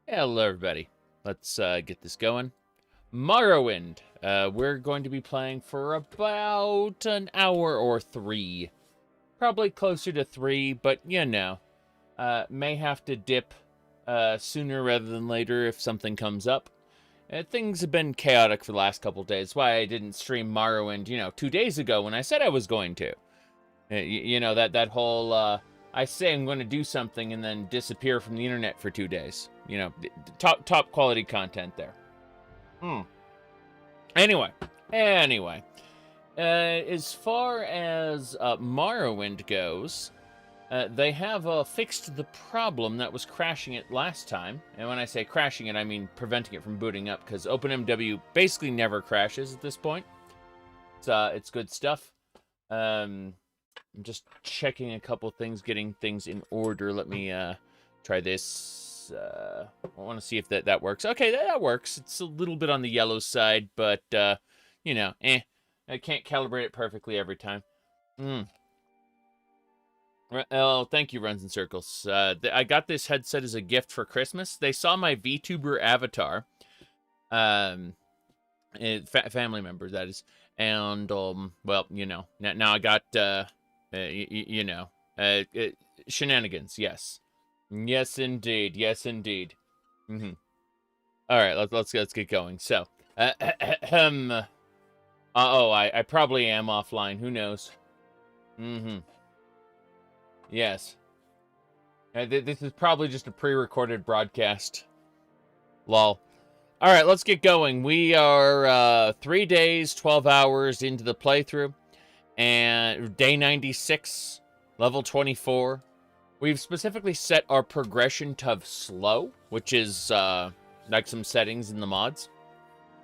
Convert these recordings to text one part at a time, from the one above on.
Hello, everybody. Let's get this going. Morrowind. We're going to be playing for about an hour or 3. Probably closer to 3, but you know. May have to dip sooner rather than later if something comes up. Things have been chaotic for the last couple days. Why I didn't stream Morrowind, 2 days ago when I said I was going to. That whole... I say I'm going to do something and then disappear from the internet for 2 days. Top quality content there. Anyway. As far as Morrowind goes, they have fixed the problem that was crashing it last time. And when I say crashing it, I mean preventing it from booting up, because OpenMW basically never crashes at this point. It's good stuff. I'm just checking a couple things, getting things in order. Let me try this. I want to see if that works. Okay, that works. It's a little bit on the yellow side, but, I can't calibrate it perfectly every time. Oh, thank you, Runs in Circles. I got this headset as a gift for Christmas. They saw my VTuber avatar. Family member, that is. And, well, now I got, shenanigans, yes. Yes, indeed. Yes, indeed. All right, let's get going. So, I probably am offline. Who knows? Yes. This is probably just a pre-recorded broadcast. Lol. All right, let's get going. We are 3 days, 12 hours into the playthrough, and day 96, level 24. We've specifically set our progression to slow, which is like some settings in the mods.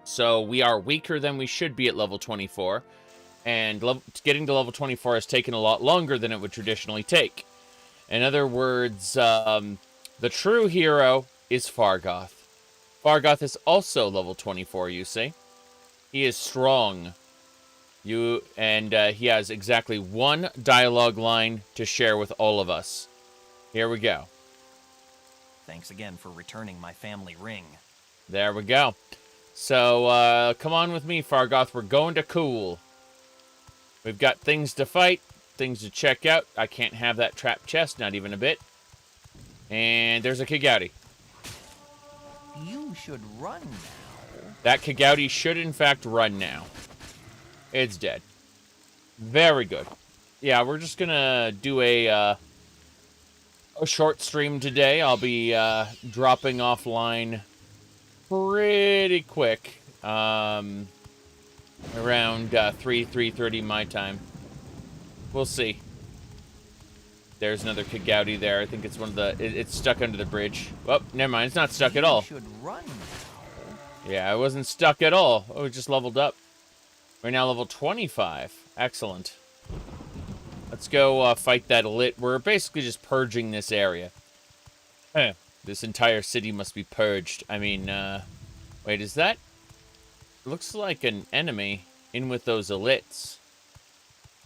So we are weaker than we should be at level 24, and getting to level 24 has taken a lot longer than it would traditionally take. In other words, the true hero is Fargoth. Fargoth is also level 24, you see. He is strong. He has exactly one dialogue line to share with all of us. Here we go. Thanks again for returning my family ring. There we go. So, come on with me, Fargoth. We're going to Cool. We've got things to fight, things to check out. I can't have that trapped chest, not even a bit. And there's a Kagouti. You should run now. That Kagouti should, in fact, run now. It's dead. Very good. Yeah, we're just gonna do a short stream today. I'll be dropping offline pretty quick. Around 3:30 my time. We'll see. There's another Kagouti there. I think it's one of the... It's stuck under the bridge. Oh, never mind. It's not stuck at all. You should run now. Yeah, I wasn't stuck at all. Oh, it just leveled up. We're now level 25. Excellent. Let's go fight that elite. We're basically just purging this area. This entire city must be purged. I mean, wait, is that... Looks like an enemy in with those elites.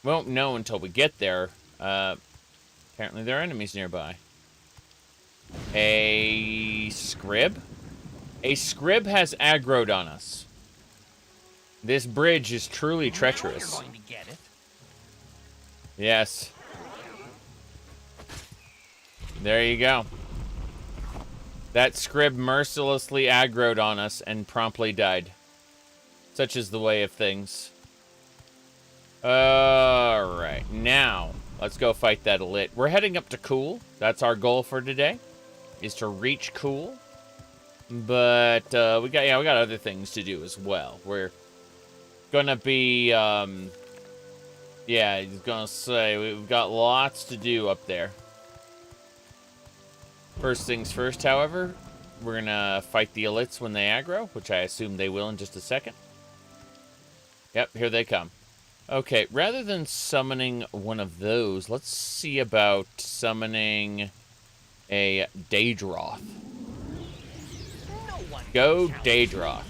Won't know until we get there. Apparently there are enemies nearby. A scrib? A scrib has aggroed on us. This bridge is truly treacherous. Now you're going to get it. Yes. There you go. That scrib mercilessly aggroed on us and promptly died. Such is the way of things. Alright, now, let's go fight that elite. We're heading up to Cool. That's our goal for today, is to reach Cool. But, we got other things to do as well. We're gonna be, yeah, he's gonna say, we've got lots to do up there. First things first, however, we're gonna fight the elites when they aggro, which I assume they will in just a second. Yep, here they come. Okay, rather than summoning one of those, let's see about summoning a Daedroth. Go Daedroth.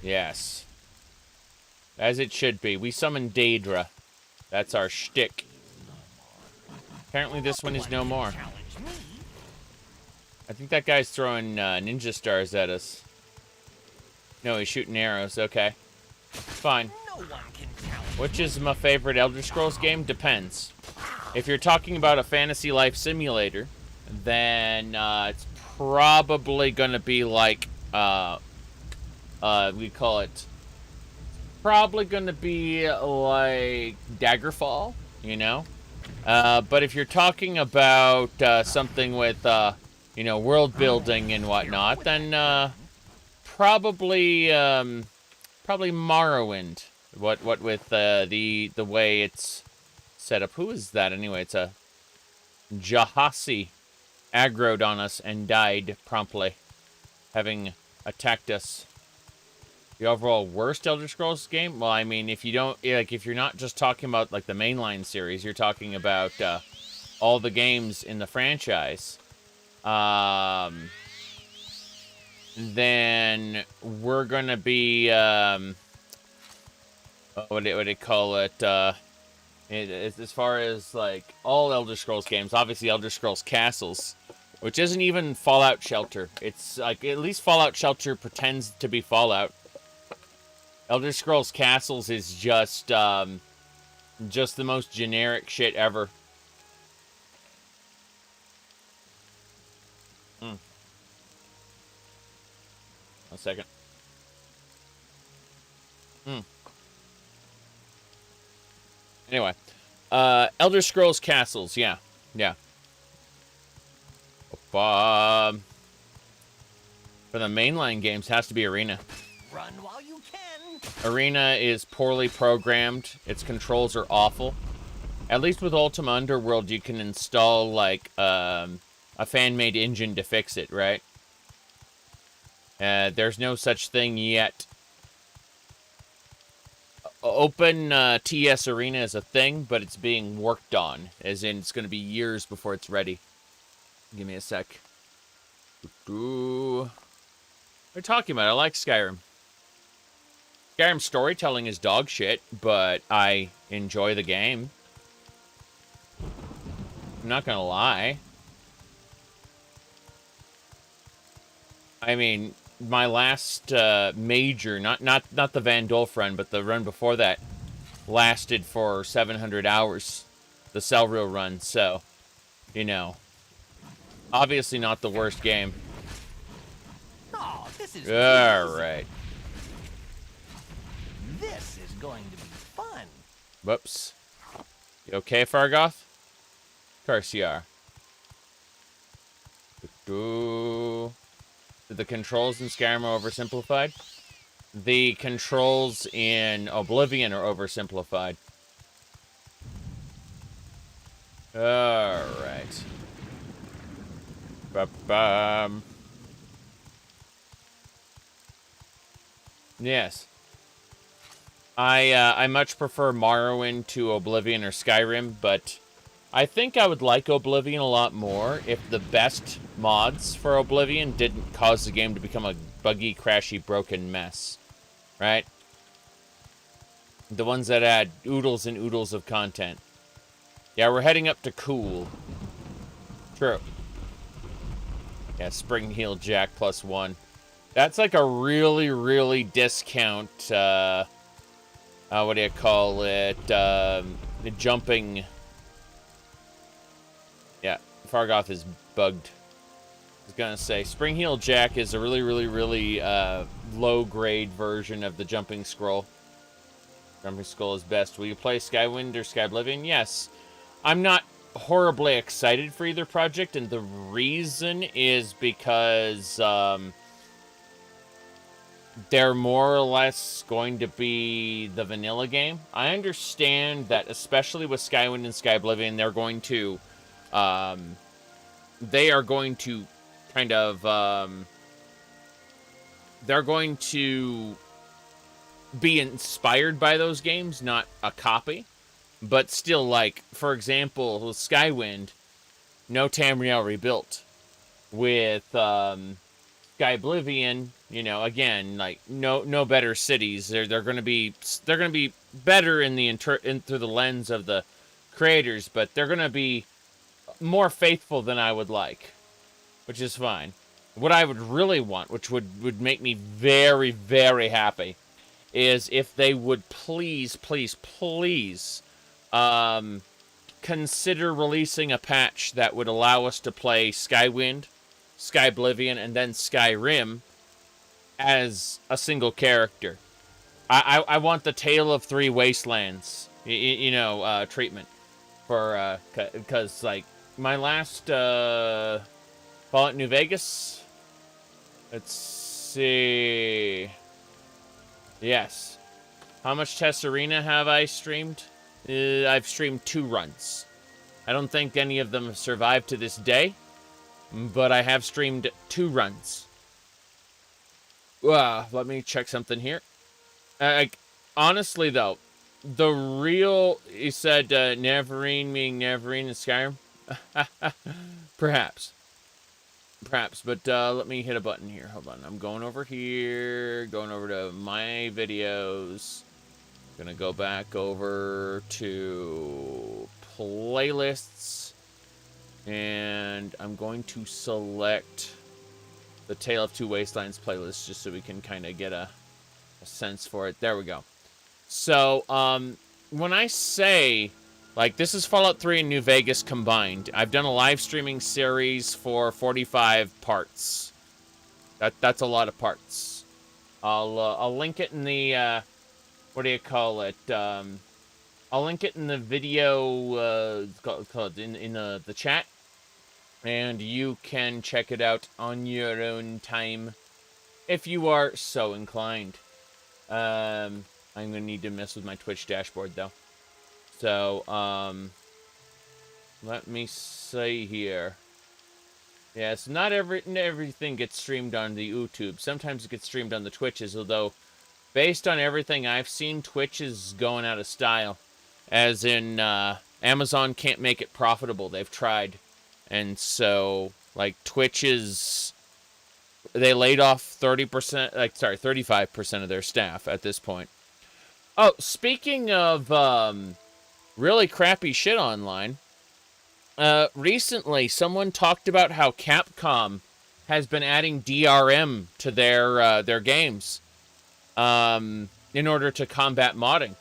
Yes. As it should be. We summon Daedra. That's our shtick. Apparently this one is no more. I think that guy's throwing ninja stars at us. No, he's shooting arrows. Okay. Fine. No one can challenge Which is my favorite Elder Scrolls game? Depends. If you're talking about a fantasy life simulator, then it's probably going to be like, we call it, probably going to be like Daggerfall, you know? But if you're talking about something with, you know, world building and whatnot, then probably probably Morrowind. What with the way it's set up. Who is that anyway? It's a Jahasi aggroed on us and died promptly, having attacked us. The overall worst Elder Scrolls game? Well, I mean, if you don't, like, if you're not just talking about, like, the mainline series, you're talking about all the games in the franchise, then we're going to be, what do they call it? As far as, like, all Elder Scrolls games, obviously Elder Scrolls Castles, which isn't even Fallout Shelter. It's, like, at least Fallout Shelter pretends to be Fallout. Elder Scrolls Castles is just the most generic shit ever. One second. Anyway, Elder Scrolls Castles, yeah. For the mainline games, has to be Arena. Run while you can. Arena is poorly programmed. Its controls are awful. At least with Ultima Underworld, you can install, like, a fan-made engine to fix it, right? There's no such thing yet. Open TS Arena is a thing, but it's being worked on. As in, it's going to be years before it's ready. Give me a sec. What are you talking about? I like Skyrim. Skyrim storytelling is dog shit, but I enjoy the game. I'm not gonna lie. I mean, my last major, not the Van Dolph run, but the run before that, lasted for 700 hours. The Cellreal run, so, you know. Obviously not the worst game. Oh, this is Alright. This is going to be fun. Whoops. You okay, Fargoth? Of course you are. The controls in Skyrim are oversimplified. The controls in Oblivion are oversimplified. Alright. Ba-bum. Yes. I much prefer Morrowind to Oblivion or Skyrim, but I think I would like Oblivion a lot more if the best mods for Oblivion didn't cause the game to become a buggy, crashy, broken mess. Right? The ones that add oodles and oodles of content. Yeah, we're heading up to Cool. True. Yeah, Spring Heel Jack +1. That's like a really, really discount, what do you call it? Jumping. Yeah, Fargoth is bugged. I was gonna say, Spring Heel Jack is a really, really, really low-grade version of the Jumping Scroll. Jumping Scroll is best. Will you play Skywind or Skyblivion? Yes. I'm not horribly excited for either project, and the reason is because they're more or less going to be the vanilla game. I understand that, especially with Skywind and Skyblivion, they're going to kind of they're going to be inspired by those games, not a copy. But still, like, for example, with Skywind, no Tamriel rebuilt. With Skyblivion, you know, again, like, no better cities. They're going to be better in through the lens of the creators, but they're going to be more faithful than I would like. which is fine. What I would really want, which would make me very, very happy, is if they would please, please, please consider releasing a patch that would allow us to play Skywind, Skyblivion, and then Skyrim as a single character. I want the Tale of Three Wastelands, treatment for, because, like, my last, Fallout New Vegas, let's see, yes. How much Test Arena have I streamed? I've streamed 2 runs. I don't think any of them have survived to this day, but I have streamed 2 runs. Let me check something here. Honestly, though, the real, you said Neverine meaning Neverine in Skyrim? Perhaps, but let me hit a button here. Hold on, I'm going over here, going over to my videos. Gonna go back over to playlists, and I'm going to select the Tale of Two Wastelands playlist just so we can kind of get a sense for it. There we go. So, when I say, like, this is Fallout 3 and New Vegas combined, I've done a live streaming series for 45 parts. That's a lot of parts. I'll link it in the, what do you call it? I'll link it in the video, in the chat, and you can check it out on your own time if you are so inclined. I'm gonna need to mess with my Twitch dashboard though. So, let me see here. Yes, not everything gets streamed on the YouTube. Sometimes it gets streamed on the Twitches, although, based on everything I've seen, Twitch is going out of style. As in, Amazon can't make it profitable. They've tried. And so, like, Twitch is... They laid off 35% of their staff at this point. Oh, speaking of really crappy shit online, recently someone talked about how Capcom has been adding DRM to their games in order to combat modding.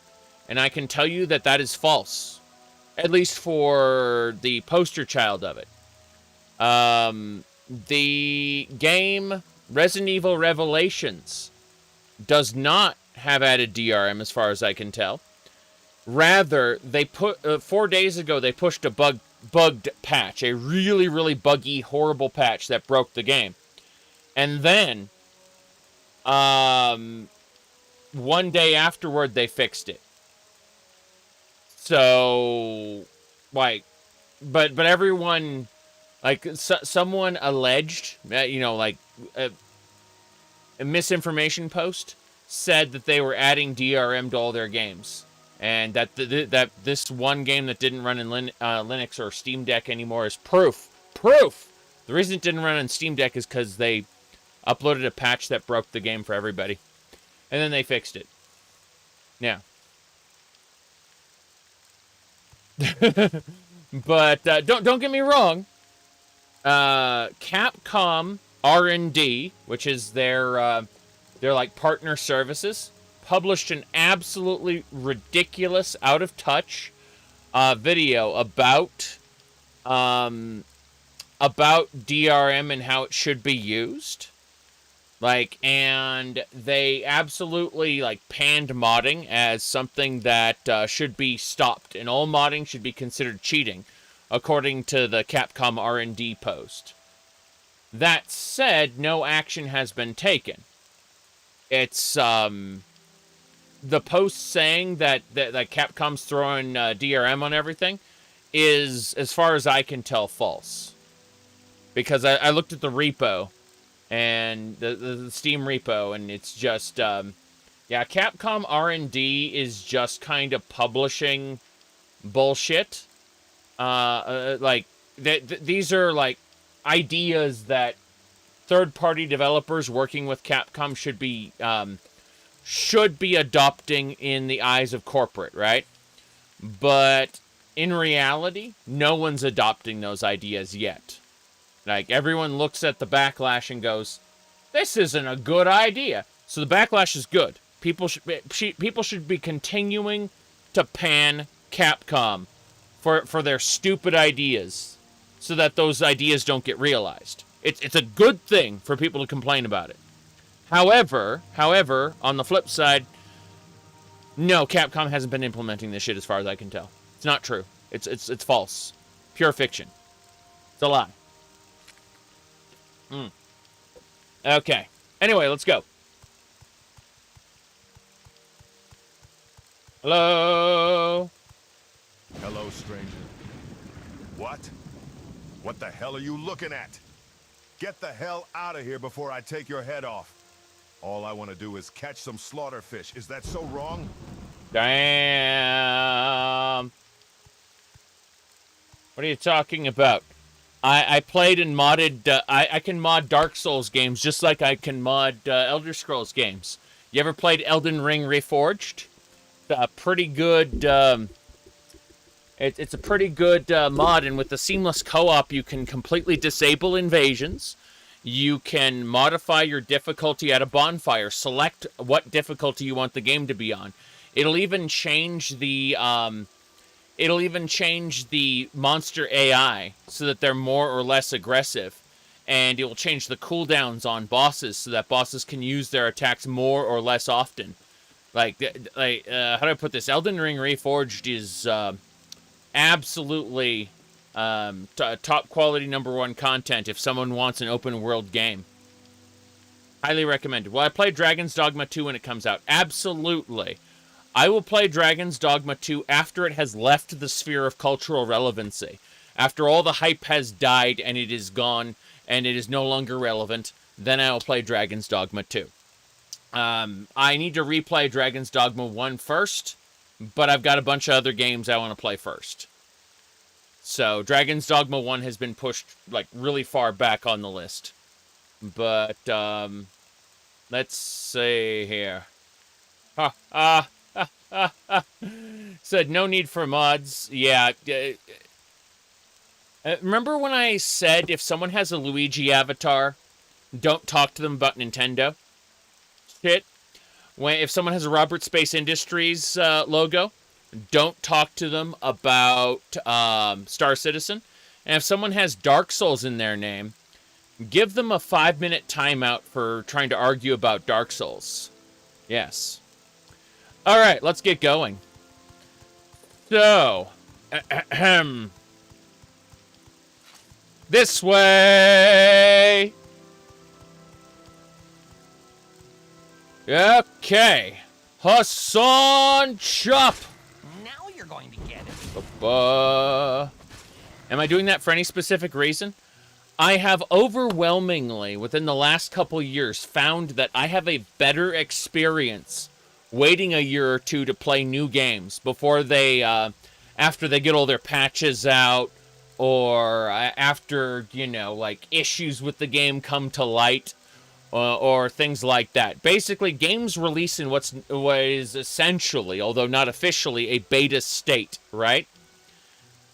And I can tell you that is false, at least for the poster child of it. The game Resident Evil Revelations does not have added DRM as far as I can tell. Rather, they put 4 days ago they pushed a bugged patch, a really, really buggy, horrible patch that broke the game. And then 1 day afterward they fixed it. So, like, but everyone, like, someone alleged, like, a misinformation post said that they were adding DRM to all their games, and that that this one game that didn't run in Linux or Steam Deck anymore is proof. The reason it didn't run on Steam Deck is because they uploaded a patch that broke the game for everybody, and then they fixed it. Yeah. But don't get me wrong. Capcom R&D, which is their like partner services, published an absolutely ridiculous, out of touch video about DRM and how it should be used. Like, and they absolutely, like, panned modding as something that should be stopped, and all modding should be considered cheating, according to the Capcom R&D post. That said, no action has been taken. It's, the post saying that Capcom's throwing DRM on everything is, as far as I can tell, false. Because I looked at the repo, and the Steam repo, and it's just, yeah, Capcom R&D is just kind of publishing bullshit. Like, these are, like, ideas that third-party developers working with Capcom should be adopting in the eyes of corporate, right? But in reality, no one's adopting those ideas yet. Like, everyone looks at the backlash and goes, this isn't a good idea. So the backlash is good. People should be continuing to pan Capcom for their stupid ideas so that those ideas don't get realized. It's a good thing for people to complain about it. However, on the flip side, no, Capcom hasn't been implementing this shit as far as I can tell. It's not true. It's false. Pure fiction. It's a lie. Okay. Anyway, let's go. Hello? Hello, stranger. What? What the hell are you looking at? Get the hell out of here before I take your head off. All I want to do is catch some slaughterfish. Is that so wrong? Damn. What are you talking about? I played and modded... I can mod Dark Souls games just like I can mod Elder Scrolls games. You ever played Elden Ring Reforged? Pretty good... It's a pretty good mod, and with the seamless co-op, you can completely disable invasions. You can modify your difficulty at a bonfire. Select what difficulty you want the game to be on. It'll even change the monster AI so that they're more or less aggressive, and it will change the cooldowns on bosses so that bosses can use their attacks more or less often. How do I put this? Elden Ring Reforged is absolutely top quality #1 content if someone wants an open world game. Highly recommended. Will I play Dragon's Dogma 2 when it comes out? Absolutely. I will play Dragon's Dogma 2 after it has left the sphere of cultural relevancy. After all the hype has died and it is gone and it is no longer relevant, then I will play Dragon's Dogma 2. I need to replay Dragon's Dogma 1 first, but I've got a bunch of other games I want to play first. So, Dragon's Dogma 1 has been pushed, like, really far back on the list. But, let's see here. Said no need for mods. Yeah. Remember when I said if someone has a Luigi avatar, don't talk to them about Nintendo? Shit. If someone has a Robert Space Industries logo, don't talk to them about Star Citizen. And if someone has Dark Souls in their name, give them a 5-minute timeout for trying to argue about Dark Souls. Yes. All right, let's get going. So, this way. Okay. Hassan Chop. Now you're going to get it. Am I doing that for any specific reason? I have overwhelmingly, within the last couple years, found that I have a better experience waiting a year or two to play new games before they, after they get all their patches out, or after, you know, like, issues with the game come to light, or things like that. Basically, games release in what is essentially, although not officially, a beta state, right?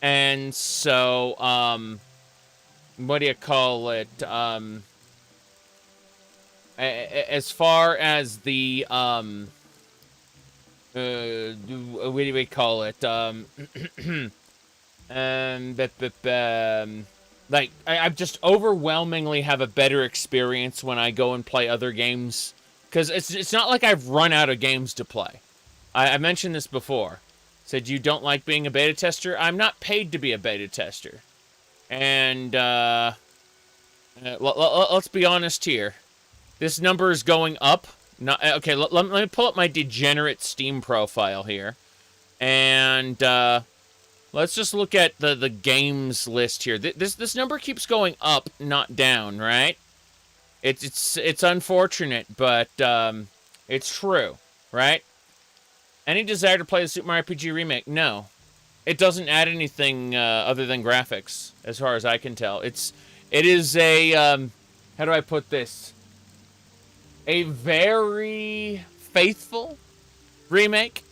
And so, what do you call it? As far as the, what do we call it? Like, I just overwhelmingly have a better experience when I go and play other games. Because it's not like I've run out of games to play. I mentioned this before. Said you don't like being a beta tester? I'm not paid to be a beta tester. And, let's be honest here. This number is going up. Okay, let me pull up my degenerate Steam profile here. And, let's just look at the games list here. This number keeps going up, not down, right? It's unfortunate, but it's true, right? Any desire to play the Super Mario RPG remake? No. It doesn't add anything other than graphics, as far as I can tell. It is a how do I put this? A very faithful remake.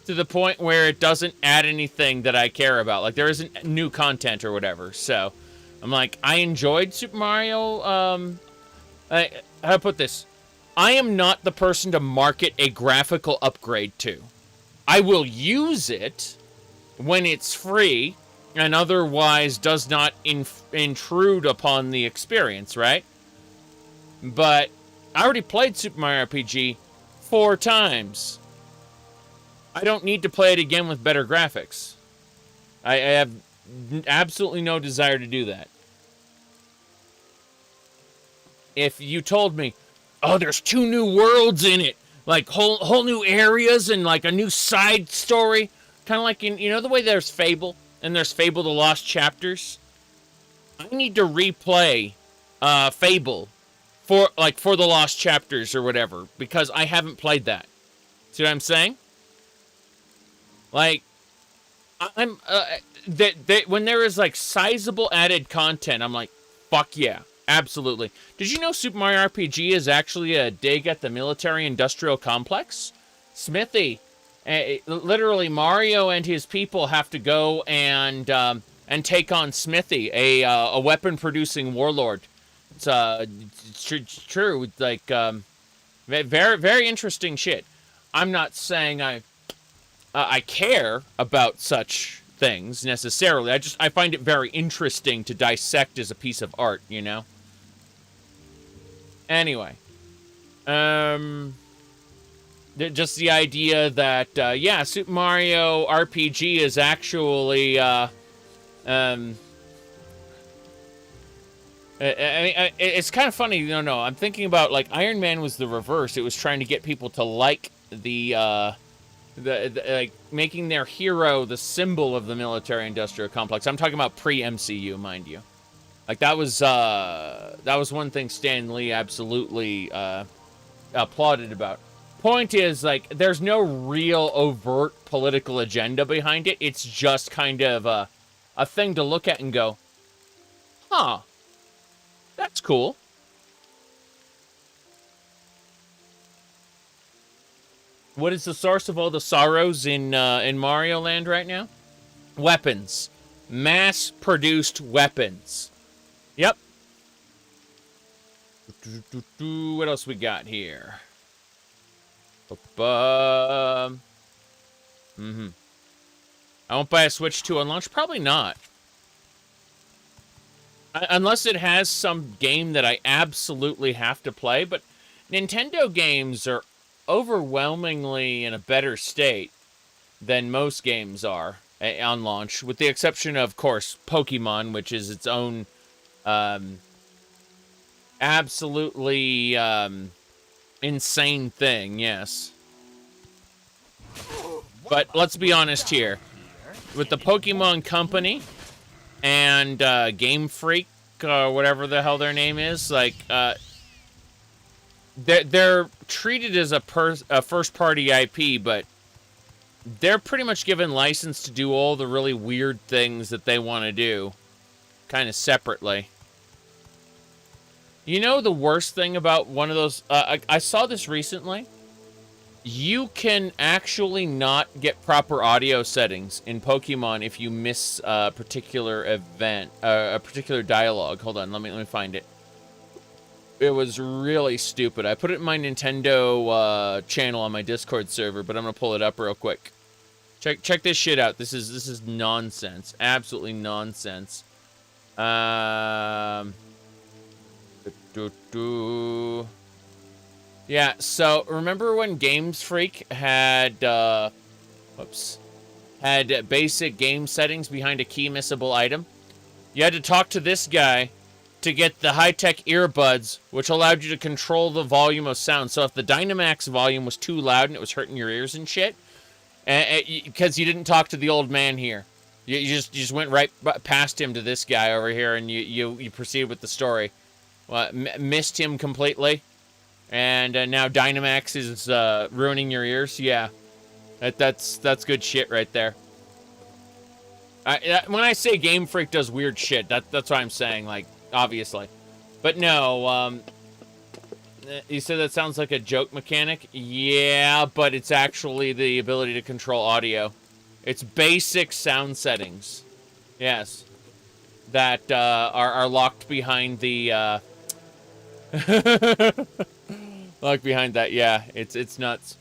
To the point where it doesn't add anything that I care about. Like, there isn't new content or whatever. So, I'm like, I enjoyed Super Mario, how to put this? I am not the person to market a graphical upgrade to. I will use it when it's free and otherwise does not intrude upon the experience, right? But I already played Super Mario RPG 4 times. I don't need to play it again with better graphics. I have absolutely no desire to do that. If you told me, oh, there's 2 new worlds in it, like whole new areas and like a new side story, kind of like in, you know, the way there's Fable and there's Fable the Lost Chapters. I need to replay Fable for the Lost Chapters or whatever, because I haven't played that. See what I'm saying? Like, I'm when there is like sizable added content, I'm like, fuck yeah, absolutely. Did you know Super Mario RPG is actually a dig at the military-industrial complex? Smithy, literally, Mario and his people have to go and take on Smithy, a weapon-producing warlord. It's true. Like, very, very interesting shit. I'm not saying I care about such things necessarily. I find it very interesting to dissect as a piece of art, you know? Anyway. Just the idea that, yeah, Super Mario RPG is actually, it's kind of funny, no, I'm thinking about, like, Iron Man was the reverse. It was trying to get people to like the like, making their hero the symbol of the military-industrial complex. I'm talking about pre-MCU, mind you. Like, that was one thing Stan Lee absolutely, applauded about. Point is, like, there's no real overt political agenda behind it. It's just kind of a thing to look at and go, huh, that's cool. What is the source of all the sorrows in Mario Land right now? Weapons. Mass-produced weapons. Yep. What else we got here? I won't buy a Switch 2 on launch? Probably not. Unless it has some game that I absolutely have to play, but Nintendo games are overwhelmingly in a better state than most games are on launch, with the exception of course, Pokemon, which is its own absolutely insane thing, yes. But let's be honest here. With the Pokemon Company and Game Freak, whatever the hell their name is, like, they're treated as a first-party IP, but they're pretty much given license to do all the really weird things that they want to do, kind of separately. You know the worst thing about one of those... I saw this recently. You can actually not get proper audio settings in Pokemon if you miss a particular event, a particular dialogue. Hold on, let me find it. It was really stupid. I put it in my Nintendo channel on my Discord server, but I'm gonna pull it up real quick. Check this shit out. This is nonsense. Absolutely nonsense. Yeah, so remember when Games Freak had had basic game settings behind a key missable item? You had to talk to this guy to get the high-tech earbuds, which allowed you to control the volume of sound. So if the Dynamax volume was too loud and it was hurting your ears and shit, because you didn't talk to the old man here, you just went right past him to this guy over here, and you proceed with the story. Well, missed him completely, and now Dynamax is ruining your ears. Yeah, that's good shit right there. When I say Game Freak does weird shit, that's what I'm saying. Like, obviously, but no. You said that sounds like a joke mechanic. Yeah, but it's actually the ability to control audio. It's basic sound settings. Yes. that are locked behind the locked behind that. Yeah, it's nuts.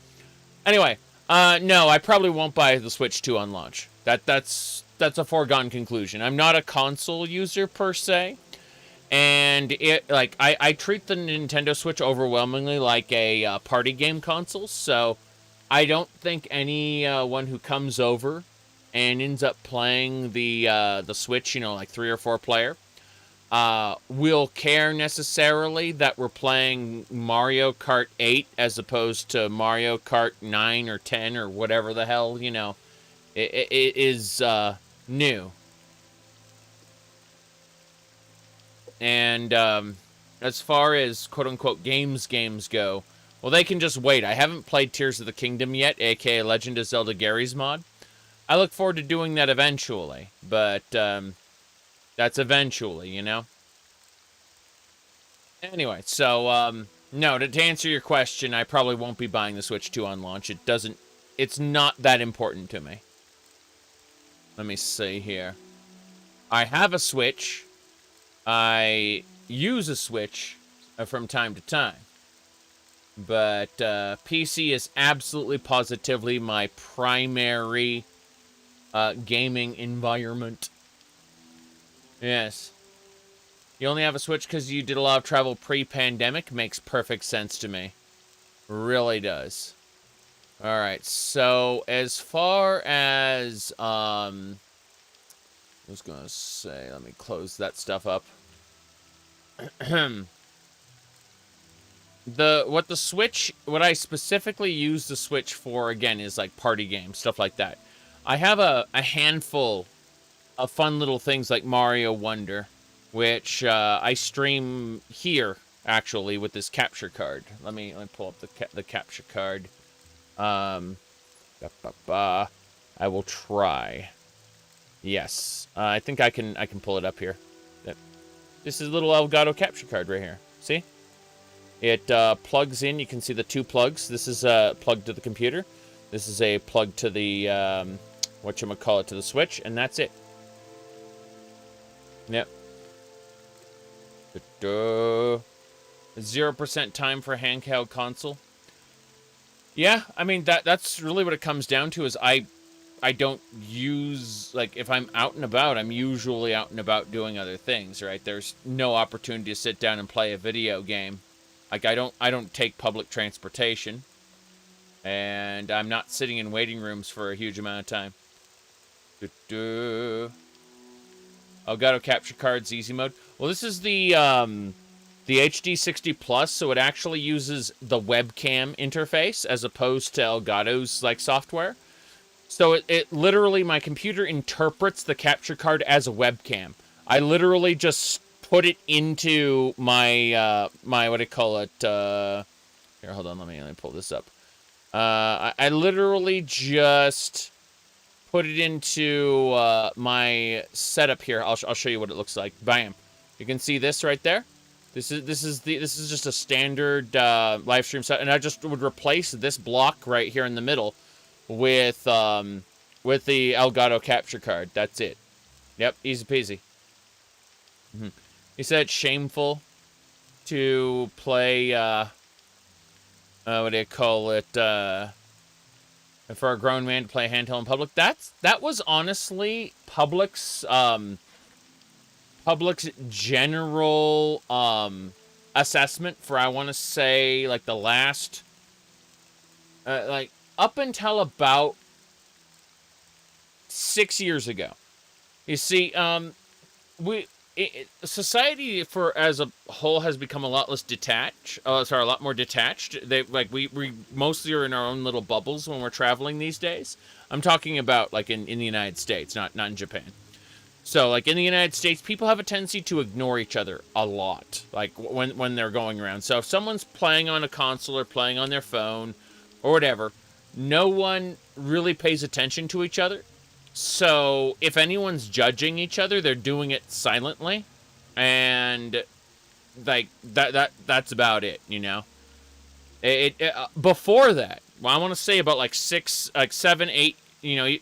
Anyway, no, I probably won't buy the Switch 2 on launch. That's a foregone conclusion. I'm not a console user per se, and I treat the Nintendo Switch overwhelmingly like a party game console. So I don't think anyone who comes over and ends up playing the Switch, like 3 or 4 player, will care necessarily that we're playing Mario Kart 8 as opposed to Mario Kart 9 or 10 or whatever the hell, it is new. And as far as quote-unquote games go, well, they can just wait. I haven't played Tears of the Kingdom yet, aka Legend of Zelda Gary's mod. I look forward to doing that eventually, but that's eventually, Anyway, so, no, to answer your question, I probably won't be buying the Switch 2 on launch. It's not that important to me. Let me see here. I have a Switch. I use a Switch from time to time. But PC is absolutely positively my primary gaming environment. Yes. You only have a Switch because you did a lot of travel pre-pandemic? Makes perfect sense to me. Really does. Alright, so as far as, I was gonna say, let me close that stuff up. What I specifically use the Switch for, again, is like party games, stuff like that. I have a handful of fun little things like Mario Wonder, which I stream here, actually, with this capture card. Let me pull up the capture card. I will try. Yes, I think I can pull it up here. This is a little Elgato capture card right here. See? It plugs in. You can see the 2 plugs. This is a plug to the computer. This is a plug to the whatchamacallit, to the Switch, and that's it. Yep. 0% time for handheld console. Yeah, I mean that's really what it comes down to. Is I don't use, like, if I'm out and about, I'm usually out and about doing other things, right? There's no opportunity to sit down and play a video game. Like, I don't take public transportation, and I'm not sitting in waiting rooms for a huge amount of time. Elgato capture cards, easy mode. Well, this is the HD 60 Plus, so it actually uses the webcam interface as opposed to Elgato's like software. So it literally, my computer interprets the capture card as a webcam. I literally just put it into my my what do you call it? Here, hold on, let me pull this up. I literally just put it into my setup here. I'll show you what it looks like. Bam! You can see this right there. This is just a standard live stream set, and I just would replace this block right here in the middle with the Elgato capture card. That's it. Yep, easy peasy. He said it's shameful to play what do you call it? For a grown man to play handheld in public. That was honestly public's general assessment for, I want to say, like the last like up until about 6 years ago. You see, society as a whole has become a lot less detached. A lot more detached. We mostly are in our own little bubbles when we're traveling these days. I'm talking about like in the United States, not in Japan. So like in the United States, people have a tendency to ignore each other a lot, like when they're going around. So if someone's playing on a console or playing on their phone or whatever, no one really pays attention to each other. So if anyone's judging each other, they're doing it silently, and like that's about it, you know. Before that, well, I want to say about like 7, 8,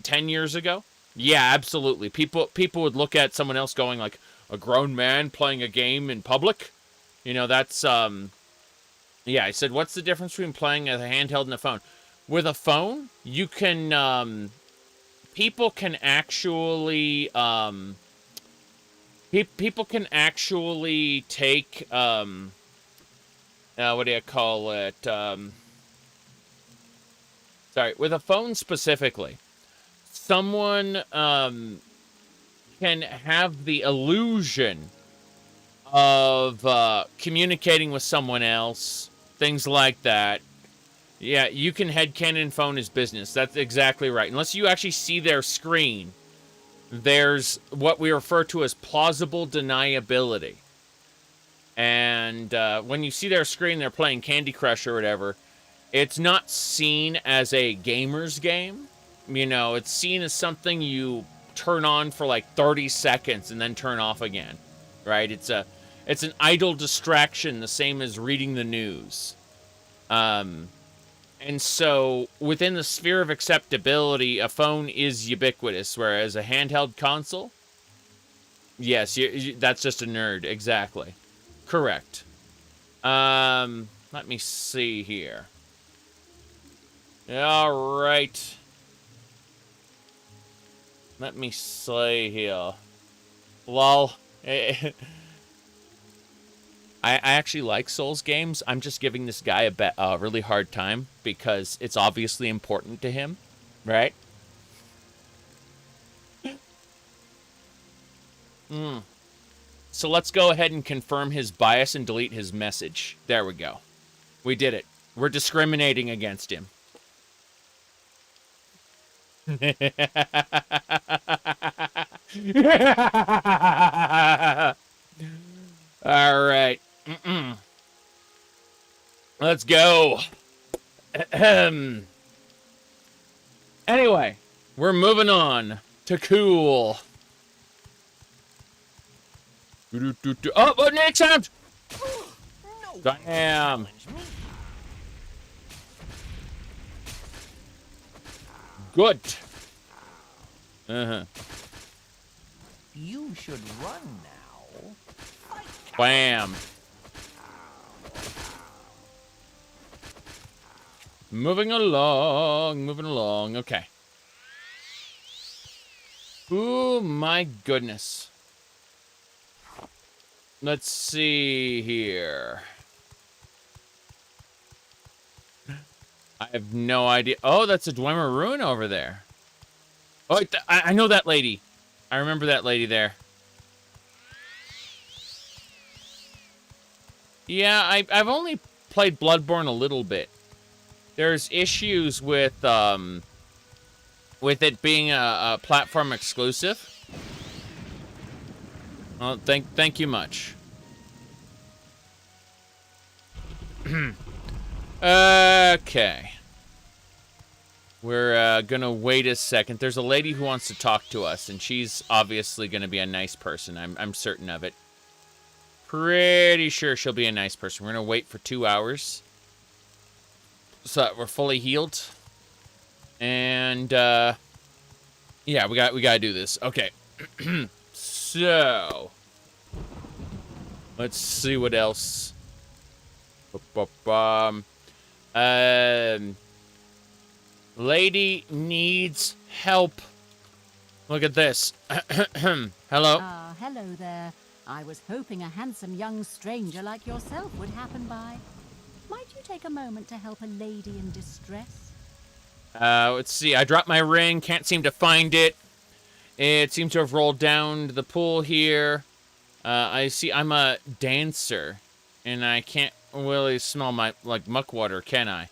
10 years ago, Yeah, absolutely. People would look at someone else going like, a grown man playing a game in public? You know, that's, yeah, I said, what's the difference between playing a handheld and a phone? With a phone, you can, people can actually, people can actually take, what do you call it? Sorry, with a phone specifically, someone, can have the illusion of communicating with someone else, things like that. Yeah, you can headcanon phone is business. That's exactly right. Unless you actually see their screen, there's what we refer to as plausible deniability. And when you see their screen, they're playing Candy Crush or whatever, it's not seen as a gamer's game. You know, it's seen as something you turn on for like 30 seconds and then turn off again, right? It's an idle distraction, the same as reading the news. And so within the sphere of acceptability, a phone is ubiquitous, whereas a handheld console, yes, that's just a nerd, exactly. Correct. Let me see here. All right. Let me say here. Lol. I actually like Souls games. I'm just giving this guy a really hard time because it's obviously important to him, right? So let's go ahead and confirm his bias and delete his message. There we go. We did it. We're discriminating against him. All right. Let's go. Anyway, we're moving on to cool. Oh, next sound. Damn. Good. You should run now. Bam. Moving along. Okay. Ooh, my goodness. Let's see here. I have no idea. Oh, that's a Dunmer ruin over there. Oh, I know that lady. I remember that lady there. Yeah, I've only played Bloodborne a little bit. There's issues with it being a platform exclusive. Well, thank you much. Okay. We're gonna wait a second. There's a lady who wants to talk to us, and she's obviously gonna be a nice person. I'm certain of it. Pretty sure she'll be a nice person. We're gonna wait for 2 hours so that we're fully healed. And yeah, we gotta do this. Okay. So let's see what else. Lady needs help. Look at this. Hello. Hello there. I was hoping a handsome young stranger like yourself would happen by. Might you take a moment to help a lady in distress? Let's see. I dropped my ring. Can't seem to find it. It seems to have rolled down to the pool here. I see I'm a dancer, and I can't really smell my, muck water, can I?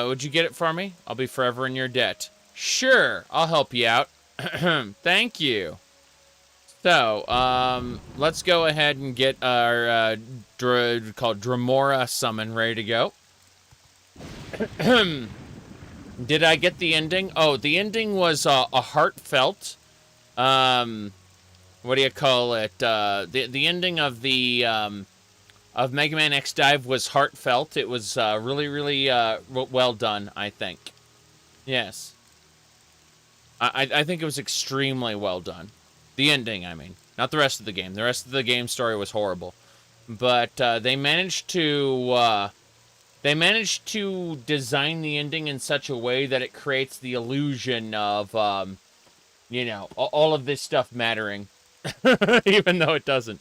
Would you get it for me? I'll be forever in your debt. Sure, I'll help you out. Thank you. So, let's go ahead and get our, called Dremora summon ready to go. Did I get the ending? Oh, the ending was, a heartfelt, what do you call it? The ending of the, of Mega Man X Dive was heartfelt. It was, really, really, well done, I think. Yes. I think it was extremely well done. The ending, I mean. Not the rest of the game. The rest of the game story was horrible. But they managed to design the ending in such a way that it creates the illusion of, you know, all of this stuff mattering. Even though it doesn't.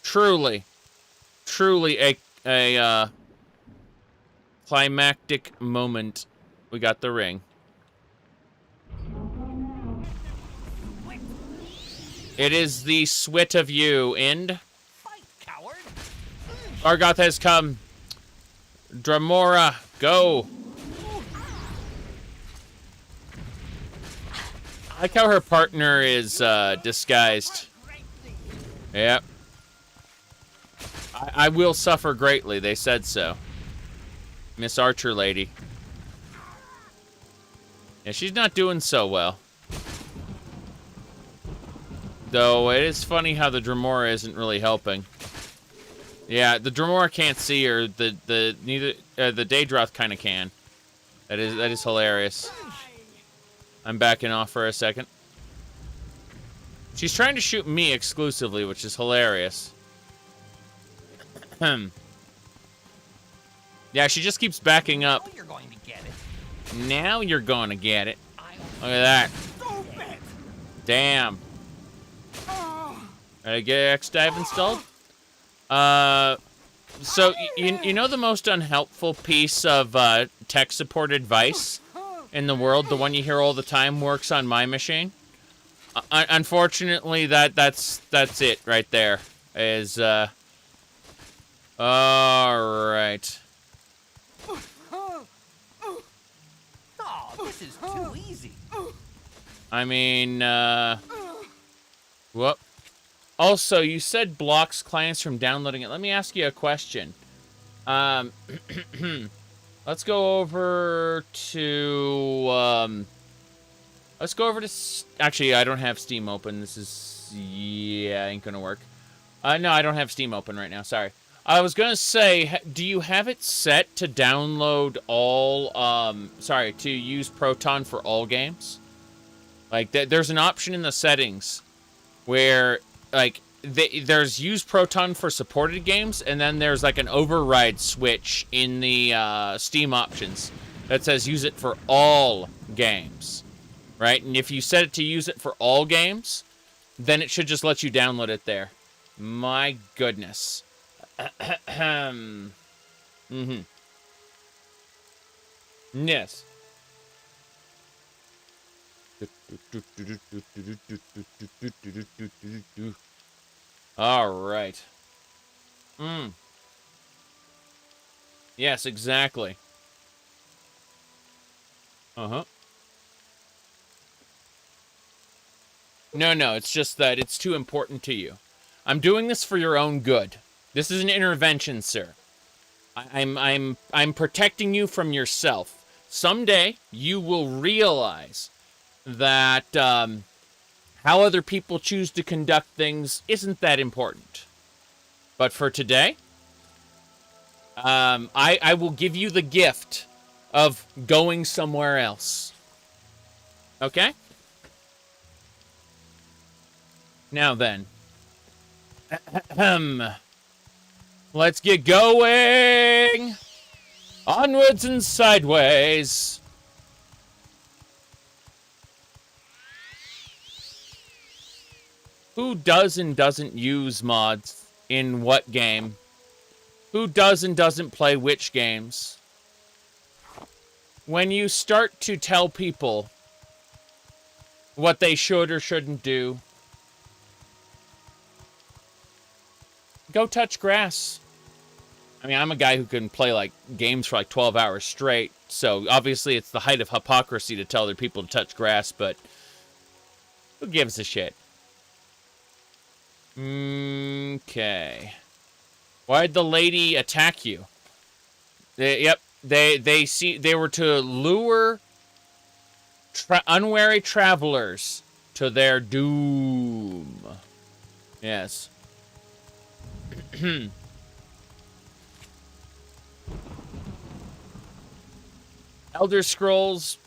Truly a climactic moment. We got the ring. It is the sweat of you, end. Fight, coward! Argoth has come. Dramora, go. I like how her partner is disguised. Yep. I will suffer greatly, they said so. Miss Archer lady. Yeah, she's not doing so well. Though it is funny how the Dramora isn't really helping. Yeah, the Dramora can't see her. The Daedroth kind of can. That is hilarious. I'm backing off for a second. She's trying to shoot me exclusively, which is hilarious. Yeah, she just keeps backing up. Now you're going to get it. Now you're going to get it. Look at that. Damn. Did I get X-Dive installed? So, you know the most unhelpful piece of tech-support advice in the world, the one you hear all the time, works on my machine? Unfortunately, that's it right there. Is, alright. Oh, this is too easy. I mean, whoop. Also, you said blocks clients from downloading it. Let me ask you a question. Let's go over to, actually, I don't have Steam open. This is, yeah, ain't gonna work. No, I don't have Steam open right now. Sorry. I was gonna say, do you have it set to download all, to use Proton for all games? Like, there's an option in the settings where, like, there's use Proton for supported games, and then there's, like, an override switch in the Steam options that says use it for all games, right? And if you set it to use it for all games, then it should just let you download it there. My goodness. Yes. All right. Yes, exactly. No, it's just that it's too important to you. I'm doing this for your own good. This is an intervention, sir. I'm protecting you from yourself. Someday, you will realize that how other people choose to conduct things isn't that important. But for today, I will give you the gift of going somewhere else. Okay? Now then. Let's get going! Onwards and sideways! Who does and doesn't use mods in what game? Who does and doesn't play which games? When you start to tell people what they should or shouldn't do, go touch grass. I mean, I'm a guy who can play, like, games for, like, 12 hours straight, so obviously it's the height of hypocrisy to tell other people to touch grass, but who gives a shit? Okay. Why'd the lady attack you? They were to lure unwary travelers to their doom. Yes. Elder Scrolls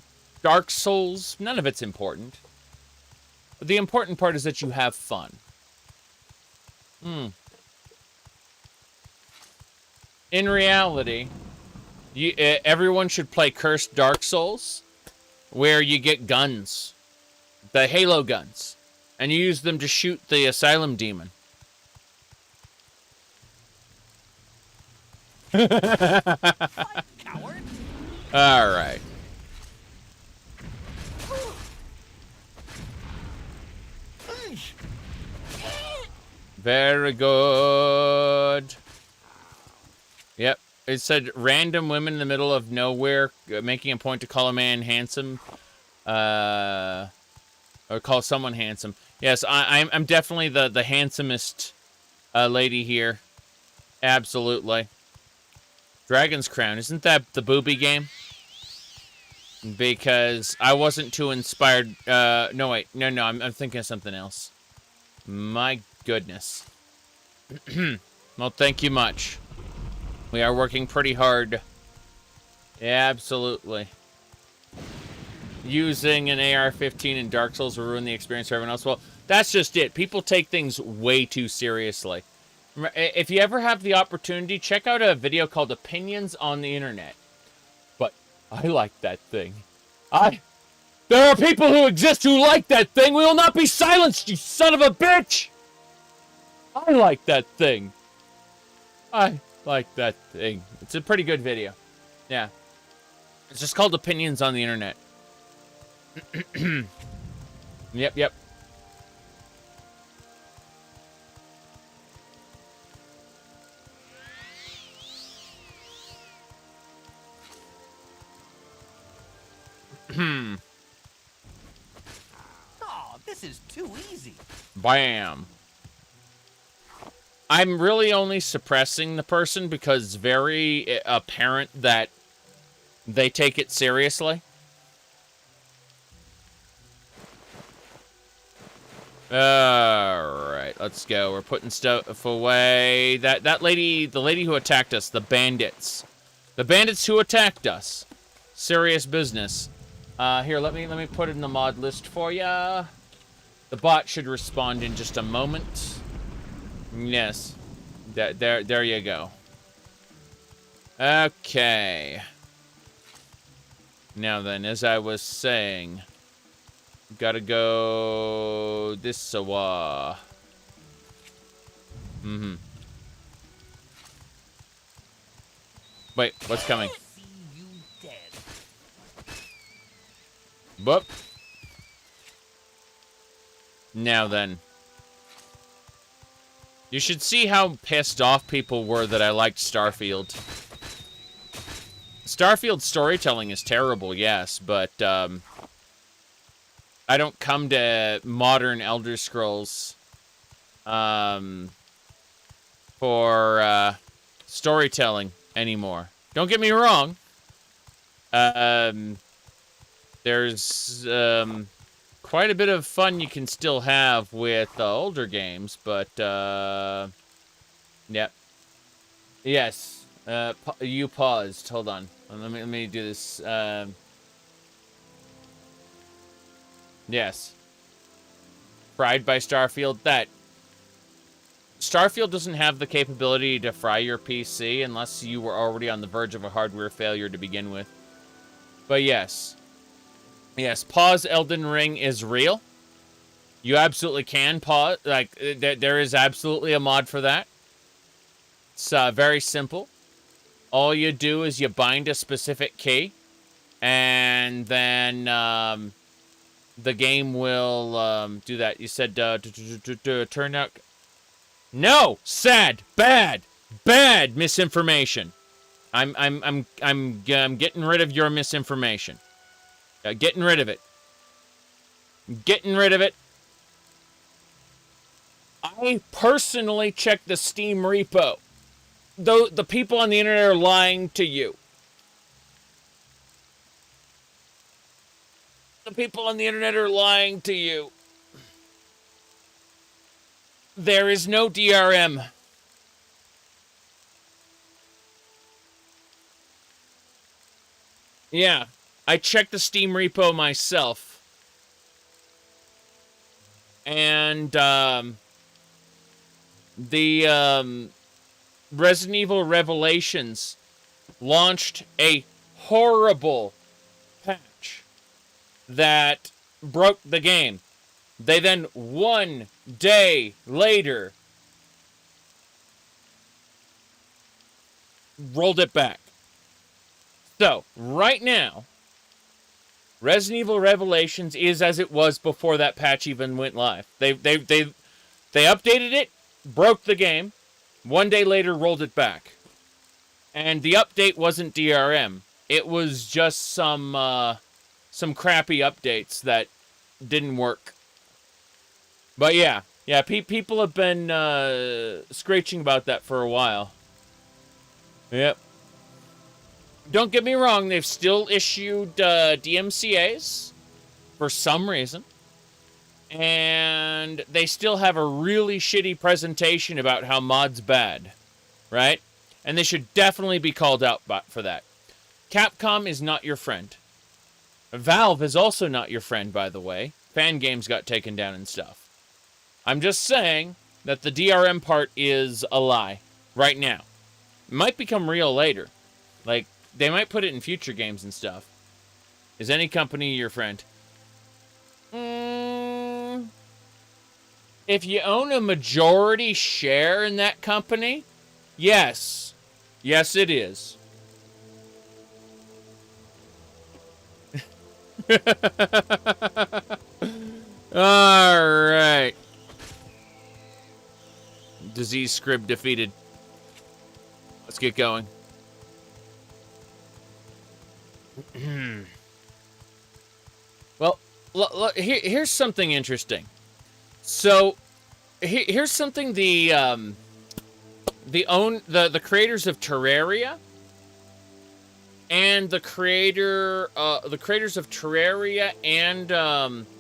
Dark Souls, none of it's important. But the important part is that you have fun. In reality, everyone should play Cursed Dark Souls, where you get guns. The Halo guns. And you use them to shoot the Asylum Demon. Coward. Alright. Very good. Yep. It said random women in the middle of nowhere making a point to call a man handsome. Or call someone handsome. Yes, I'm definitely the handsomest lady here. Absolutely. Dragon's Crown. Isn't that the booby game? Because I wasn't too inspired. No, wait. No, I'm thinking of something else. My goodness. Well, thank you much. We are working pretty hard. Absolutely. Using an AR-15 in Dark Souls will ruin the experience for everyone else. Well, that's just it. People take things way too seriously. If you ever have the opportunity, check out a video called Opinions on the Internet. But I like that thing. There are people who exist who like that thing. We will not be silenced, you son of a bitch! I like that thing. I like that thing. It's a pretty good video. Yeah. It's just called Opinions on the Internet. Yep. Oh, this is too easy. Bam. I'm really only suppressing the person because it's very apparent that they take it seriously. Alright, let's go. We're putting stuff away. That lady, the lady who attacked us, the bandits. The bandits who attacked us. Serious business. Here, let me put it in the mod list for ya. The bot should respond in just a moment. Yes. There you go. Okay. Now then, as I was saying, gotta go this way. Wait, what's coming? See you dead. Boop. Now then. You should see how pissed off people were that I liked Starfield. Starfield storytelling is terrible, yes, but I don't come to modern Elder Scrolls for storytelling anymore. Don't get me wrong. There's quite a bit of fun you can still have with older games, but yep. Yes. You paused. Hold on. Let me do this. Yes. Fried by Starfield. Starfield doesn't have the capability to fry your PC unless you were already on the verge of a hardware failure to begin with. But yes. Yes, pause Elden Ring is real. You absolutely can pause. Like, there is absolutely a mod for that. It's very simple. All you do is you bind a specific key, and then the game will do that. You said turn out. No, sad, bad misinformation. I'm getting rid of your misinformation. Getting rid of it. Getting rid of it. I personally checked the Steam repo. Though the people on the internet are lying to you. The people on the internet are lying to you. There is no DRM. Yeah. I checked the Steam repo myself. And, the Resident Evil Revelations launched a horrible patch that broke the game. They then, 1 day later, rolled it back. So, right now, Resident Evil Revelations is as it was before that patch even went live. They updated it, broke the game, 1 day later rolled it back. And the update wasn't DRM. It was just some crappy updates that didn't work. But yeah, people have been screeching about that for a while. Yep. Don't get me wrong, they've still issued DMCAs for some reason. And they still have a really shitty presentation about how mod's bad, right? And they should definitely be called out for that. Capcom is not your friend. Valve is also not your friend, by the way. Fan games got taken down and stuff. I'm just saying that the DRM part is a lie right now. It might become real later. Like, they might put it in future games and stuff. Is any company your friend? If you own a majority share in that company, yes. Yes, it is. Alright. Disease scrib defeated. Let's get going. Well, here's something interesting. So, here's something the creators of Terraria and the creators of Terraria and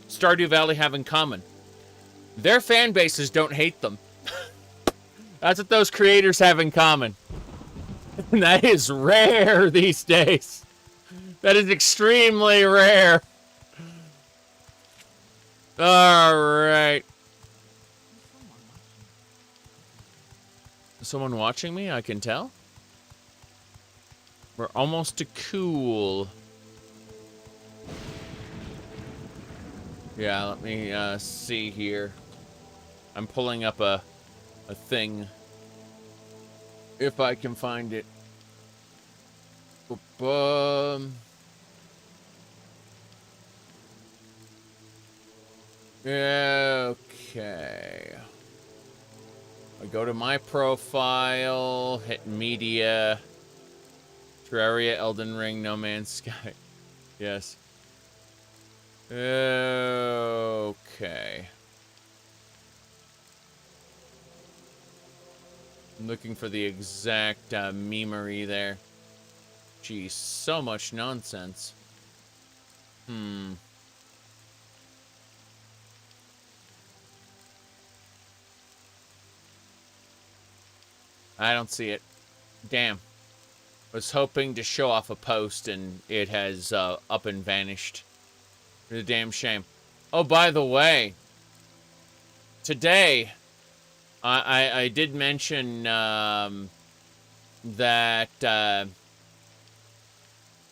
Stardew Valley have in common. Their fan bases don't hate them. That's what those creators have in common. And that is rare these days. That is extremely rare. Alright. Someone watching me, I can tell. We're almost to cool. Yeah, let me see here. I'm pulling up a thing. If I can find it. Okay. I go to my profile, hit media, Terraria, Elden Ring, No Man's Sky. Yes. Okay. I'm looking for the exact memery there. Geez, so much nonsense. I don't see it. Damn. Was hoping to show off a post and it has up and vanished. It's a damn shame. Oh, by the way, today I did mention that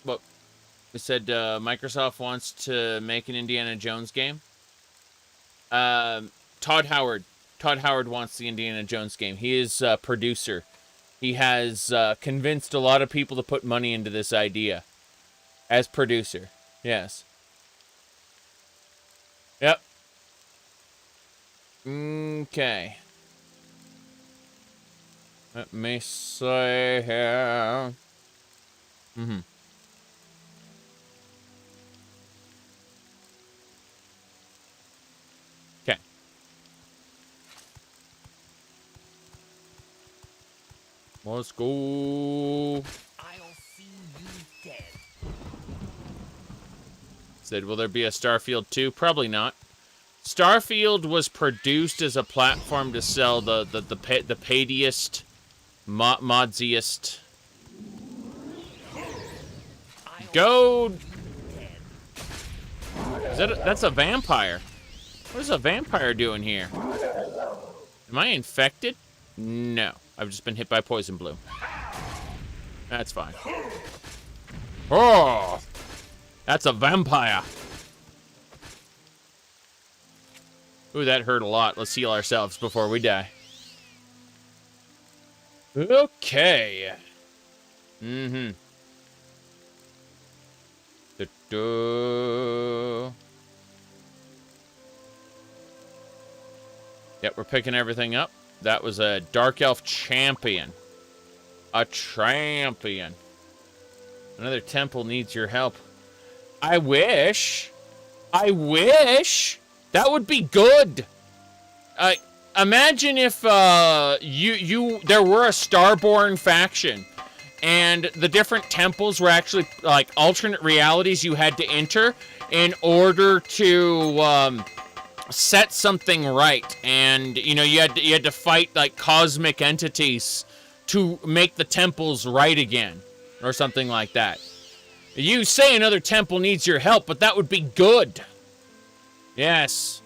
well, it said Microsoft wants to make an Indiana Jones game. Todd Howard wants the Indiana Jones game. He is a producer. He has convinced a lot of people to put money into this idea as producer. Yes. Yep. Okay. Let me see here. Okay. Let's go. I'll see you dead. Said, will there be a Starfield 2? Probably not. Starfield was produced as a platform to sell the padiest, modsiest. Go That's a vampire. What is a vampire doing here? Am I infected? No. I've just been hit by poison blue. That's fine. Oh! That's a vampire. Ooh, that hurt a lot. Let's heal ourselves before we die. Okay. Mm-hmm. Yep, we're picking everything up. That was a Dark Elf champion. A champion. Another temple needs your help. I wish. I wish. That would be good. Imagine if there were a Starborn faction, and the different temples were actually like alternate realities you had to enter in order to set something right. And you know, you had to fight like cosmic entities to make the temples right again, or something like that. You say another temple needs your help, but that would be good. Yes.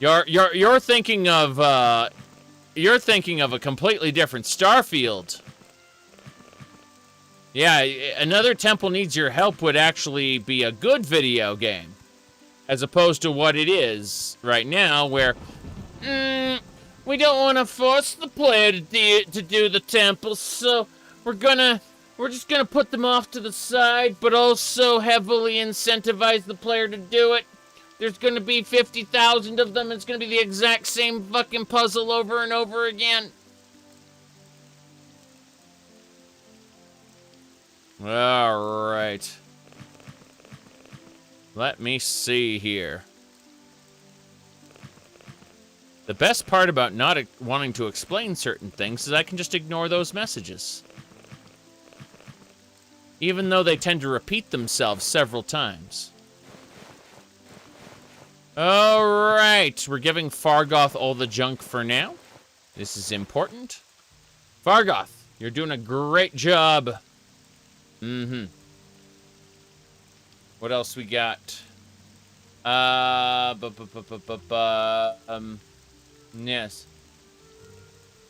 You're thinking of a completely different Starfield. Yeah, another temple needs your help would actually be a good video game, as opposed to what it is right now, where we don't want to force the player to do the temples, so we're just gonna put them off to the side, but also heavily incentivize the player to do it. There's gonna be 50,000 of them. It's gonna be the exact same fucking puzzle over and over again. All right. Let me see here. The best part about not wanting to explain certain things is I can just ignore those messages, even though they tend to repeat themselves several times. Alright, we're giving Fargoth all the junk for now. This is important. Fargoth, you're doing a great job. Mm-hmm. What else we got? Yes.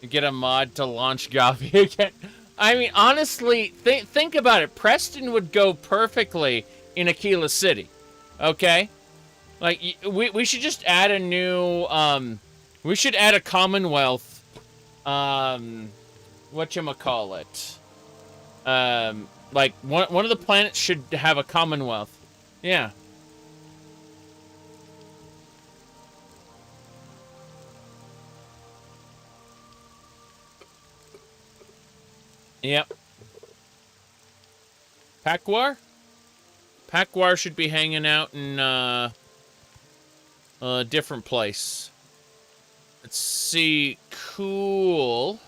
You get a mod to launch Gavi again. I mean, honestly, think about it. Preston would go perfectly in Aquila City. Okay? Like, we should just add a new, we should add a Commonwealth, whatchamacallit. Like, one of the planets should have a Commonwealth. Yeah. Yep. Pakwar? Pakwar should be hanging out in, a different place. Let's see. Cool.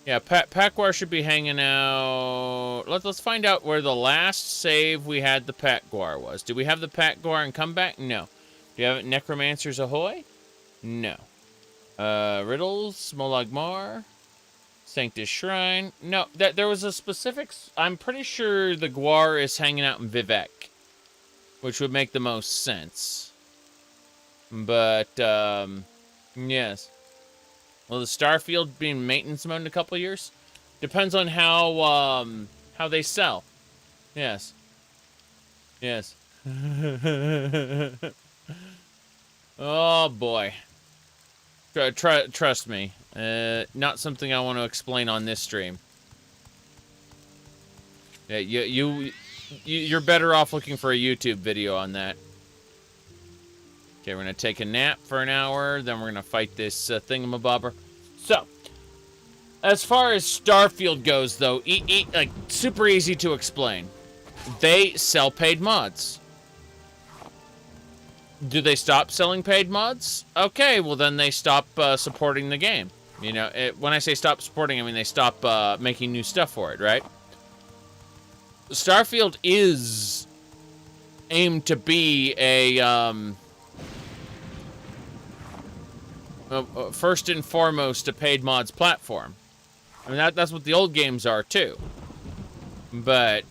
Yeah, Pakwar should be hanging out. Let's find out where the last save we had the Pakwar was. Do we have the Pakwar and Comeback? No. Do you have it Necromancers Ahoy? No. Riddles, Molag Mar, Sanctus Shrine. No, there was a specific. I'm pretty sure the Gwar is hanging out in Vivek, which would make the most sense. But, yes. Will the Starfield be in maintenance mode in a couple of years? Depends on how they sell. Yes. Yes. Oh, boy. Trust me. Not something I want to explain on this stream. Yeah, you're better off looking for a YouTube video on that. Okay, we're going to take a nap for an hour, then we're going to fight this thingamabobber. So, as far as Starfield goes, though, like, super easy to explain. They sell paid mods. Do they stop selling paid mods? Okay, well, then they stop supporting the game. You know, when I say stop supporting, I mean they stop making new stuff for it, right? Starfield is aimed to be a... first and foremost, a paid mods platform. I mean, that's what the old games are, too. But,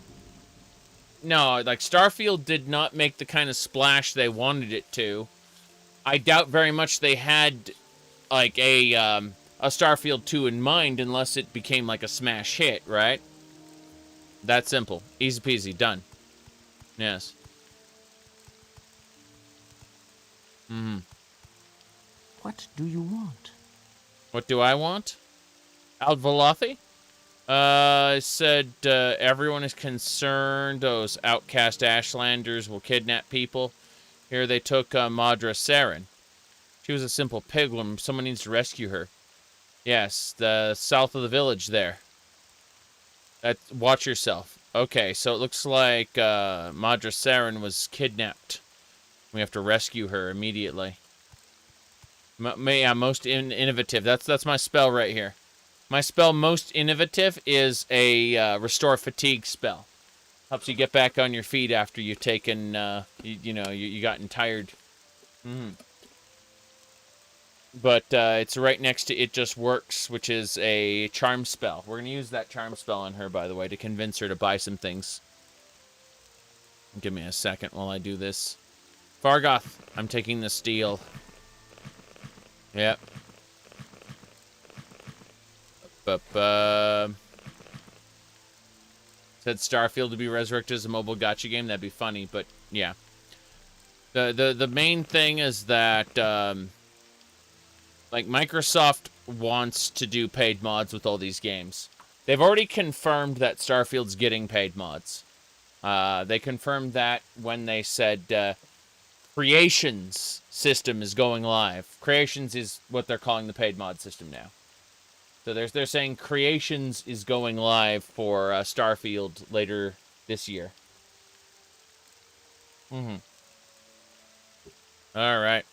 no, like, Starfield did not make the kind of splash they wanted it to. I doubt very much they had, like, a Starfield 2 in mind unless it became, like, a smash hit, right? That simple. Easy peasy. Done. Yes. Mm-hmm. What do you want? What do I want? Aldvalathi? I said, everyone is concerned those outcast Ashlanders will kidnap people. Here they took, Madra Sarin. She was a simple pilgrim. Someone needs to rescue her. Yes, the south of the village there. Watch yourself. Okay, so it looks like, Madra Sarin was kidnapped. We have to rescue her immediately. Yeah, most innovative. That's my spell right here. My spell, most innovative, is a restore fatigue spell. Helps you get back on your feet after you've taken, you gotten tired. Mm-hmm. But it's right next to It Just Works, which is a charm spell. We're going to use that charm spell on her, by the way, to convince her to buy some things. Give me a second while I do this. Fargoth, I'm taking the steel. Yep. Said Starfield to be resurrected as a mobile gacha game. That'd be funny, but yeah. The main thing is that like Microsoft wants to do paid mods with all these games. They've already confirmed that Starfield's getting paid mods. They confirmed that when they said Creations system is going live. Creations is what they're calling the paid mod system now. So they're saying Creations is going live for Starfield later this year. Mm-hmm. All right.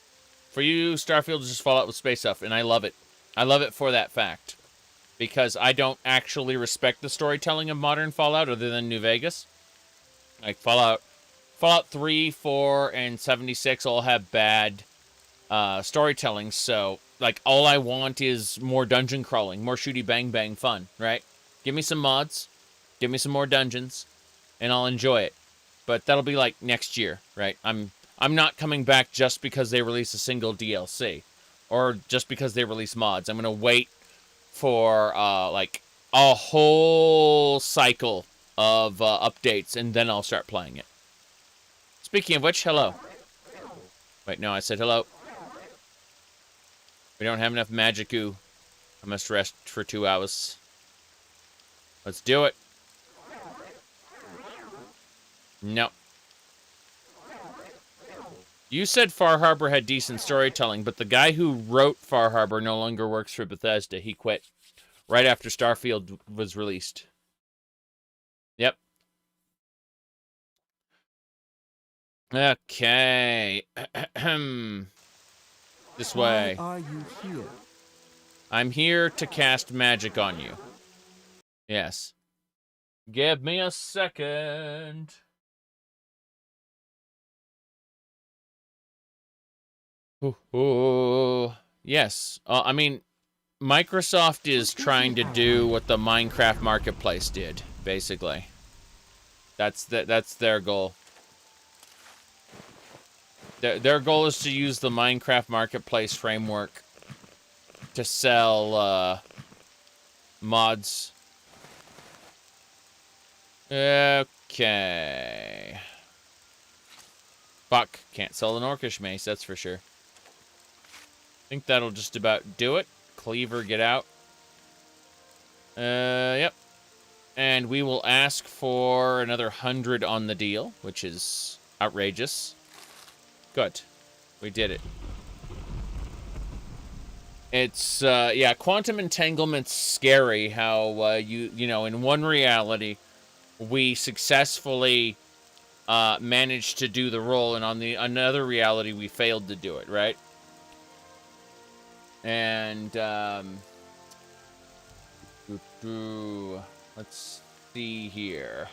For you, Starfield is just Fallout with space stuff, and I love it. I love it for that fact. Because I don't actually respect the storytelling of modern Fallout other than New Vegas. Like Fallout 3, 4, and 76 all have bad storytelling, so like all I want is more dungeon crawling, more shooty bang bang fun, right? Give me some mods, give me some more dungeons, and I'll enjoy it. But that'll be like next year, right? I'm not coming back just because they release a single DLC, or just because they release mods. I'm gonna wait for like a whole cycle of updates, and then I'll start playing it. Speaking of which, hello. Wait, no, I said hello. We don't have enough magic goo. I must rest for 2 hours. Let's do it. No. You said Far Harbor had decent storytelling, but the guy who wrote Far Harbor no longer works for Bethesda. He quit right after Starfield was released. Yep. Okay. This way. Why are you here? I'm here to cast magic on you. Yes. Give me a second. Ooh. Yes. I mean, Microsoft is trying to do what the Minecraft Marketplace did, basically. That's their goal. Their goal is to use the Minecraft Marketplace framework to sell mods. Okay. Fuck, can't sell an Orcish Mace, that's for sure. I think that'll just about do it. Cleaver, get out. Yep. And we will ask for another 100 on the deal, which is outrageous. Good. We did it. It's, yeah, quantum entanglement's scary how, you know, in one reality, we successfully, managed to do the role, and on the another reality, we failed to do it, right? And, let's see here.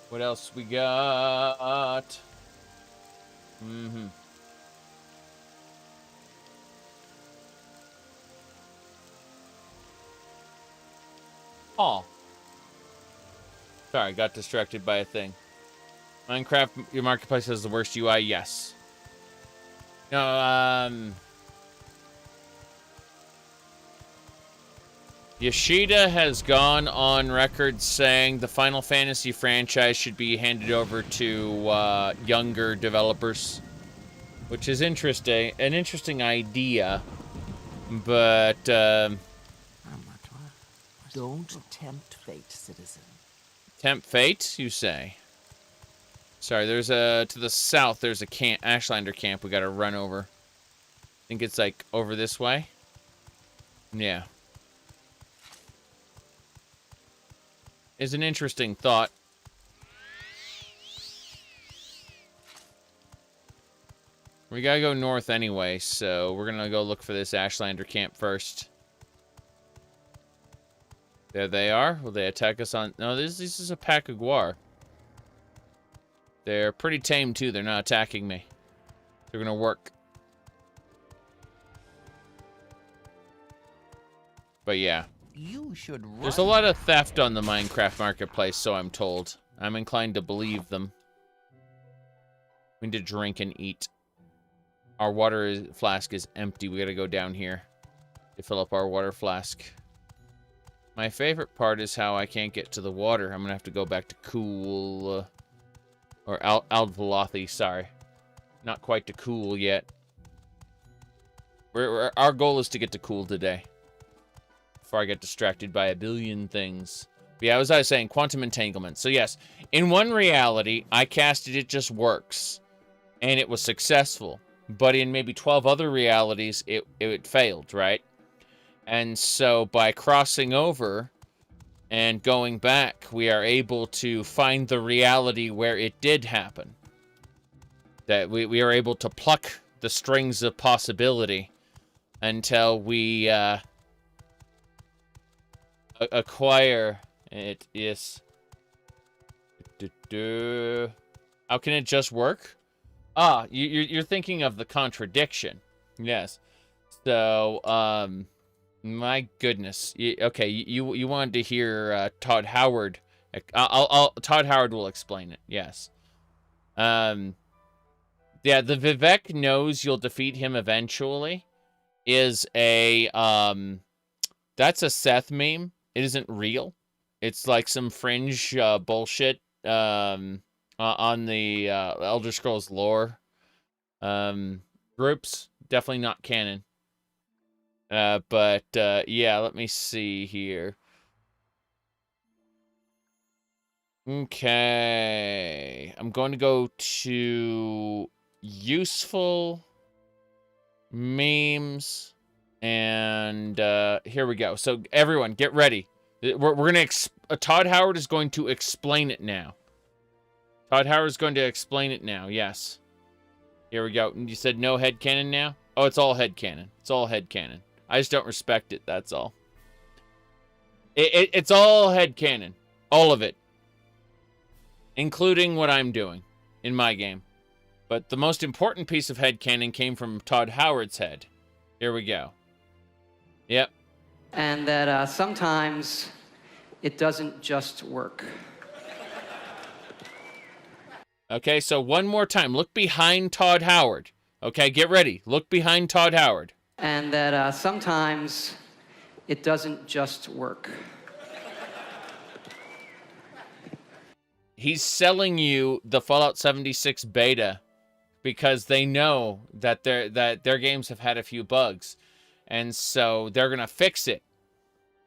What else we got? Mm-hmm. Oh. Sorry, got distracted by a thing. Minecraft, your marketplace has the worst UI. Yes. No. Yoshida has gone on record saying the Final Fantasy franchise should be handed over to younger developers, which is interesting, an interesting idea, but Don't tempt fate, citizen. tempt fate, you say? Sorry, there's to the south, there's a camp, Ashlander camp we gotta run over. I think it's like over this way. Yeah. Is an interesting thought. We gotta go north anyway, so we're gonna go look for this Ashlander camp first. There they are. Will they attack us on... No, this is a pack of guar. They're pretty tame, too. They're not attacking me. They're gonna work. But yeah. You should run. There's a lot of theft on the Minecraft marketplace, so I'm told. I'm inclined to believe them. We need to drink and eat. Our water flask is empty. We gotta go down here to fill up our water flask. My favorite part is how I can't get to the water. I'm gonna have to go back to Cool... or Aldvelothi, sorry. Not quite to Cool yet. Our goal is to get to Cool today. Before I get distracted by a billion things. But yeah, as I was saying, quantum entanglement. So yes, in one reality, I casted It Just Works. And it was successful. But in maybe 12 other realities, it failed, right? And so by crossing over and going back, we are able to find the reality where it did happen. That we are able to pluck the strings of possibility until we acquire it. Yes. How can it just work? Ah, you're thinking of the contradiction. Yes. So, my goodness. Okay, you wanted to hear Todd Howard. Todd Howard will explain it. Yes. Yeah, the Vivek knows you'll defeat him eventually is a that's a Seth meme. It isn't real. It's like some fringe bullshit on the Elder Scrolls lore groups. Definitely not canon. But yeah, let me see here. Okay. I'm going to go to useful memes. And here we go. So everyone, get ready. We're going to... Todd Howard is going to explain it now. Todd Howard is going to explain it now, yes. Here we go. You said no headcanon now? Oh, it's all headcanon. It's all headcanon. I just don't respect it, that's all. It's all headcanon. All of it. Including what I'm doing in my game. But the most important piece of headcanon came from Todd Howard's head. Here we go. Yep. And that sometimes it doesn't just work. Okay, so one more time. Look behind Todd Howard. Okay, get ready. Look behind Todd Howard. And that sometimes it doesn't just work. He's selling you the Fallout 76 beta because they know that their games have had a few bugs. And so they're going to fix it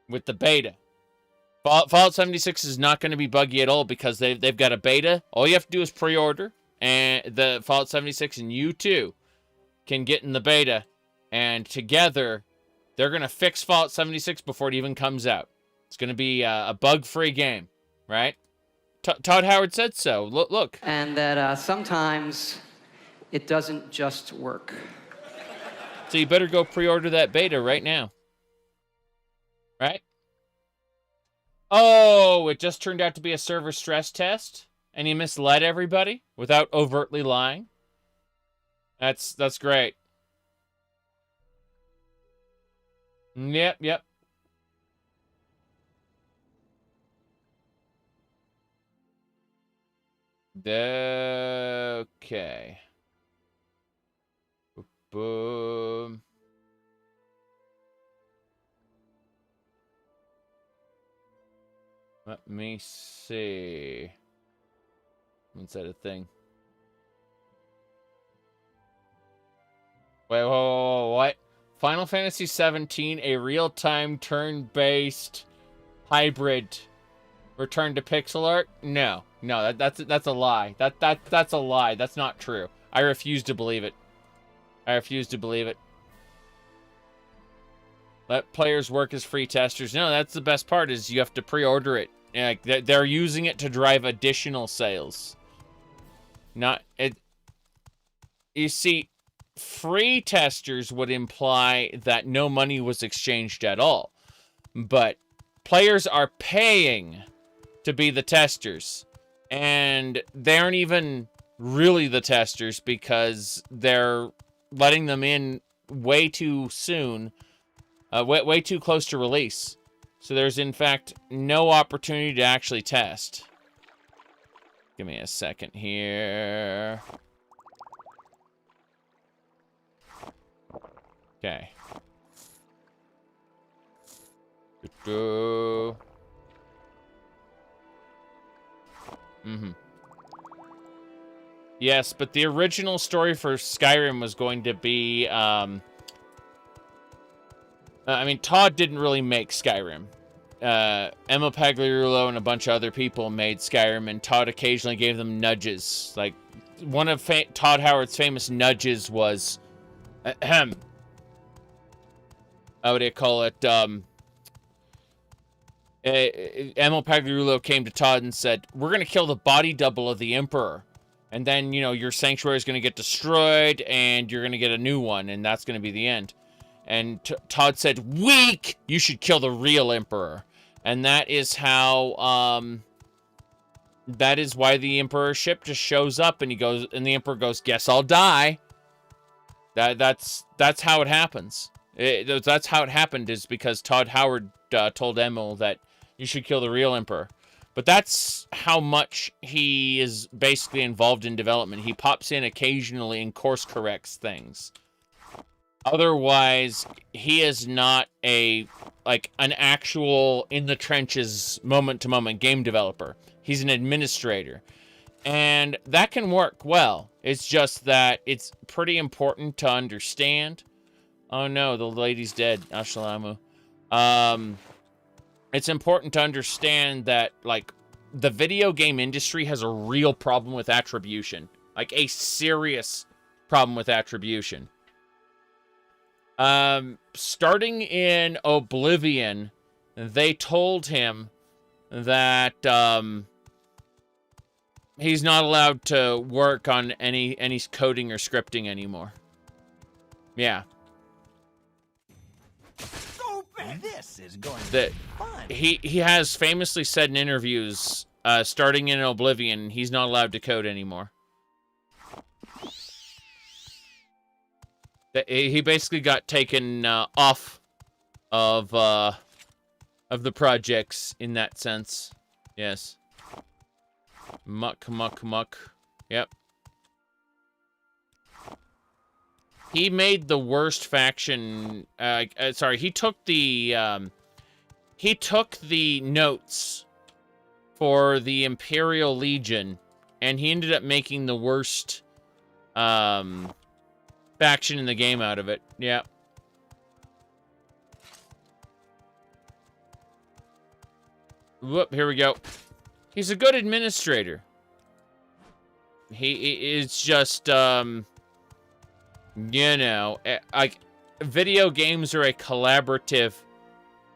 with the beta. Fallout 76 is not going to be buggy at all because they've got a beta. All you have to do is pre-order and the Fallout 76, and you too can get in the beta. And together, they're going to fix Fallout 76 before it even comes out. It's going to be a bug-free game, right? Todd Howard said so. Look. And that sometimes it doesn't just work. So you better go pre-order that beta right now. Right? Oh, it just turned out to be a server stress test, and you misled everybody without overtly lying. That's great. Yep. Okay. Boom. Let me see. Is that a thing? Wait, what? Final Fantasy 17, a real-time turn-based hybrid return to pixel art? No, that's a lie. That's a lie. That's not true. I refuse to believe it. I refuse to believe it. Let players work as free testers. No, that's the best part is you have to pre-order it. Like they're using it to drive additional sales. Not it. You see, free testers would imply that no money was exchanged at all. But players are paying to be the testers. And they aren't even really the testers because they're letting them in way too soon. Way too close to release. So there's, in fact, no opportunity to actually test. Give me a second here. Okay. Yes, but the original story for Skyrim was going to be, I mean, Todd didn't really make Skyrim. Emma Pagliarulo and a bunch of other people made Skyrim, and Todd occasionally gave them nudges. Like, one of Todd Howard's famous nudges was, how would you call it? Emma Pagliarulo came to Todd and said, "We're going to kill the body double of the Emperor. And then, you know, your sanctuary is going to get destroyed, and you're going to get a new one, and that's going to be the end." And Todd said, "Weak! You should kill the real Emperor." And that is how, that is why the Emperor's ship just shows up, and he goes, and the Emperor goes, "Guess I'll die." That's how it happens. That's how it happened, is because Todd Howard told Emil that you should kill the real Emperor. But that's how much he is basically involved in development. He pops in occasionally and course corrects things. Otherwise, he is not an actual in the trenches moment-to-moment game developer. He's an administrator. And that can work well. It's just that it's pretty important to understand. Oh no, the lady's dead. Ashalamu. It's important to understand that, like, the video game industry has a real problem with attribution. Like, a serious problem with attribution. Starting in Oblivion, they told him that, he's not allowed to work on any coding or scripting anymore. Yeah. This is going to That be fun. he has famously said in interviews, starting in Oblivion, he's not allowed to code anymore. He basically got taken off of the projects in that sense. Yes. Muck. Yep. He made the worst faction. Sorry, he took the notes for the Imperial Legion, and he ended up making the worst faction in the game out of it. Yeah. Whoop, here we go. He's a good administrator. He is just, you know, like, video games are a collaborative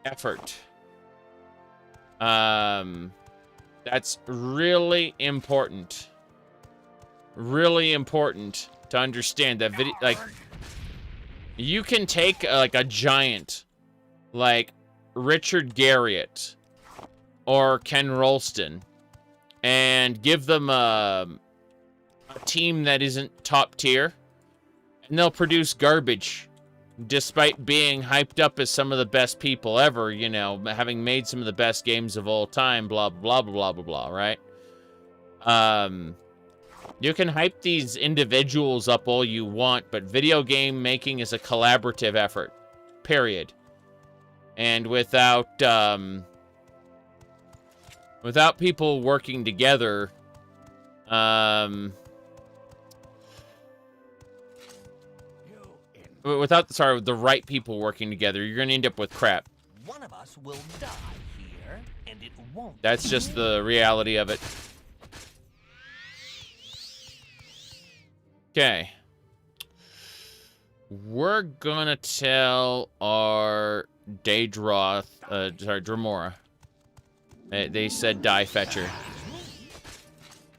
effort. That's really important. Really important to understand that video, like, you can take like a giant like Richard Garriott or Ken Rolston and give them a team that isn't top tier, and they'll produce garbage despite being hyped up as some of the best people ever, you know, having made some of the best games of all time, blah blah blah blah blah blah, right? You can hype these individuals up all you want, but video game making is a collaborative effort. Period. And without people working together, without the right people working together, you're gonna end up with crap. One of us will die here, and it won't. That's just the reality of it. Okay. We're gonna tell our Dremora. They said die fetcher.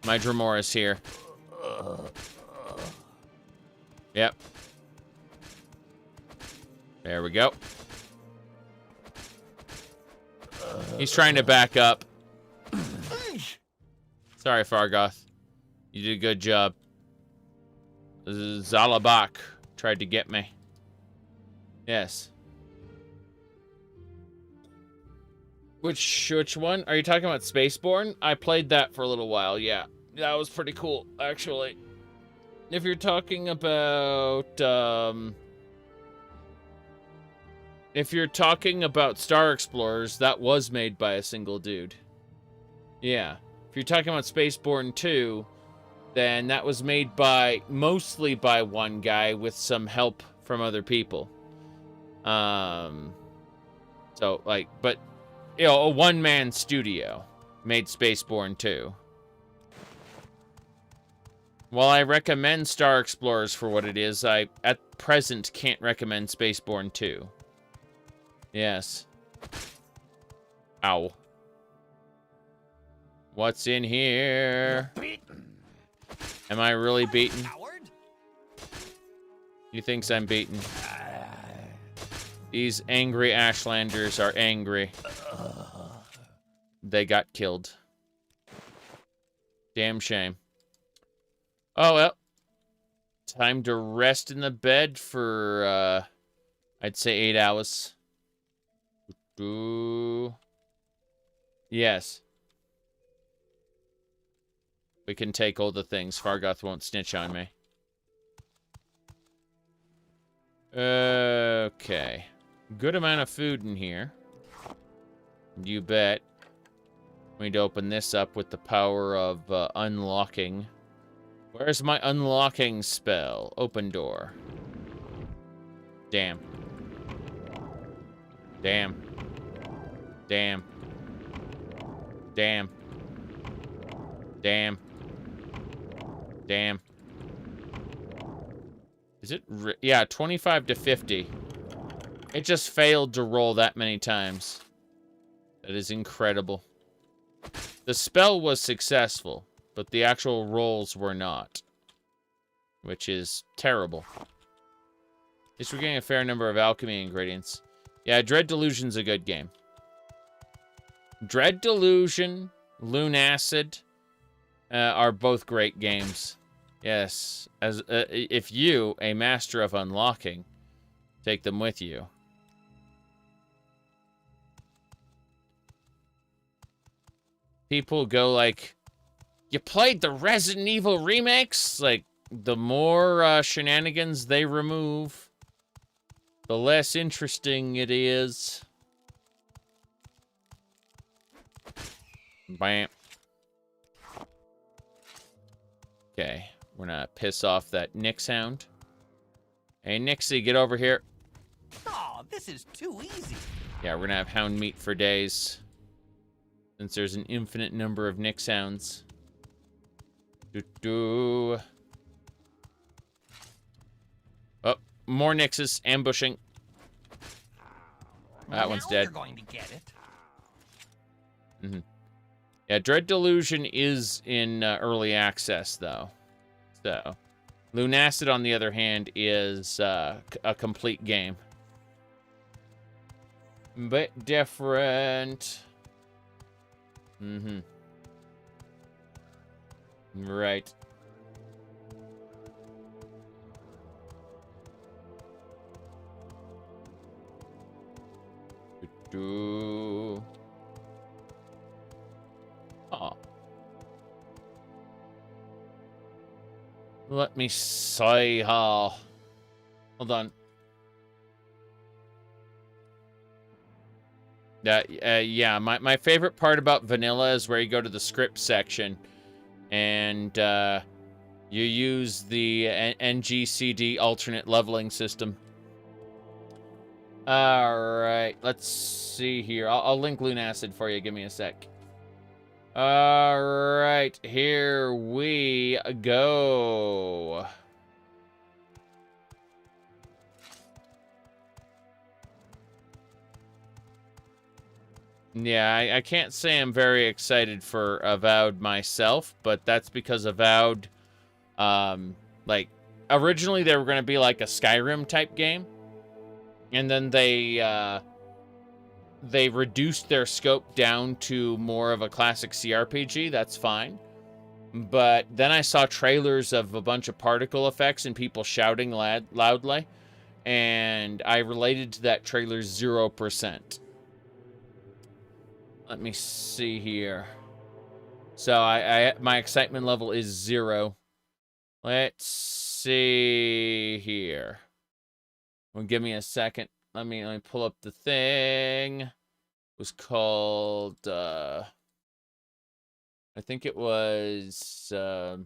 My Dremora's here. Yep. There we go. He's trying to back up. Sorry, Fargoth. You did a good job. Zalabak tried to get me. Yes. Which one? Are you talking about Spaceborne? I played that for a little while, yeah. That was pretty cool, actually. If you're talking about, Star Explorers, that was made by a single dude. Yeah. If you're talking about Spaceborne 2, then that was made mostly by one guy with some help from other people. So, like, but, you know, a one-man studio made Spaceborne 2. While I recommend Star Explorers for what it is, I, at present, can't recommend Spaceborne 2. Yes. Ow. What's in here? Am I really beaten? He thinks I'm beaten. These angry Ashlanders are angry. They got killed. Damn shame. Oh, well. Time to rest in the bed for, I'd say 8 hours. Ooh. Yes. We can take all the things. Fargoth won't snitch on me. Okay. Good amount of food in here. You bet. We need to open this up with the power of unlocking. Where's my unlocking spell? Open door. Damn. Damn. Damn. Damn. Damn. Damn. Is it? Yeah, 25 to 50. It just failed to roll that many times. That is incredible. The spell was successful, but the actual rolls were not. Which is terrible. At least we're getting a fair number of alchemy ingredients. Yeah, Dread Delusion's a good game. Dread Delusion, Lunacid are both great games. Yes, as if you, a master of unlocking, take them with you. People go like, you played the Resident Evil remakes? Like, the more shenanigans they remove, the less interesting it is. Bam. Okay, we're gonna piss off that Nix hound. Hey, Nixie, get over here. Oh, this is too easy. Yeah, we're gonna have hound meat for days. Since there's an infinite number of Nix hounds. Oh, more Nixes ambushing. That one's dead. You're going to get it. Mm-hmm. Yeah, Dread Delusion is in early access, though. So, Lunacid, on the other hand, is a complete game. But different. Mm-hmm. Right. Do. Oh. Let me see. Hold on. Yeah, my favorite part about vanilla is where you go to the script section and you use the NGCD alternate leveling system. Alright, let's see here. I'll link Lunacid for you. Give me a sec. Alright, here we go. Yeah, I can't say I'm very excited for Avowed myself, but that's because Avowed, like, originally they were going to be like a Skyrim type game, and then they reduced their scope down to more of a classic CRPG. That's fine. But then I saw trailers of a bunch of particle effects and people shouting loudly, and I related to that trailer 0%. Let me see here. So my excitement level is 0. Let's see here. Well, give me a second. Let me pull up the thing. It was called I think it was let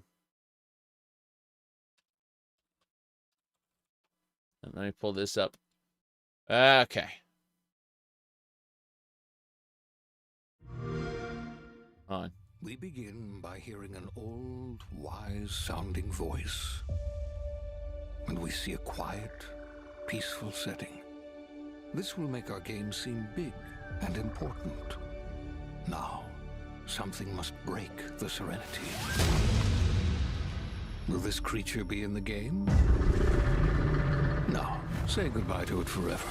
me pull this up. Okay. On. We begin by hearing an old, wise-sounding voice. And we see a quiet, peaceful setting. This will make our game seem big and important. Now, something must break the serenity. Will this creature be in the game? No. Say goodbye to it forever.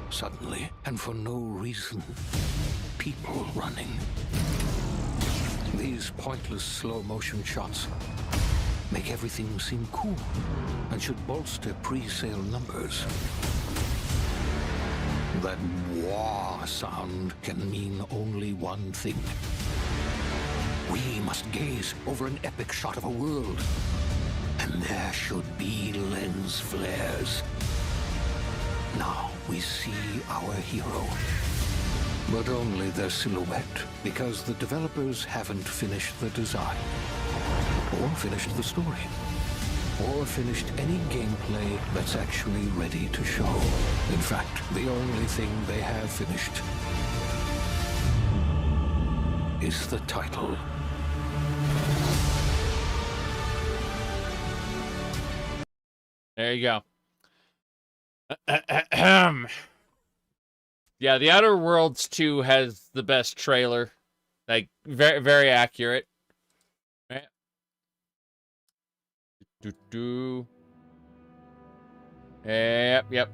Suddenly, and for no reason, people running. These pointless slow-motion shots make everything seem cool and should bolster pre-sale numbers. That wah sound can mean only one thing. We must gaze over an epic shot of a world, and there should be lens flares. Now we see our hero, but only their silhouette, because the developers haven't finished the design, or finished the story, or finished any gameplay that's actually ready to show. In fact, the only thing they have finished is the title. There you go. Yeah, The Outer Worlds 2 has the best trailer. Like, very, very accurate. Right. Yep.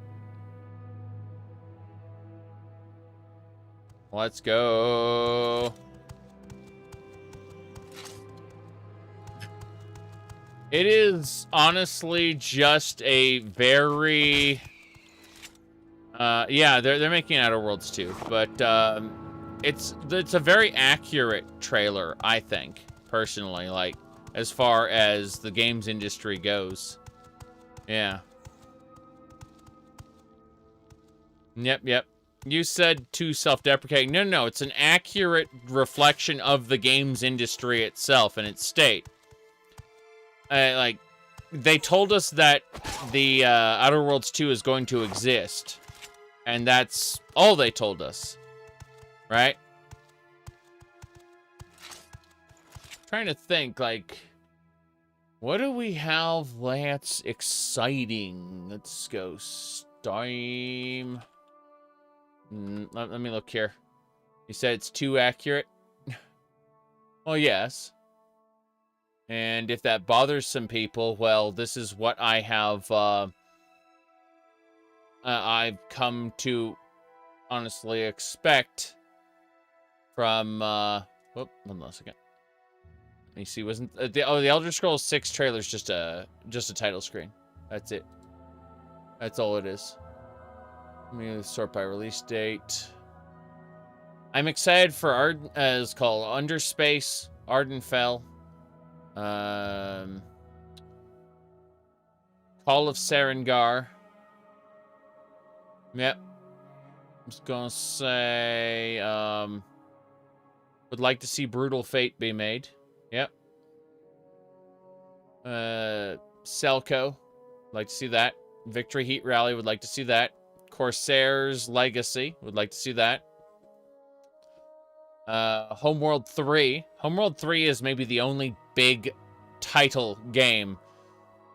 Let's go. It is honestly just a very... yeah, they're making Outer Worlds 2, but it's a very accurate trailer, I think, personally, like, as far as the games industry goes. Yeah. Yep. You said too self-deprecating. No, it's an accurate reflection of the games industry itself and its state. Like, they told us that the Outer Worlds 2 is going to exist. And that's all they told us. Right? Trying to think, like, what do we have that's exciting? Let's go Steam. Let me look here. You said it's too accurate? Well, yes. And if that bothers some people, well, this is what I have, I've come to honestly expect from, whoop, hold on a second. Let me see, wasn't, the Elder Scrolls 6 trailer's just a title screen. That's it. That's all it is. Let me sort by release date. I'm excited for it's called Underspace, Ardenfell. Call of Sarin. Yep. I'm just gonna say, would like to see Brutal Fate be made. Yep. Selco, like to see that. Victory Heat Rally, would like to see that. Corsair's Legacy, would like to see that. Homeworld 3. Homeworld 3 is maybe the only big title game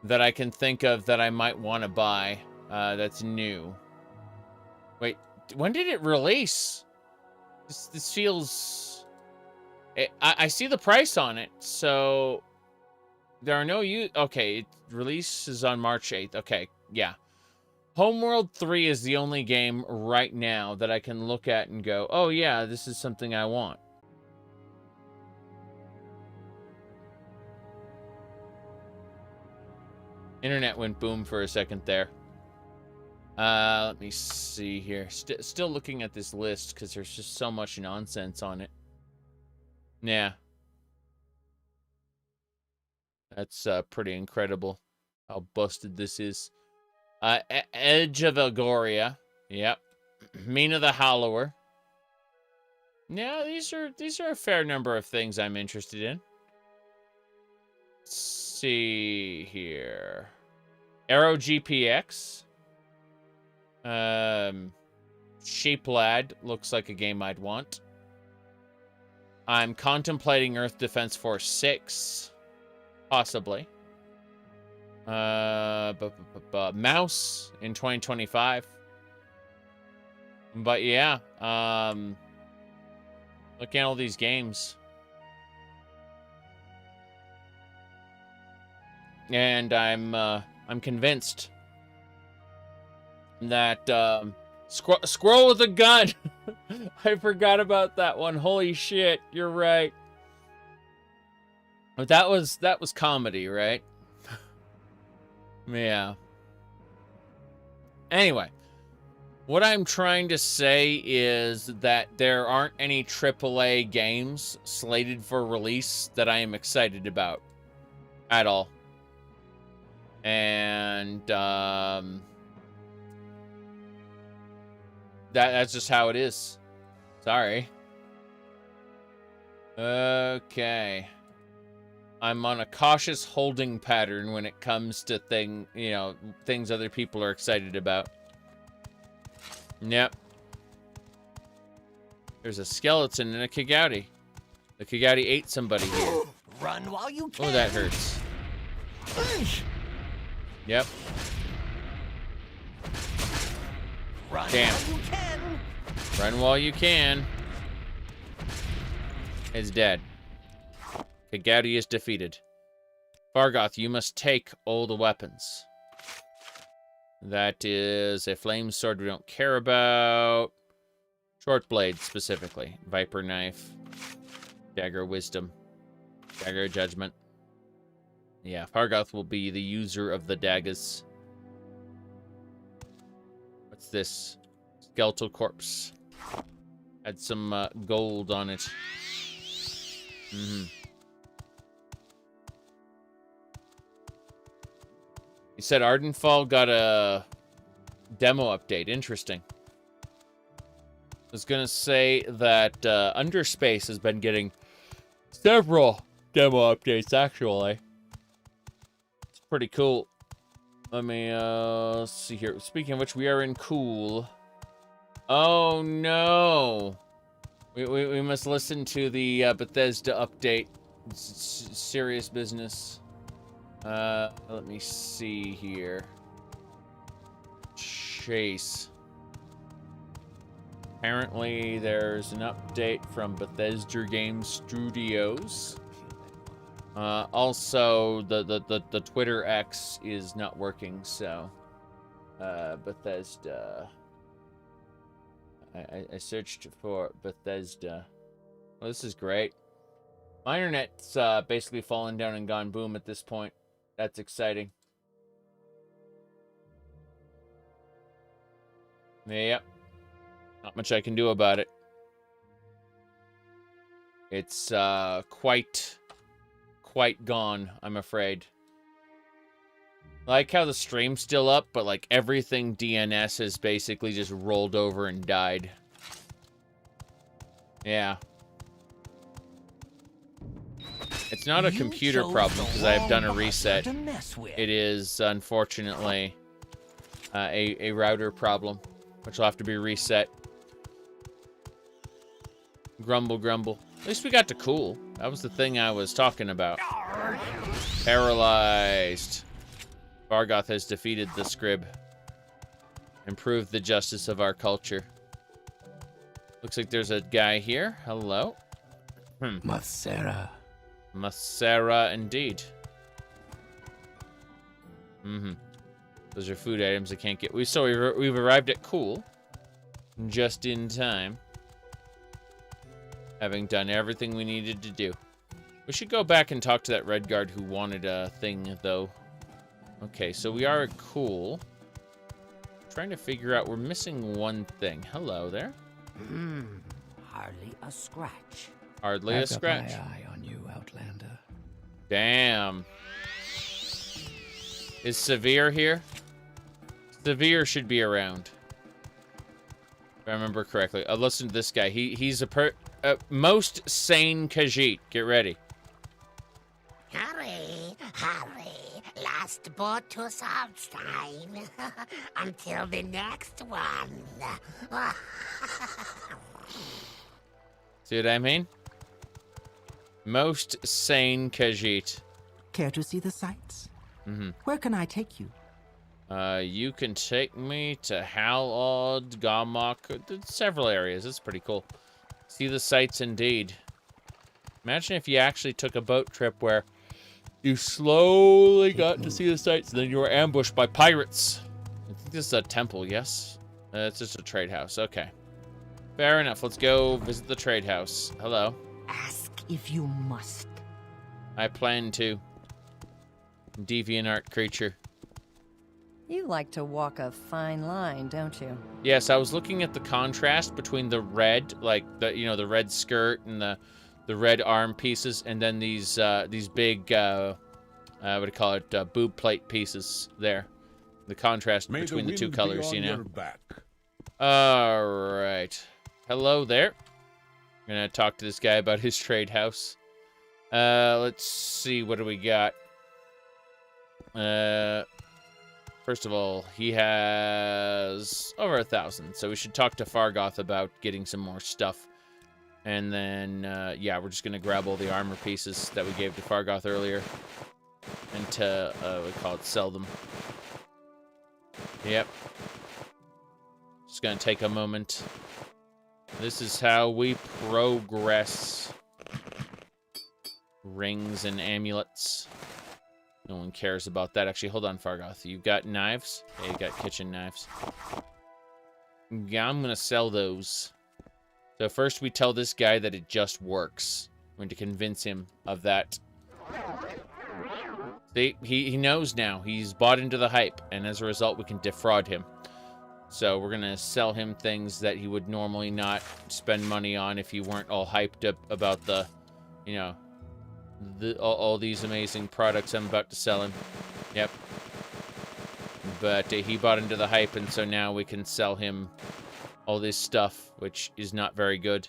that I can think of that I might want to buy, that's new. Wait, when did it release? This feels... I see the price on it, so... There are no... Okay, release is on March 8th. Okay, yeah. Homeworld 3 is the only game right now that I can look at and go, oh yeah, this is something I want. Internet went boom for a second there. Let me see here. Still looking at this list because there's just so much nonsense on it. Yeah. That's pretty incredible how busted this is. Edge of Elgoria. Yep. Mina the Hollower. Yeah, these are a fair number of things I'm interested in. Let's see here. Arrow GPX. Sheeplad looks like a game I'd want. I'm contemplating Earth Defense Force 6. Possibly. Mouse in 2025. But yeah, looking at all these games. And I'm convinced that Squirrel with a Gun. I forgot about that one. Holy shit, you're right. But that was comedy, right? Yeah. Anyway, what I'm trying to say is that there aren't any AAA games slated for release that I am excited about at all. And that's just how it is. Sorry. Okay. I'm on a cautious holding pattern when it comes to things other people are excited about. Yep. There's a skeleton and a Kigouti. The Kigouti ate somebody here. Run while you can. Oh, that hurts. Yep. Run Damn. while you can. Run while you can. It's dead. Kigouti is defeated. Fargoth, you must take all the weapons. That is a flame sword we don't care about. Short blade, specifically. Viper knife. Dagger wisdom. Dagger judgment. Yeah, Fargoth will be the user of the daggers. What's this? Skeletal corpse. Had some gold on it. Mm-hmm. You said Ardenfall got a demo update. Interesting. I was going to say that Underspace has been getting several demo updates, actually. It's pretty cool. Let me let's see here. Speaking of which, we are in cool. Oh, no. We must listen to the Bethesda update. It's serious business. Let me see here. Chase. Apparently, there's an update from Bethesda Game Studios. Also, the Twitter X is not working, so Bethesda. I searched for Bethesda. Well, this is great. My internet's basically fallen down and gone boom at this point. That's exciting. Yep. Not much I can do about it. It's quite quite gone, I'm afraid. I like how the stream's still up, but like everything DNS has basically just rolled over and died. Yeah. It's not a computer problem because I have done a reset. It is, unfortunately, a router problem, which will have to be reset. Grumble, grumble. At least we got to cool. That was the thing I was talking about. Paralyzed. Vargoth has defeated the Scrib. Improved the justice of our culture. Looks like there's a guy here. Hello. Masera. Masera, indeed. Those are food items I can't get. We've arrived at Cool. Just in time. Having done everything we needed to do. We should go back and talk to that red guard who wanted a thing, though. Okay, so we are at Cool. Trying to figure out, we're missing one thing. Hello there. Hardly a scratch. Hardly a scratch. I've got my eye on you, Outlander. Damn. Is Severe here? Severe should be around. If I remember correctly. Listen to this guy. He's a most sane Khajiit. Get ready. Hurry, hurry. Last boat to Savescum. Until the next one. See what I mean? Most sane Khajiit. Care to see the sights? Where can I take you? You can take me to Halod, Gamok, several areas. It's pretty cool. See the sights indeed. Imagine if you actually took a boat trip where you slowly got to see the sights, and then you were ambushed by pirates. I think this is a temple, yes? It's just a trade house. Okay. Fair enough. Let's go visit the trade house. Hello. Ask if you must. I plan to. Deviant creature. You like to walk a fine line, don't you? Yes, I was looking at the contrast between the red, like the red skirt and the red arm pieces, and then these big what do you call it, boob plate pieces there. The contrast between the two colors, you know. All right. Hello there. I'm gonna talk to this guy about his trade house. Let's see, what do we got? First of all, he has over 1,000, so we should talk to Vargoth about getting some more stuff. And then, yeah, we're just gonna grab all the armor pieces that we gave to Vargoth earlier, and to we call it sell them. Yep. Just gonna take a moment. This is how we progress. Rings and amulets. No one cares about that. Actually, hold on, Vargoth. You've got knives? Yeah, you got kitchen knives. Yeah, I'm going to sell those. So first we tell this guy that it just works. We're going to convince him of that. See, he knows now. He's bought into the hype, and as a result, we can defraud him. So we're going to sell him things that he would normally not spend money on if he weren't all hyped up about the, you know, all these amazing products I'm about to sell him. Yep. But he bought into the hype, and so now we can sell him all this stuff, which is not very good.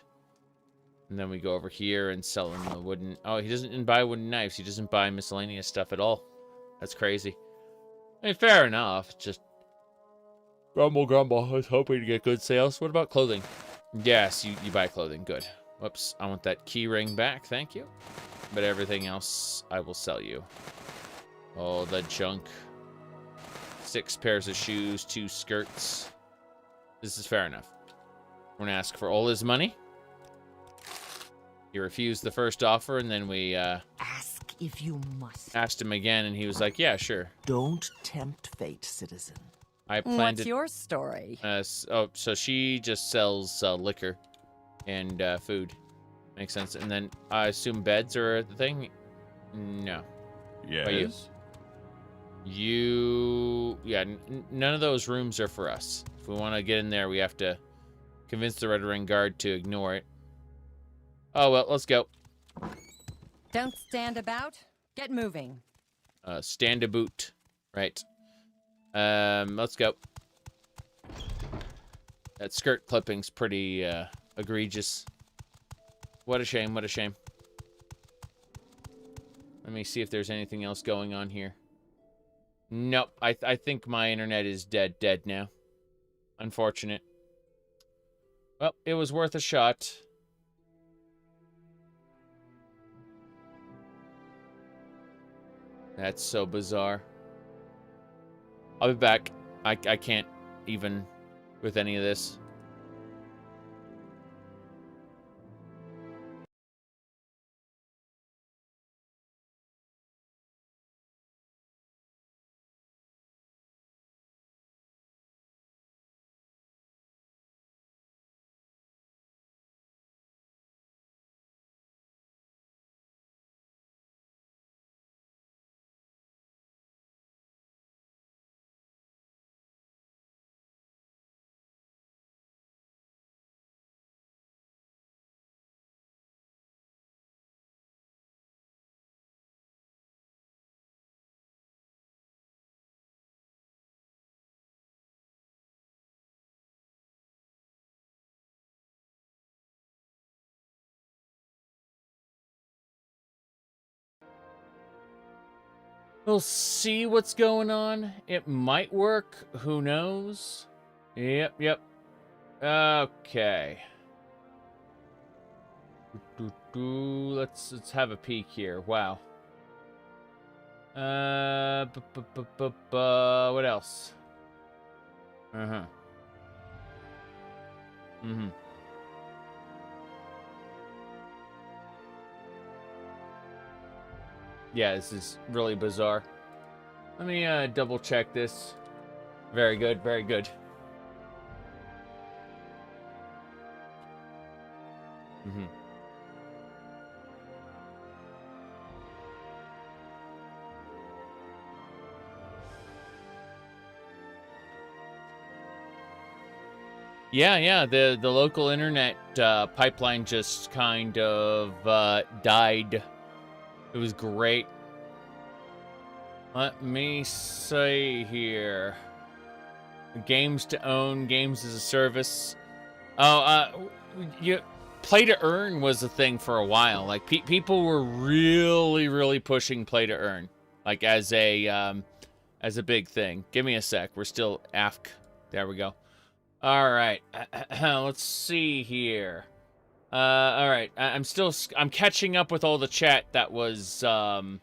And then we go over here and sell him the wooden... Oh, he doesn't buy wooden knives. He doesn't buy miscellaneous stuff at all. That's crazy. I mean, fair enough. Just... Grumble, grumble. I was hoping to get good sales. What about clothing? Yes, you buy clothing. Good. Whoops. I want that key ring back. Thank you. But everything else, I will sell you. All the junk. 6 pairs of shoes, 2 skirts. This is fair enough. We're going to ask for all his money. He refused the first offer, and then we Ask if you must. asked him again, and he was like, yeah, sure. Don't tempt fate, citizen. I planned What's your story? so she just sells liquor and food. Makes sense. And then I assume beds are the thing? No. Yes. Yeah, none of those rooms are for us. If we want to get in there, we have to convince the Red Ring Guard to ignore it. Oh, well, let's go. Don't stand about. Get moving. Stand a boot. Right. Let's go. That skirt clipping's pretty egregious. What a shame, what a shame. Let me see if there's anything else going on here. Nope, I think my internet is dead now. Unfortunate. Well, it was worth a shot. That's so bizarre. I'll be back. I can't even with any of this. We'll see what's going on. It might work. Who knows? Yep. Okay. Let's have a peek here. Wow. What else? Yeah, this is really bizarre. Let me double check this. Very good, very good. Yeah, the local internet pipeline just kind of died. It was great. Let me see here. Games to own, games as a service. Oh, play to earn was a thing for a while. Like people were really pushing play to earn, like as a big thing. Give me a sec. We're still AFK. There we go. All right. Let's see here. All right. I'm catching up with all the chat that was gone.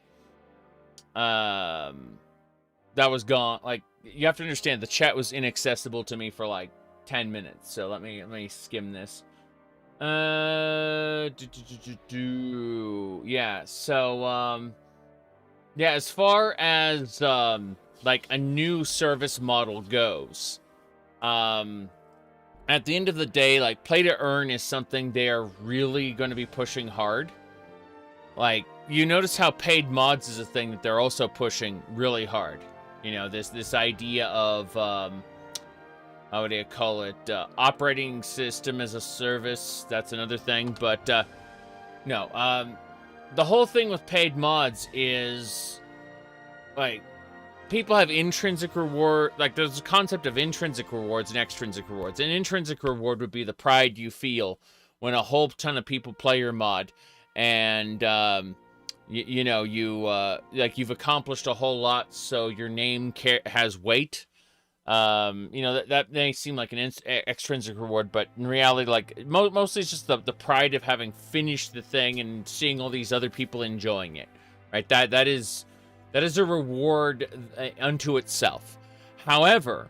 Like, you have to understand, the chat was inaccessible to me for like 10 minutes. So let me skim this. Yeah. So yeah, as far as like a new service model goes, at the end of the day, like, play to earn is something they are really going to be pushing hard. Like, you notice how paid mods is a thing that they're also pushing really hard. You know, this idea of, what do you call it? Operating system as a service. That's another thing. But, no. The whole thing with paid mods is, like, people have intrinsic reward. Like, there's a concept of intrinsic rewards and extrinsic rewards. An intrinsic reward would be the pride you feel when a whole ton of people play your mod, and you know, like, you've accomplished a whole lot, so your name has weight. You know, that may seem like an extrinsic reward, but in reality, like, mostly it's just the pride of having finished the thing and seeing all these other people enjoying it, right? That is a reward unto itself. However,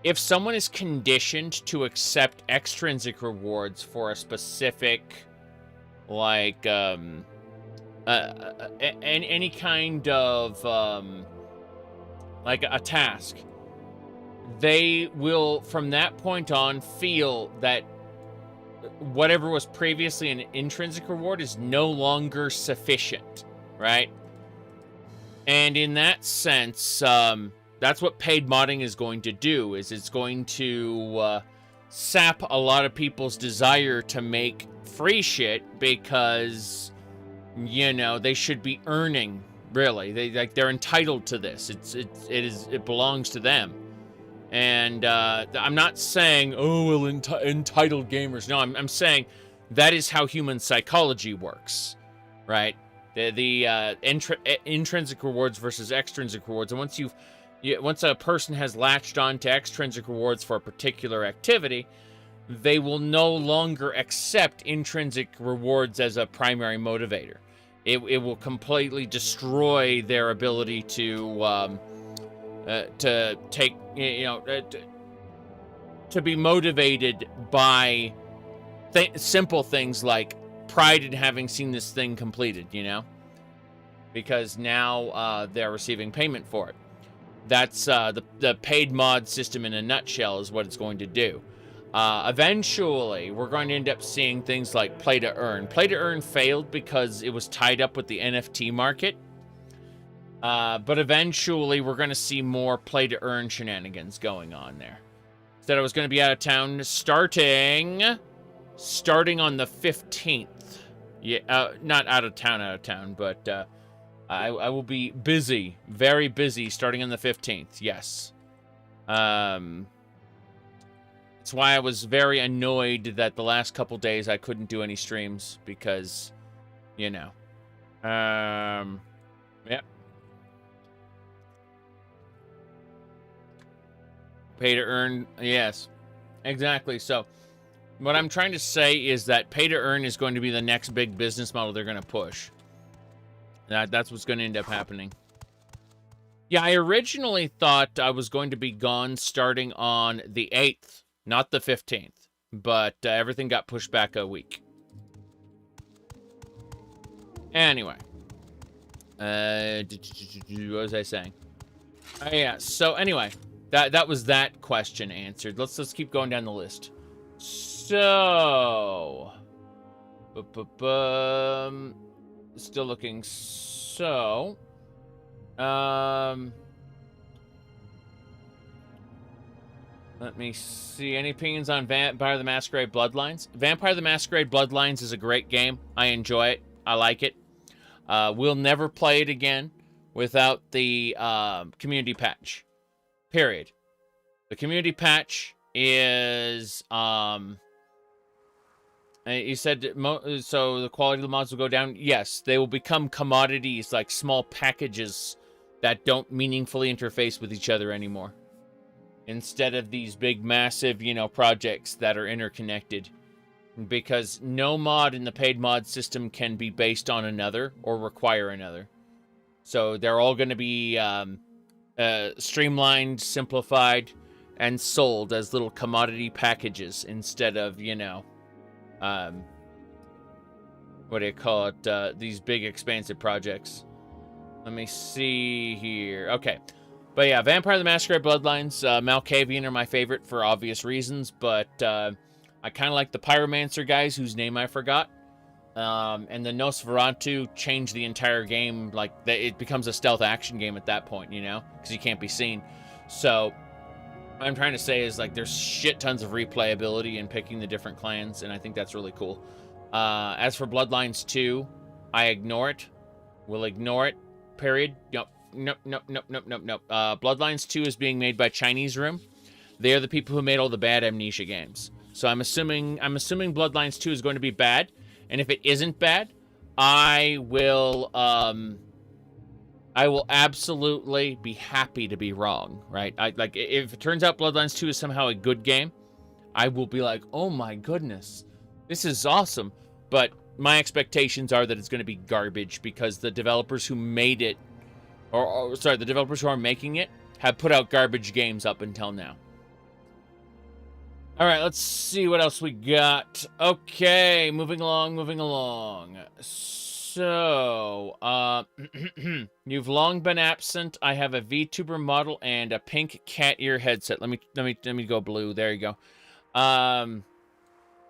if someone is conditioned to accept extrinsic rewards for a specific, like, any kind of, like, a task, they will, from that point on, feel that whatever was previously an intrinsic reward is no longer sufficient, right? And in that sense, that's what paid modding is going to do, is it's going to sap a lot of people's desire to make free shit because, you know, they should be earning Really, they're entitled to this. It belongs to them. And I'm not saying, oh, well, entitled gamers. No, I'm saying that is how human psychology works, right? The intrinsic rewards versus extrinsic rewards. And once a person has latched on to extrinsic rewards for a particular activity, they will no longer accept intrinsic rewards as a primary motivator. It will completely destroy their ability to take, to be motivated by simple things like pride in having seen this thing completed, because now they're receiving payment for it. That's the paid mod system in a nutshell is what it's going to do. Eventually, we're going to end up seeing things like play to earn. Play to earn failed because it was tied up with the NFT market. But eventually, we're going to see more play to earn shenanigans going on there. Said I was going to be out of town starting on the 15th. Yeah, not out of town, but I will be busy, very busy, starting on the 15th. Yes. That's why I was very annoyed that the last couple days I couldn't do any streams because, Yep. Pay to earn, yes, exactly. So what I'm trying to say is that pay to earn is going to be the next big business model they're going to push. That's what's going to end up happening. Yeah, I originally thought I was going to be gone starting on the 8th, not the 15th, but everything got pushed back a week. Anyway, what was I saying? Yeah, so anyway, that was that question answered. Let's keep going down the list. So, still looking. So, let me see. Any opinions on Vampire the Masquerade Bloodlines? Vampire the Masquerade Bloodlines is a great game. I enjoy it. I like it. We'll never play it again without the community patch. Period. The community patch is... you said, so the quality of the mods will go down? Yes, they will become commodities, like small packages that don't meaningfully interface with each other anymore. Instead of these big, massive, projects that are interconnected. Because no mod in the paid mod system can be based on another or require another. So they're all going to be streamlined, simplified, and sold as little commodity packages instead of, what do you call it? These big, expansive projects. Let me see here. Okay. But yeah, Vampire the Masquerade Bloodlines, Malkavian are my favorite for obvious reasons, but I kind of like the Pyromancer guys whose name I forgot. And the Nosferatu changed the entire game. Like, it becomes a stealth action game at that point, because you can't be seen. So, what I'm trying to say is, like, there's shit tons of replayability in picking the different clans, and I think that's really cool. As for Bloodlines 2, I ignore it. We'll ignore it. Period. Nope. Bloodlines 2 is being made by Chinese Room. They are the people who made all the bad Amnesia games. So I'm assuming Bloodlines 2 is going to be bad. And if it isn't bad, I will absolutely be happy to be wrong, right? If it turns out Bloodlines 2 is somehow a good game, I will be like, oh my goodness, this is awesome. But my expectations are that it's going to be garbage because the developers who made it, the developers who are making it have put out garbage games up until now. All right, let's see what else we got. Okay, moving along. So, you've long been absent. I have a VTuber model and a pink cat ear headset. Let me go blue. There you go. I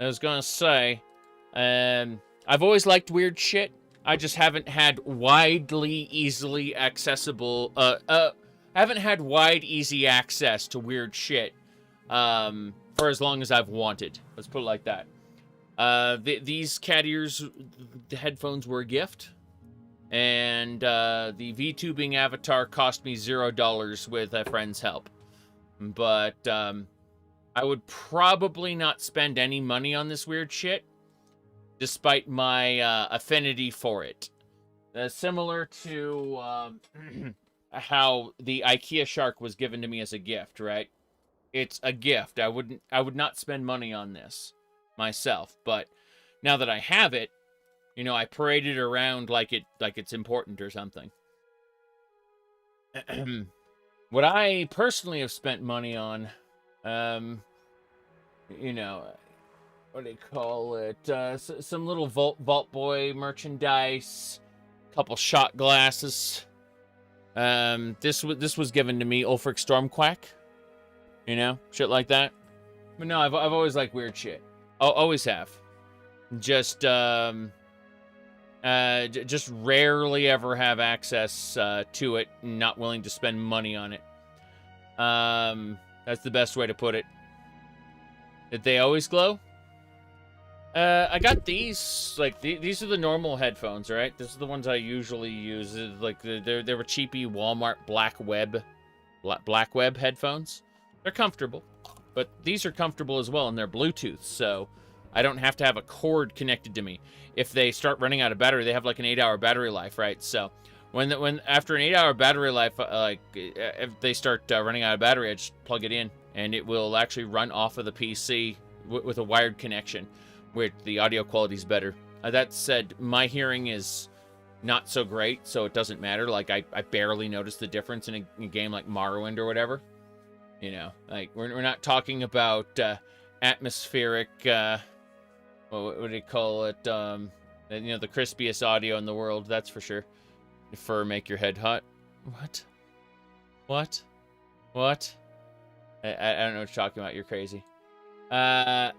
was gonna say, I've always liked weird shit. I just haven't had easy access to weird shit. For as long as I've wanted. Let's put it like that. These cat ears, the headphones were a gift. And the VTubing avatar cost me $0 with a friend's help. But I would probably not spend any money on this weird shit, despite my affinity for it. Similar to how the IKEA shark was given to me as a gift, right? It's a gift. I would not spend money on this myself, but now that I have it, you know, I parade it around like it's important or something. What I personally have spent money on, you know, what do you call it? Some little Vault Boy merchandise, couple shot glasses. This was given to me, Ulfric Stormquack. You know, shit like that. But no, I've always liked weird shit. Always have. Just rarely ever have access to it. Not willing to spend money on it. That's the best way to put it. Did they always glow? I got these. Like these are the normal headphones, right? This is the ones I usually use. Like they were cheapy Walmart black web headphones. They're comfortable, but these are comfortable as well, and they're Bluetooth, so I don't have to have a cord connected to me. If they start running out of battery, they have like an 8-hour battery life, right? So when after an 8-hour battery life, if they start running out of battery, I just plug it in, and it will actually run off of the PC with a wired connection, where the audio quality is better. That said, my hearing is not so great, so it doesn't matter. Like I barely notice the difference in a game like Morrowind or whatever. You know, like we're not talking about atmospheric. What do you call it? You know, the crispiest audio in the world. That's for sure. Fur make your head hot. What? I don't know what you're talking about. You're crazy. Yep.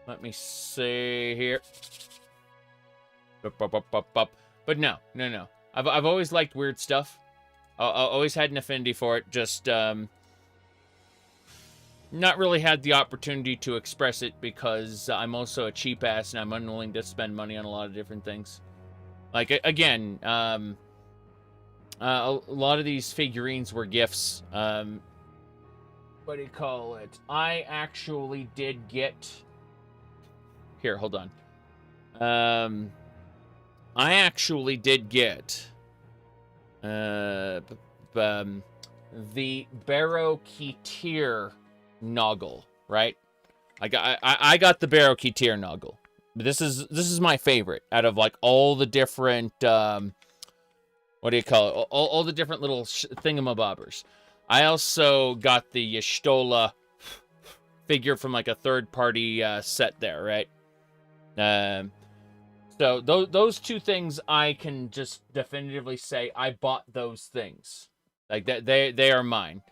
Let me see here. But no. I've always liked weird stuff. I always had an affinity for it. Just not really had the opportunity to express it because I'm also a cheap ass and I'm unwilling to spend money on a lot of different things. Like again, a lot of these figurines were gifts. What do you call it? I actually did get. Here, hold on. I actually did get the Barrow Ketir Noggle, right? I got the Barrow Ketir Noggle. This is my favorite out of like all the different what do you call it? All the different little thingamabobbers. I also got the Y'shtola figure from like a third-party set there, right? So those two things I can just definitively say I bought those things. Like they are mine.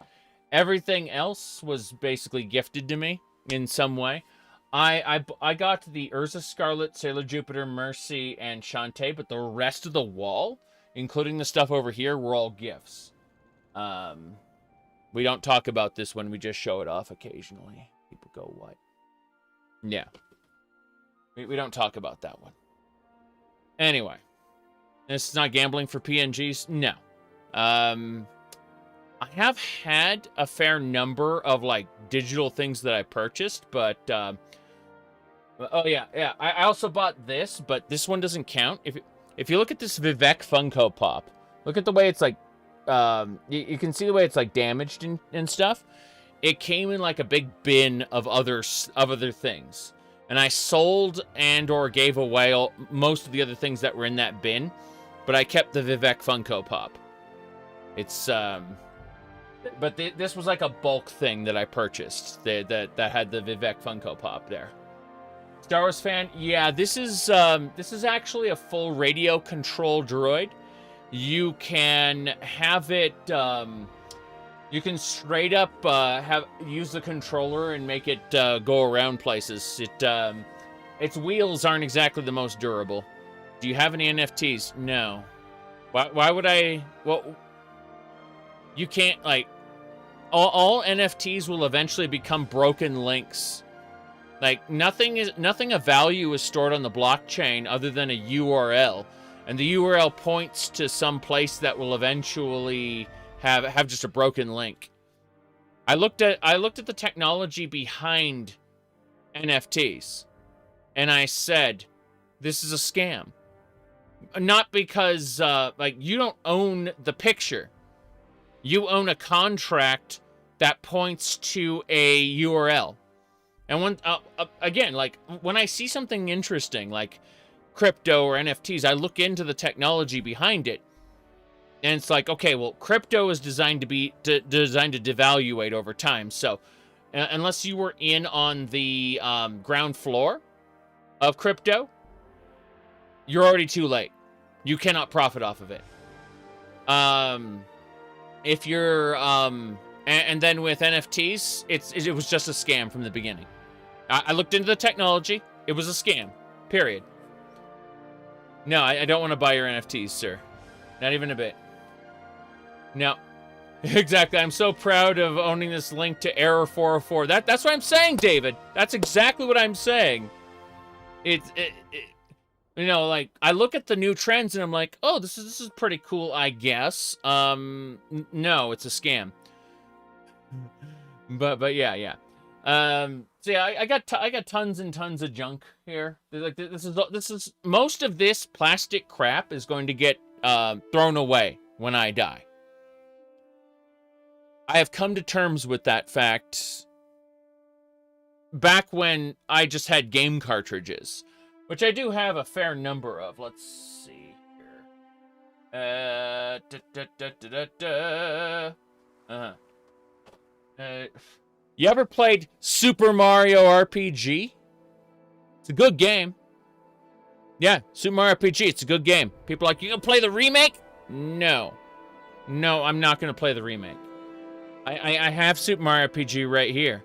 Everything else was basically gifted to me in some way. I got the Urza Scarlet, Sailor Jupiter, Mercy, and Shantae, but the rest of the wall, including the stuff over here, were all gifts. We don't talk about this when we just show it off occasionally. People go, what? Yeah. We don't talk about that one. Anyway. This is not gambling for PNGs? No. I have had a fair number of, like, digital things that I purchased, but, oh, yeah. I also bought this, but this one doesn't count. If you look at this Vivek Funko Pop, look at the way it's, like, you can see the way it's, like, damaged and stuff. It came in, like, a big bin of other things. And I sold and or gave away most of the other things that were in that bin, but I kept the Vivek Funko Pop. It's, but this was like a bulk thing that I purchased that had the Vivek Funko Pop there. Star Wars fan, yeah, this is actually a full radio control droid. You can have it, you can straight up use the controller and make it go around places. Its wheels aren't exactly the most durable. Do you have any NFTs? No. Why would I? Well, you can't, like, all NFTs will eventually become broken links Like, nothing of value is stored on the blockchain other than a URL. And the URL points to some place that will eventually have just a broken link. I looked at the technology behind NFTs, and I said, this is a scam. Not because, like, you don't own the picture. You own a contract that points to a URL. And when, again, like, when I see something interesting, like crypto or NFTs, I look into the technology behind it. And it's like, okay, well, crypto is designed to devaluate over time. So, unless you were in on the ground floor of crypto, you're already too late. You cannot profit off of it. If you're, and then with NFTs, it was just a scam from the beginning. I looked into the technology. It was a scam. Period. No, I don't want to buy your NFTs, sir. Not even a bit. No. Exactly. I'm so proud of owning this link to Error 404. That's what I'm saying, David. That's exactly what I'm saying. You know, like, I look at the new trends and I'm like, oh, this is pretty cool, I guess. No, it's a scam. But yeah. So yeah, I got tons and tons of junk here. Like, this is most of this plastic crap is going to get thrown away when I die. I have come to terms with that fact back when I just had game cartridges, which I do have a fair number of. Let's see here. You ever played Super Mario RPG? It's a good game. Yeah, Super Mario RPG, it's a good game. People are like, you gonna play the remake? No, I'm not gonna play the remake. I have Super Mario RPG right here.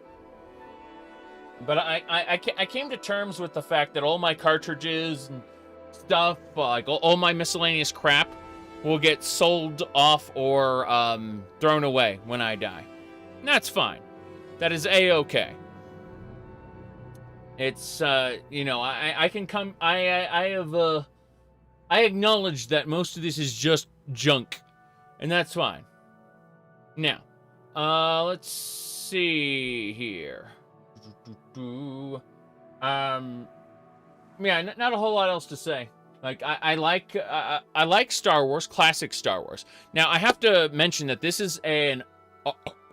But I came to terms with the fact that all my cartridges and stuff, like all my miscellaneous crap, will get sold off or thrown away when I die. And that's fine. That is A-okay. It's, you know, I acknowledge that most of this is just junk. And that's fine. Now, let's see here. Yeah, not a whole lot else to say. Like, I like Star Wars, classic Star Wars. Now, I have to mention that this is an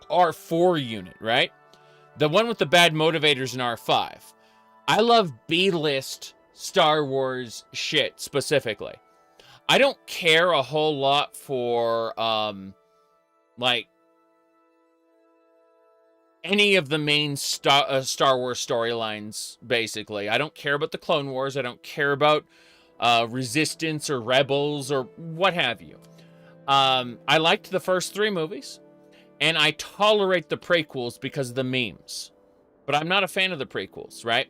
R4 unit, right? The one with the bad motivators in R5. I love B-list Star Wars shit, specifically. I don't care a whole lot for, like, any of the main Star Wars storylines, basically. I don't care about the Clone Wars. I don't care about Resistance or Rebels or what have you. I liked the first 3 movies, and I tolerate the prequels because of the memes. But I'm not a fan of the prequels, right?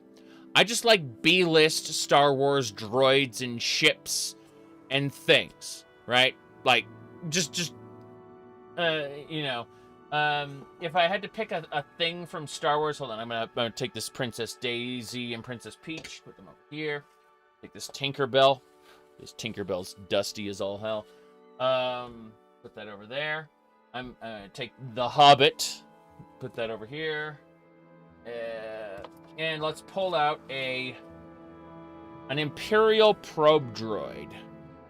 I just like B-list Star Wars droids and ships and things, right? Like, just you know, if I had to pick a thing from Star Wars, hold on, I'm gonna take this Princess Daisy and Princess Peach, put them over here. Take this Tinkerbell. This Tinkerbell's dusty as all hell. Put that over there. I'm take the Hobbit. Put that over here. And let's pull out an Imperial probe droid,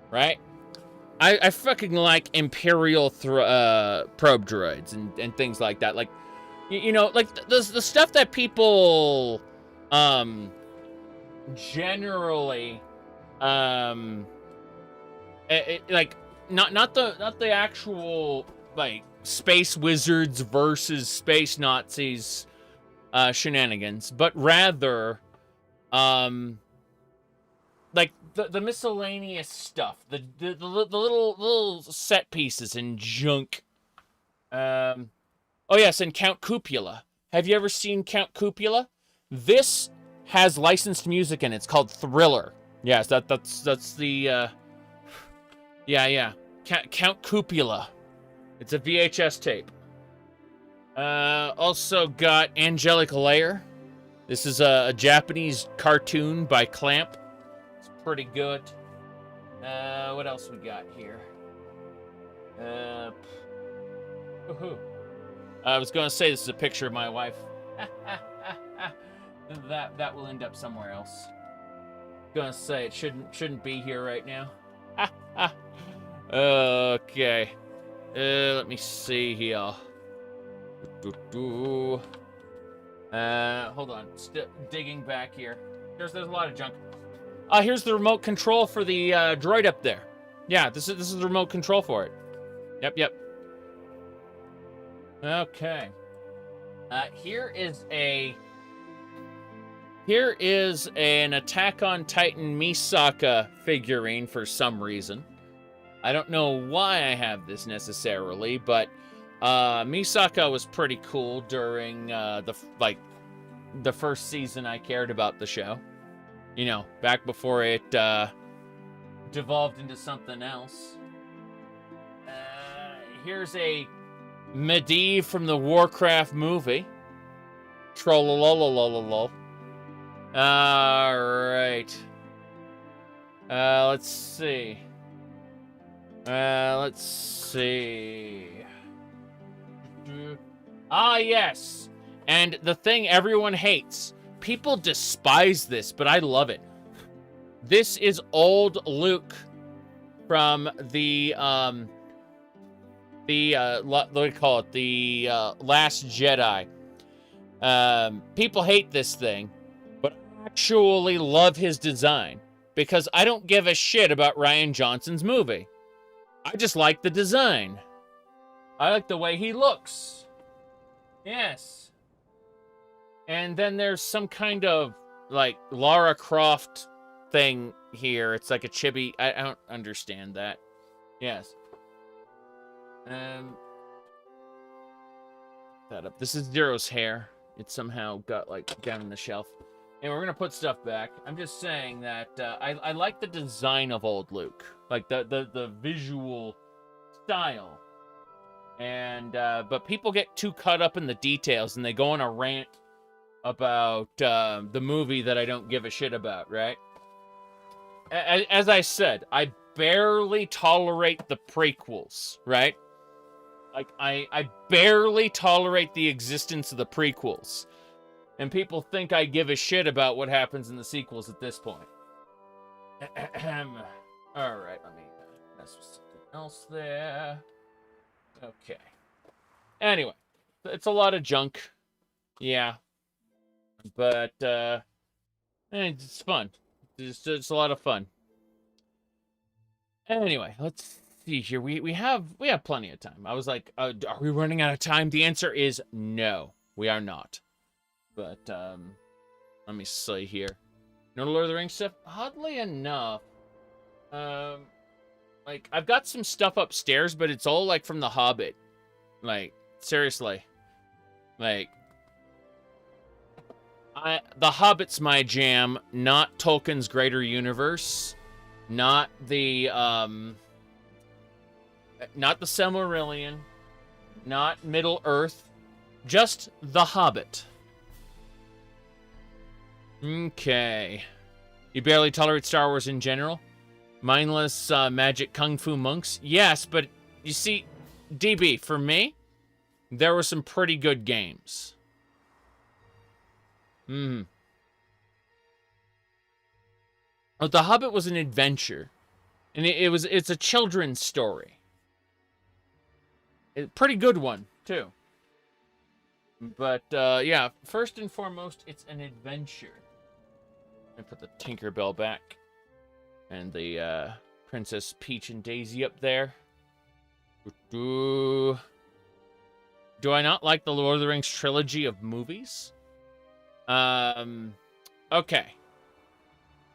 right? I fucking like Imperial probe droids and things like that. Like, you know, like the stuff that people generally like not the actual like space wizards versus space Nazis shenanigans, but rather like the miscellaneous stuff, the little set pieces and junk. Oh yes, and Count Cupula. Have you ever seen Count Cupula? This has licensed music in it. It's called Thriller. Yes, that's the yeah. Count Cupula. It's a VHS tape. Also got Angelic Lair. This is a Japanese cartoon by Clamp. It's pretty good. What else we got here? I was going to say this is a picture of my wife. that will end up somewhere else. Gonna say it shouldn't be here right now. Okay. Let me see here. Hold on. Digging back here. There's a lot of junk. Here's the remote control for the droid up there. Yeah, this is the remote control for it. Yep. Okay. Here is an Attack on Titan Misaka figurine for some reason. I don't know why I have this necessarily, but Misaka was pretty cool during the first season I cared about the show. You know, back before it devolved into something else. Here's a Medivh from the Warcraft movie. Trollololololol. Alright. Let's see. Yes! And the thing everyone hates. People despise this, but I love it. This is old Luke from the what do we call it? The Last Jedi. People hate this thing, but I actually love his design because I don't give a shit about Rian Johnson's movie. I just like the design. I like the way he looks. Yes. And then there's some kind of, like, Lara Croft thing here. It's like a chibi. I don't understand that. Yes. That up. This is Zero's hair. It somehow got, like, down in the shelf. And we're going to put stuff back. I'm just saying that I like the design of old Luke. Like, the visual style. And, but people get too caught up in the details, and they go on a rant about the movie that I don't give a shit about, right? As I said, I barely tolerate the prequels, right? Like, I barely tolerate the existence of the prequels. And people think I give a shit about what happens in the sequels at this point. Alright, let me mess with something else there. Okay. Anyway, it's a lot of junk. Yeah. But, it's fun. It's a lot of fun. Anyway, let's see here. We have plenty of time. I was like, are we running out of time? The answer is no, we are not. But, let me see here. No Lord of the Rings stuff? Oddly enough, like, I've got some stuff upstairs, but it's all, like, from The Hobbit. Like, seriously. Like, The Hobbit's my jam, not Tolkien's greater universe, not the Silmarillion, not Middle Earth, just The Hobbit. Okay. You barely tolerate Star Wars in general? Mindless magic kung fu monks? Yes, but you see, DB, for me, there were some pretty good games. Oh, The Hobbit was an adventure. And it's a children's story. A pretty good one, too. But, yeah, first and foremost, it's an adventure. I put the Tinkerbell back. And the, Princess Peach and Daisy up there. Do I not like the Lord of the Rings trilogy of movies? Okay.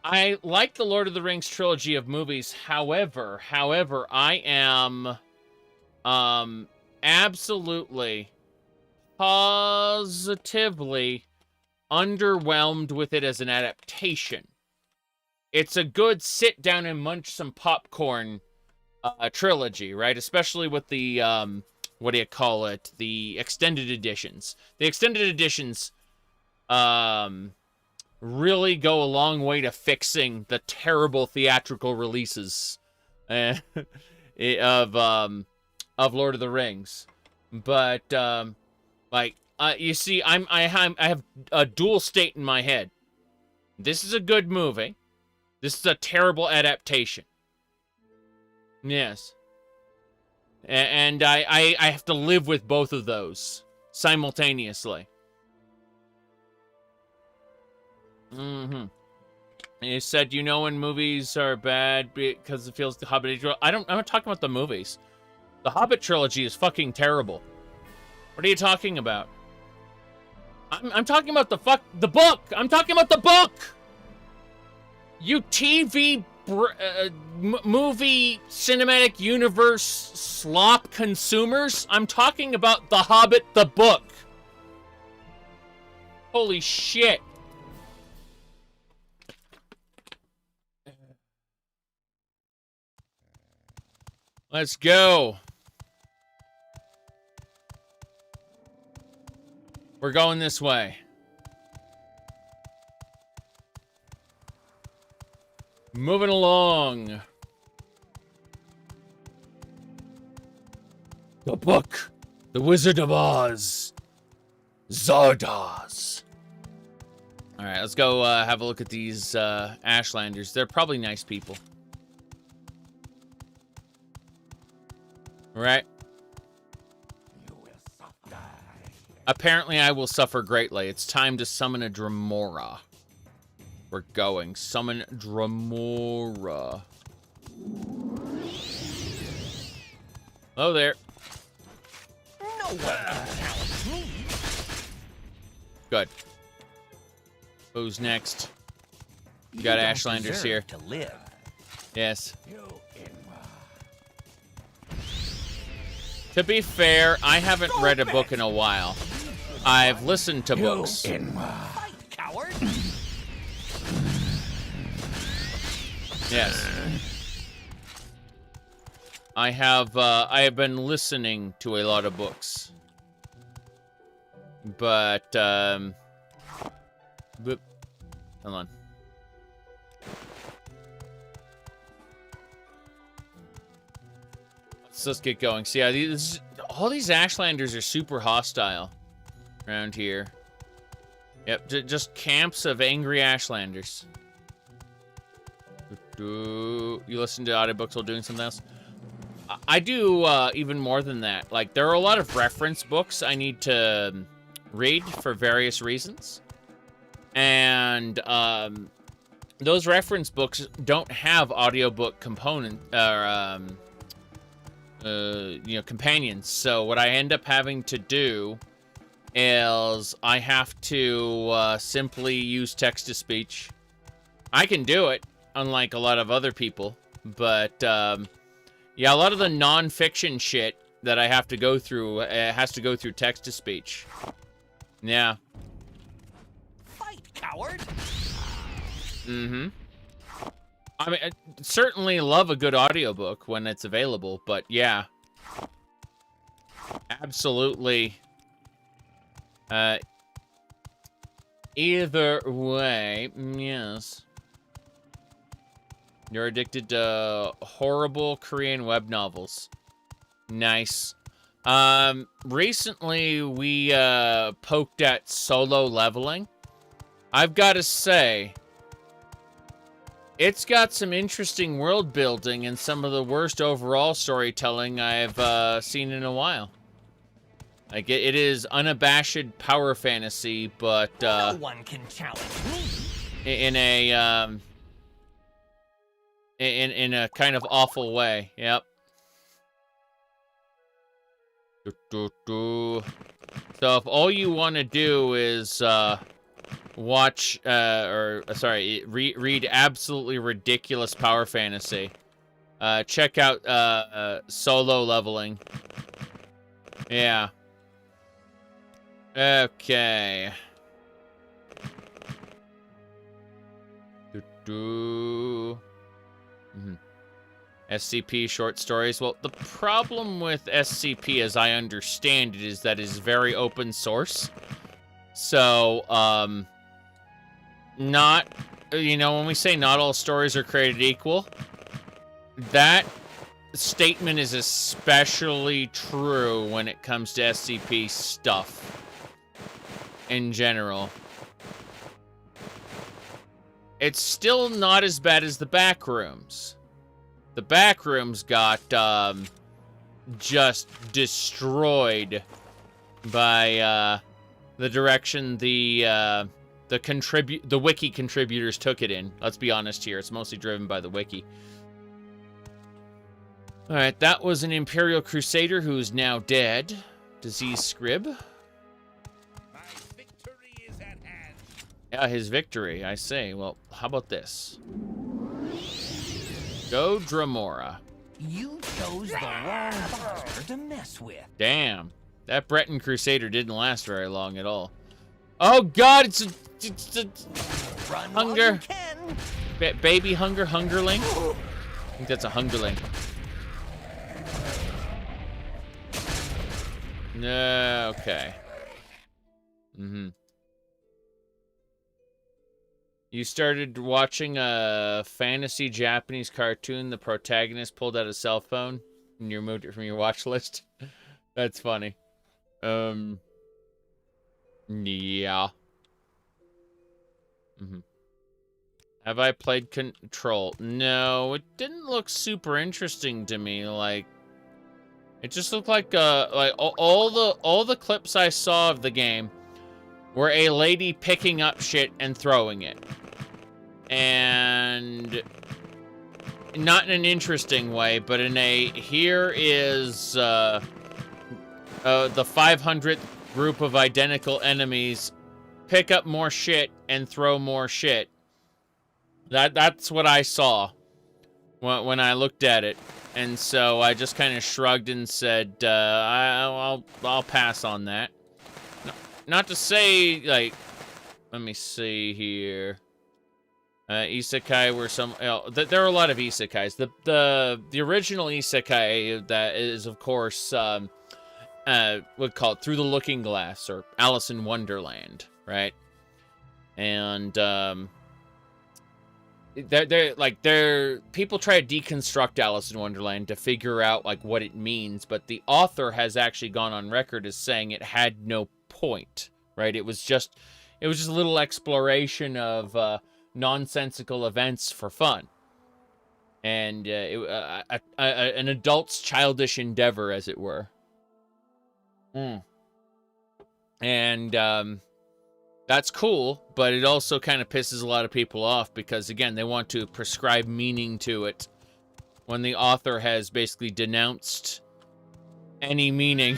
I like the Lord of the Rings trilogy of movies. However, I am, absolutely, positively underwhelmed with it as an adaptation. It's a good sit down and munch some popcorn, trilogy, right? Especially with the, what do you call it? The extended editions. The extended editions, really go a long way to fixing the terrible theatrical releases of Lord of the Rings. But you see, I have a dual state in my head. This is a good movie. This is a terrible adaptation. Yes. And I have to live with both of those simultaneously. Mm-hmm. You said you know when movies are bad because it feels the Hobbit. I'm not talking about the movies. The Hobbit trilogy is fucking terrible. What are you talking about? I'm talking about the book. I'm talking about the book. You TV movie cinematic universe slop consumers. I'm talking about The Hobbit the book. Holy shit. Let's go. We're going this way. Moving along. The book. The Wizard of Oz. Zardoz. Alright, let's go have a look at these Ashlanders. They're probably nice people. Right? Apparently I will suffer greatly. It's time to summon a Dramora. We're going. Summon Dramora. Oh, there. No one can challenge me. Good. Who's next? You got Ashlanders here. To live. Yes. To be fair, I haven't read a book in a while. I've listened to books. Fight, coward. Yes. I have been listening to a lot of books. But, hold on. Let's get going. See, all these Ashlanders are super hostile around here. Yep, just camps of angry Ashlanders. You listen to audiobooks while doing something else? I do even more than that. Like, there are a lot of reference books I need to read for various reasons. And those reference books don't have audiobook component or companions. So what I end up having to do is I have to simply use text-to-speech. I can do it, unlike a lot of other people, but yeah, a lot of the non-fiction shit that I have to go through has to go through text-to-speech. Yeah. Fight, coward. Mm-hmm. I mean, I certainly love a good audiobook when it's available, but yeah. Absolutely. Either way, yes. You're addicted to horrible Korean web novels. Nice. Recently we poked at solo leveling. I've got to say, it's got some interesting world building and some of the worst overall storytelling I've seen in a while. Like, it is unabashed power fantasy, but no one can challenge me. in a in a kind of awful way. Yep. So if all you want to do is watch read absolutely ridiculous power fantasy, check out solo leveling. Yeah. Okay. SCP short stories. Well, the problem with SCP, as I understand it, is that it's very open source. So, not, you know, when we say not all stories are created equal, that statement is especially true when it comes to SCP stuff in general. It's still not as bad as the back rooms. The back rooms got just destroyed by the direction the wiki contributors took it in. Let's be honest here. It's mostly driven by the wiki. All right, that was an Imperial Crusader who is now dead. Disease Scrib. My victory is at hand. Yeah, his victory, I say. Well, how about this? Go Dramora. You chose the wrong monster to mess with. Damn. That Breton Crusader didn't last very long at all. Oh god, it's a Run hunger. while you can. Baby hunger, hungerling? I think that's a hungerling. No, okay. You started watching a fantasy Japanese cartoon. The protagonist pulled out a cell phone and you removed it from your watch list. That's funny. Yeah. Have I played Control? No, it didn't look super interesting to me. Like, it just looked like all the clips I saw of the game were a lady picking up shit and throwing it. And not in an interesting way, but in a, here is the 500th group of identical enemies, pick up more shit and throw more shit. That's what I saw when I looked at it. And so I just kind of shrugged and said, I'll pass on that. Not to say, like, let me see here. Isekai were some, there are a lot of isekais. The original isekai that is, of course, we'd call it Through the Looking Glass or Alice in Wonderland, right? And people try to deconstruct Alice in Wonderland to figure out like what it means, but the author has actually gone on record as saying it had no point, right? It was just a little exploration of nonsensical events for fun, and an adult's childish endeavor, as it were. And that's cool, but it also kind of pisses a lot of people off because, again, they want to prescribe meaning to it when the author has basically denounced any meaning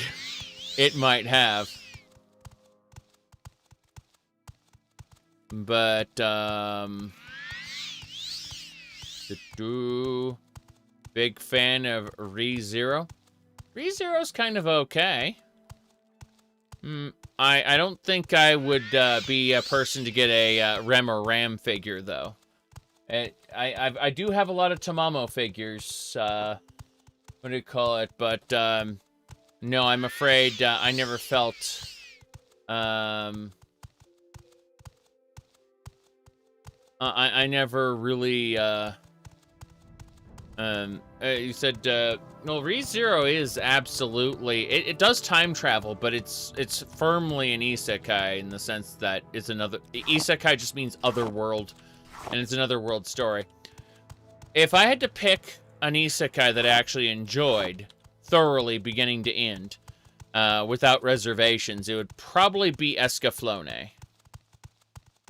it might have. But, big fan of ReZero. ReZero's kind of okay. I don't think I would be a person to get a Rem or Ram figure, though. I do have a lot of Tamamo figures, what do you call it? But, no, I'm afraid I never felt, I never really, you said, no, ReZero is absolutely, it does time travel, but it's firmly an isekai in the sense that it's another, isekai just means other world, and it's another world story. If I had to pick an isekai that I actually enjoyed thoroughly beginning to end, without reservations, it would probably be Escaflowne.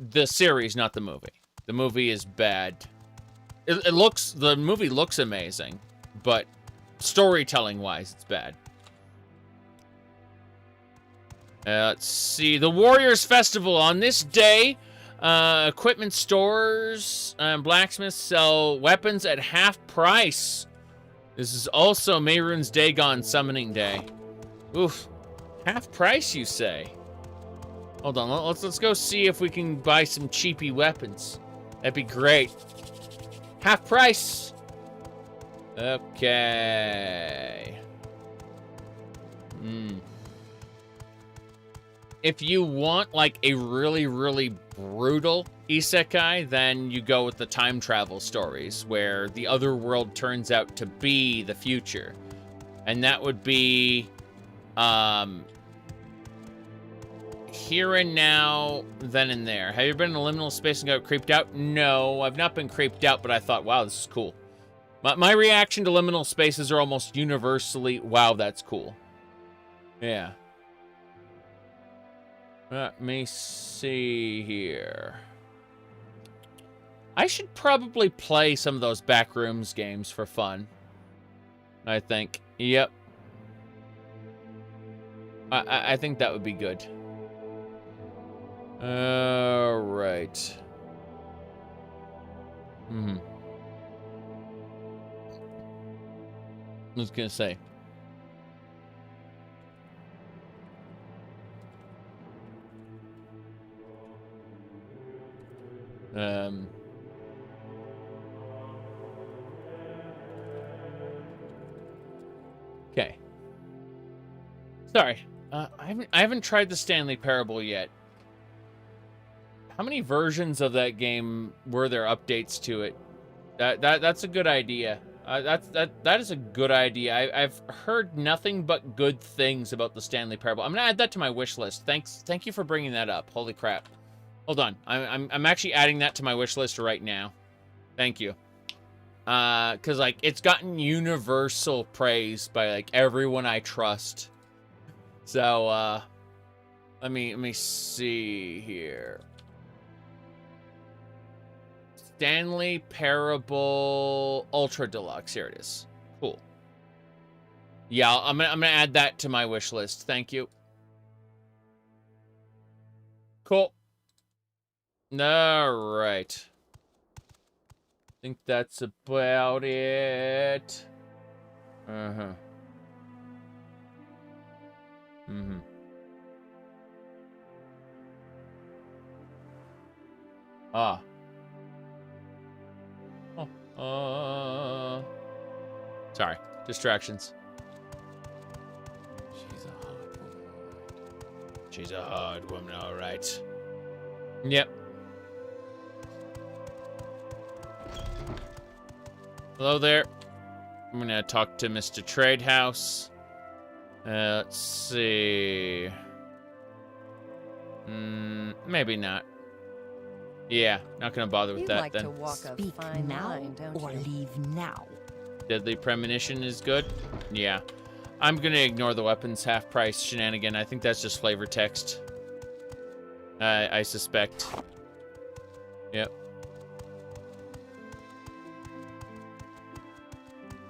The series, not the movie. The movie is bad. The movie looks amazing, but storytelling-wise, it's bad. Let's see. The Warriors Festival. On this day, equipment stores and blacksmiths sell weapons at half price. This is also Mehrunes Dagon Summoning Day. Oof. Half price, you say? Hold on. Let's go see if we can buy some cheapy weapons. That'd be great. Half price. Okay. If you want, like, a really, really brutal isekai, then you go with the time travel stories, where the other world turns out to be the future. And that would be, here and now, then and there. Have you been in a liminal space and got creeped out? No, I've not been creeped out, but I thought, wow, this is cool. My reaction to liminal spaces are almost universally, wow, that's cool. Yeah. Let me see here. I should probably play some of those Backrooms games for fun. I think. Yep. I think that would be good. Alright. I was gonna say. Okay. Sorry. I haven't tried the Stanley Parable yet. How many versions of that game were there updates to it? That's a good idea. That is a good idea. I've heard nothing but good things about the Stanley Parable. I'm gonna add that to my wish list. Thank you for bringing that up. Holy crap. Hold on. I'm actually adding that to my wish list right now. Thank you. Cause like it's gotten universal praise by like everyone I trust. So let me see here. Stanley Parable Ultra Deluxe. Here it is. Cool. Yeah, I'm gonna add that to my wish list. Thank you. Cool. All right. I think that's about it. Ah. Sorry. Distractions. She's a hard woman, all right. Yep. Hello there. I'm gonna talk to Mr. Tradehouse. Let's see. Maybe not. Yeah, not gonna bother with You that like then. to walk a Speak fine now line, don't or you? leave now. Deadly Premonition is good. Yeah. I'm gonna ignore the weapons half price shenanigan. I think that's just flavor text. I suspect. Yep.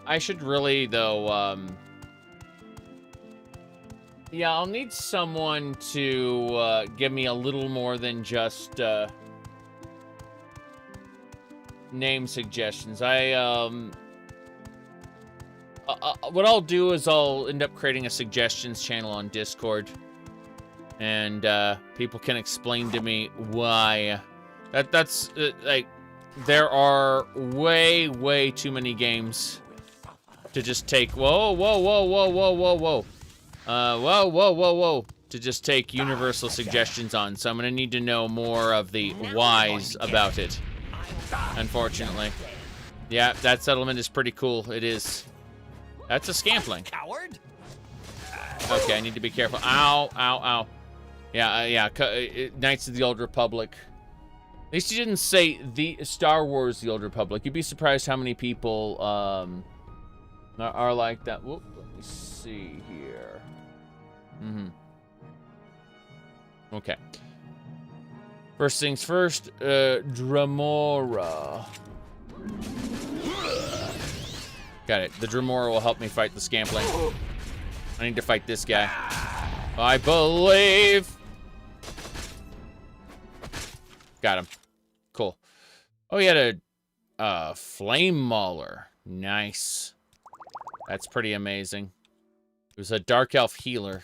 I should really, though, yeah, I'll need someone to give me a little more than just name suggestions. What I'll do is I'll end up creating a suggestions channel on Discord, and people can explain to me why. That's like, there are way too many games to just take. Whoa, to just take universal suggestions on. So I'm gonna need to know more of the whys about it. Unfortunately, yeah, that settlement is pretty cool. It is. That's a scampling. Coward. Okay, I need to be careful. Ow, ow, ow. Yeah. Knights of the Old Republic. At least you didn't say the Star Wars: The Old Republic. You'd be surprised how many people are like that. Whoop, let me see here. Okay. First things first, Dremora. Got it. The Dremora will help me fight the Scampling. I need to fight this guy. I believe. Got him. Cool. Oh, he had a Flame Mauler. Nice. That's pretty amazing. It was a Dark Elf healer.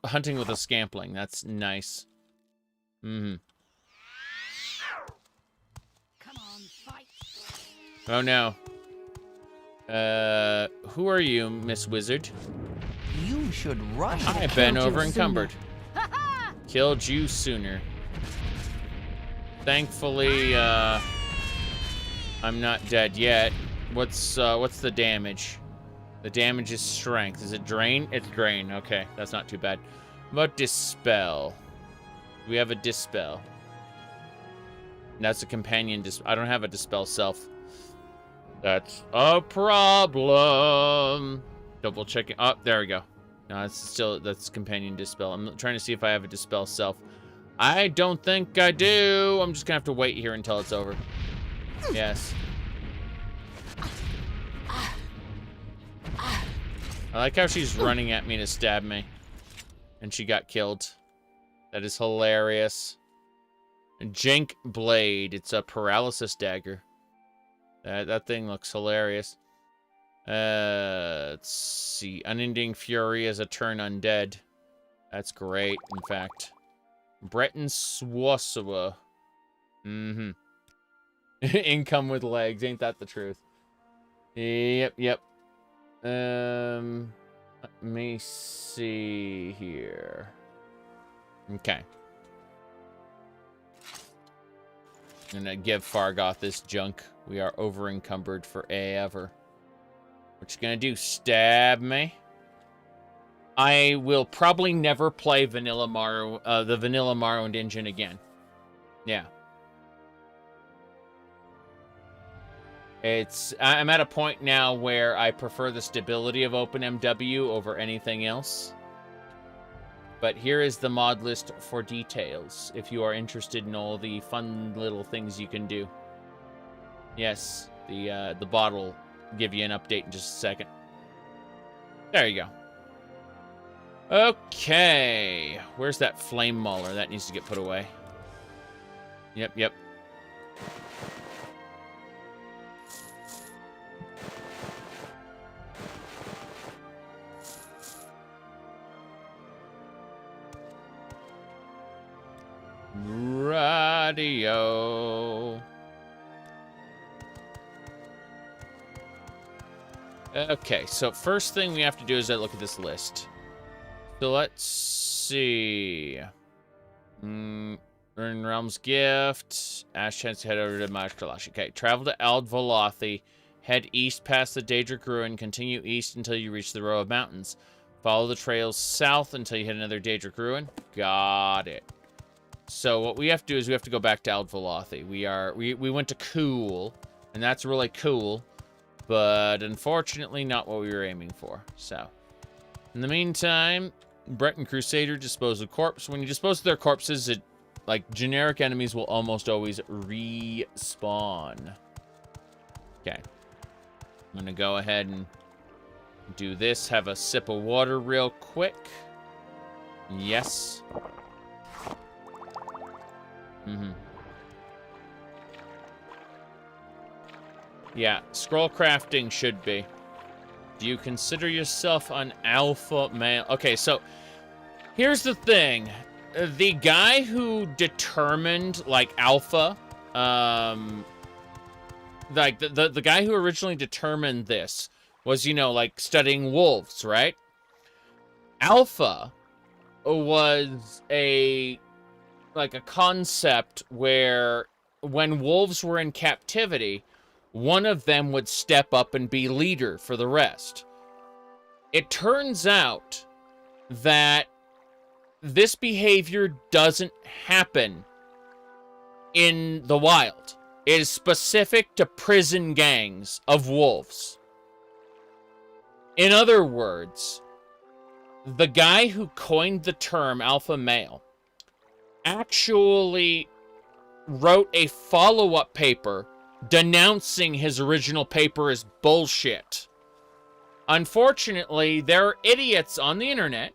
Hunting with a Scampling. That's nice. Come on, fight. Oh, no. Who are you, Miss Wizard? You should rush. I've been over encumbered. Ha ha! killed you sooner. Thankfully, I'm not dead yet. What's the damage? The damage is strength. Is it drain? It's drain. Okay, that's not too bad. What about dispel? We have a dispel. That's a companion I don't have a dispel self. That's a problem. Double checking. Oh, there we go. No, that's companion dispel. I'm trying to see if I have a dispel self. I don't think I do. I'm just gonna have to wait here until it's over. Yes. I like how she's running at me to stab me. And she got killed. That is hilarious. Jank Blade. It's a paralysis dagger. That thing looks hilarious. Let's see. Unending Fury as a turn undead. That's great, in fact. Breton Swassawa. Mm-hmm. Income with legs. Ain't that the truth? Yep. Let me see here. Okay. I'm gonna give Fargoth this junk. We are over encumbered forever. What you gonna do? Stab me? I will probably never play Vanilla the Vanilla Morrowind engine again. Yeah. I'm at a point now where I prefer the stability of OpenMW over anything else. But here is the mod list for details, if you are interested in all the fun little things you can do. Yes, the bot will give you an update in just a second. There you go. Okay. Where's that flame mauler? That needs to get put away. Yep. Radio. Okay, so first thing we have to do is look at this list. So let's see. Earn Realm's Gift. Ash chance to head over to Masquerade. Okay, travel to Ald-Valathi. Head east past the Daedric Ruin. Continue east until you reach the row of mountains. Follow the trails south until you hit another Daedric Ruin. Got it. So what we have to do is we have to go back to Ald-Valathi. We went to Cool, and that's really cool, but unfortunately not what we were aiming for. So, in the meantime, Breton Crusader, dispose of corpse. When you dispose of their corpses, like generic enemies will almost always respawn. Okay, I'm gonna go ahead and do this. Have a sip of water real quick. Yes. Yeah, scroll crafting should be. Do you consider yourself an alpha male? Okay, so here's the thing. The guy who determined, like, alpha, like, the guy who originally determined this was, you know, like, studying wolves, right? Alpha was a concept where when wolves were in captivity, one of them would step up and be leader for the rest. It turns out that this behavior doesn't happen in the wild. It is specific to prison gangs of wolves. In other words, the guy who coined the term alpha male actually wrote a follow-up paper denouncing his original paper as bullshit. Unfortunately, there are idiots on the internet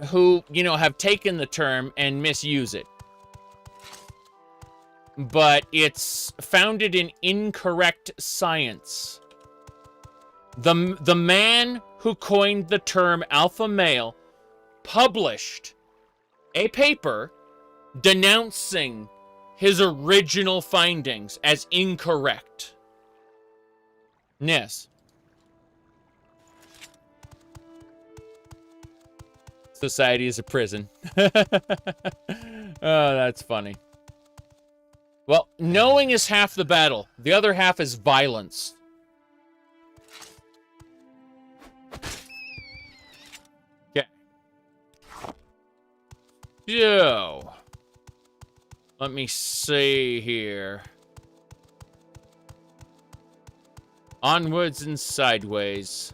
who, you know, have taken the term and misuse it. But it's founded in incorrect science. The man who coined the term alpha male published a paper denouncing his original findings as incorrect. Yes. Society is a prison. Oh, that's funny. Well, knowing is half the battle. The other half is violence. Okay. So, let me see here. Onwards and sideways.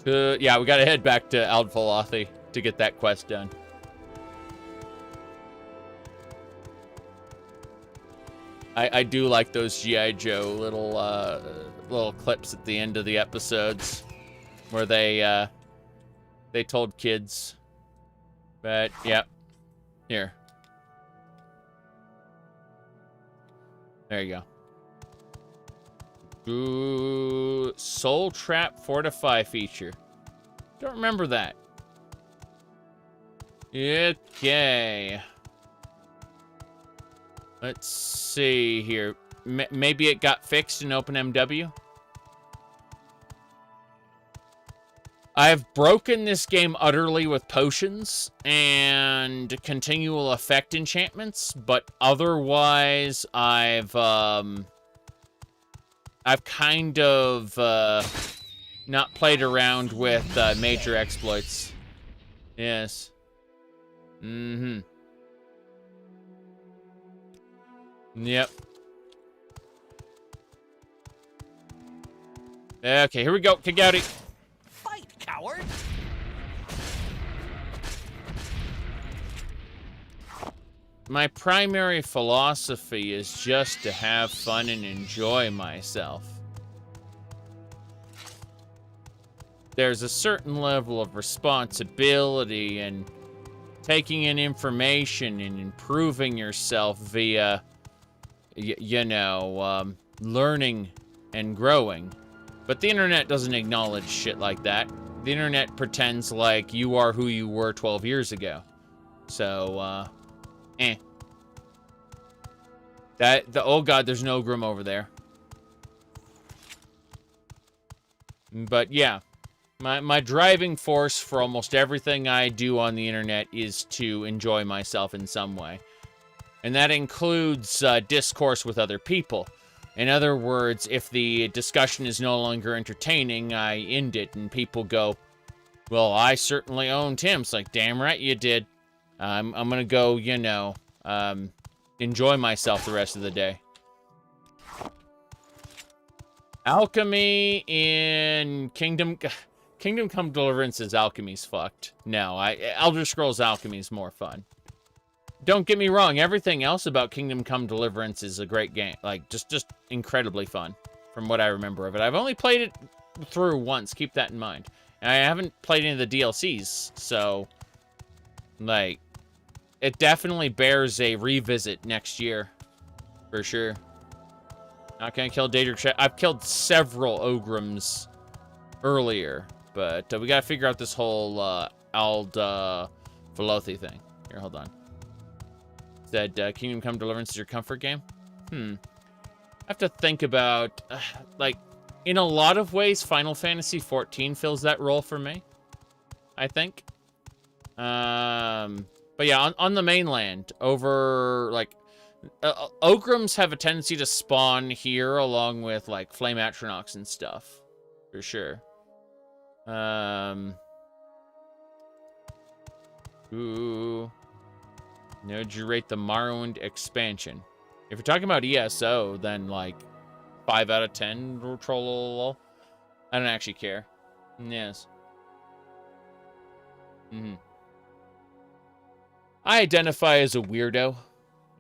Yeah, we gotta head back to Aldfalathi to get that quest done. I do like those G.I. Joe little clips at the end of the episodes where they told kids. But yeah, here. There you go. Ooh, Soul Trap Fortify feature. Don't remember that. Okay. Let's see here. Maybe it got fixed in OpenMW? I've broken this game utterly with potions and continual effect enchantments, but otherwise I've kind of not played around with major exploits. Yes. Mm-hmm. Yep. Okay, here we go. Kick out it. Fight, coward! My primary philosophy is just to have fun and enjoy myself. There's a certain level of responsibility and taking in information and improving yourself via, learning and growing. But the internet doesn't acknowledge shit like that. The internet pretends like you are who you were 12 years ago. So, oh god, there's no Ogrim over there. But yeah, my driving force for almost everything I do on the internet is to enjoy myself in some way. And that includes discourse with other people. In other words, if the discussion is no longer entertaining, I end it and people go, well, I certainly owned him. It's like, damn right you did. I'm gonna go, enjoy myself the rest of the day. Alchemy in Kingdom Come Deliverance's alchemy's fucked. No, Elder Scrolls Alchemy is more fun. Don't get me wrong, everything else about Kingdom Come Deliverance is a great game. Like, just incredibly fun, from what I remember of it. I've only played it through once, keep that in mind. And I haven't played any of the DLCs, so, like, it definitely bears a revisit next year, for sure. Not gonna kill Daedric. I've killed several Ogrims earlier, but we gotta figure out this whole Velothi thing. Here, hold on. Said Kingdom Come Deliverance is your comfort game? I have to think about, like, in a lot of ways, Final Fantasy XIV fills that role for me, I think. But yeah, on the mainland, over, like, Ogrims have a tendency to spawn here along with, like, Flame Atronachs and stuff, for sure. Ooh. Now, did you rate the Morrowind expansion? If you're talking about ESO, then, like, 5 out of 10, troll. I don't actually care. Yes. I identify as a weirdo,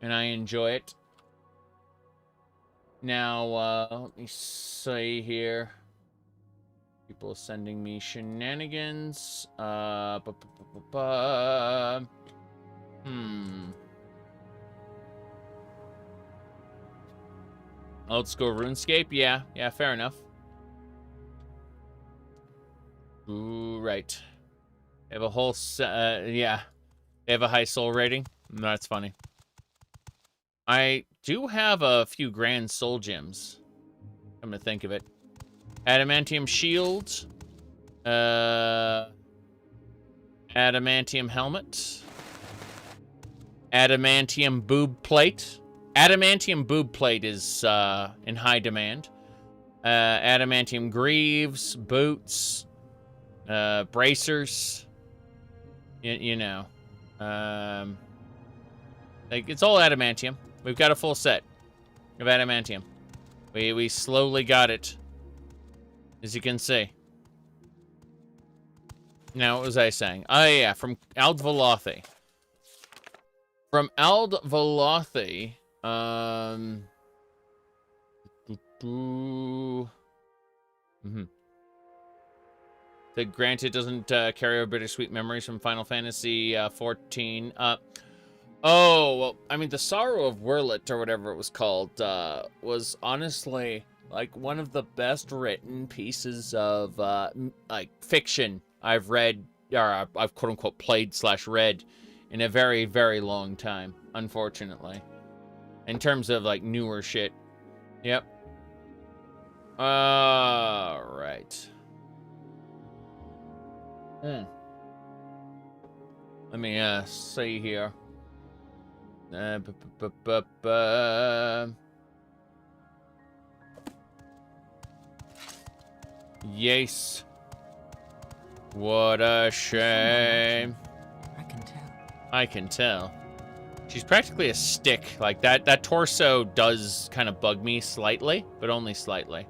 and I enjoy it. Now, let me see here. People sending me shenanigans. Old school RuneScape? Yeah, fair enough. Ooh, right. They have a whole yeah. They have a high soul rating? No, that's funny. I do have a few grand soul gems. Come to think of it. Adamantium shield. Adamantium helmet. Adamantium boob plate. Adamantium boob plate is in high demand. Adamantium greaves, boots, bracers. You know. Like, it's all adamantium. We've got a full set of adamantium. We slowly got it, as you can see. Now, what was I saying? Oh, yeah, from Ald Velothi. From Ald Velothi, that granted doesn't carry over bittersweet memories from Final Fantasy 14. Oh, well, I mean, the Sorrow of Werlit, or whatever it was called, was honestly, like, one of the best written pieces of, like, fiction I've read, or I've quote-unquote played/read in a very, very long time, unfortunately. In terms of, like, newer shit. Yep. Alright. Let me, see here. Yes. What a shame. I can tell. I can tell. She's practically a stick. Like, that torso does kind of bug me slightly, but only slightly.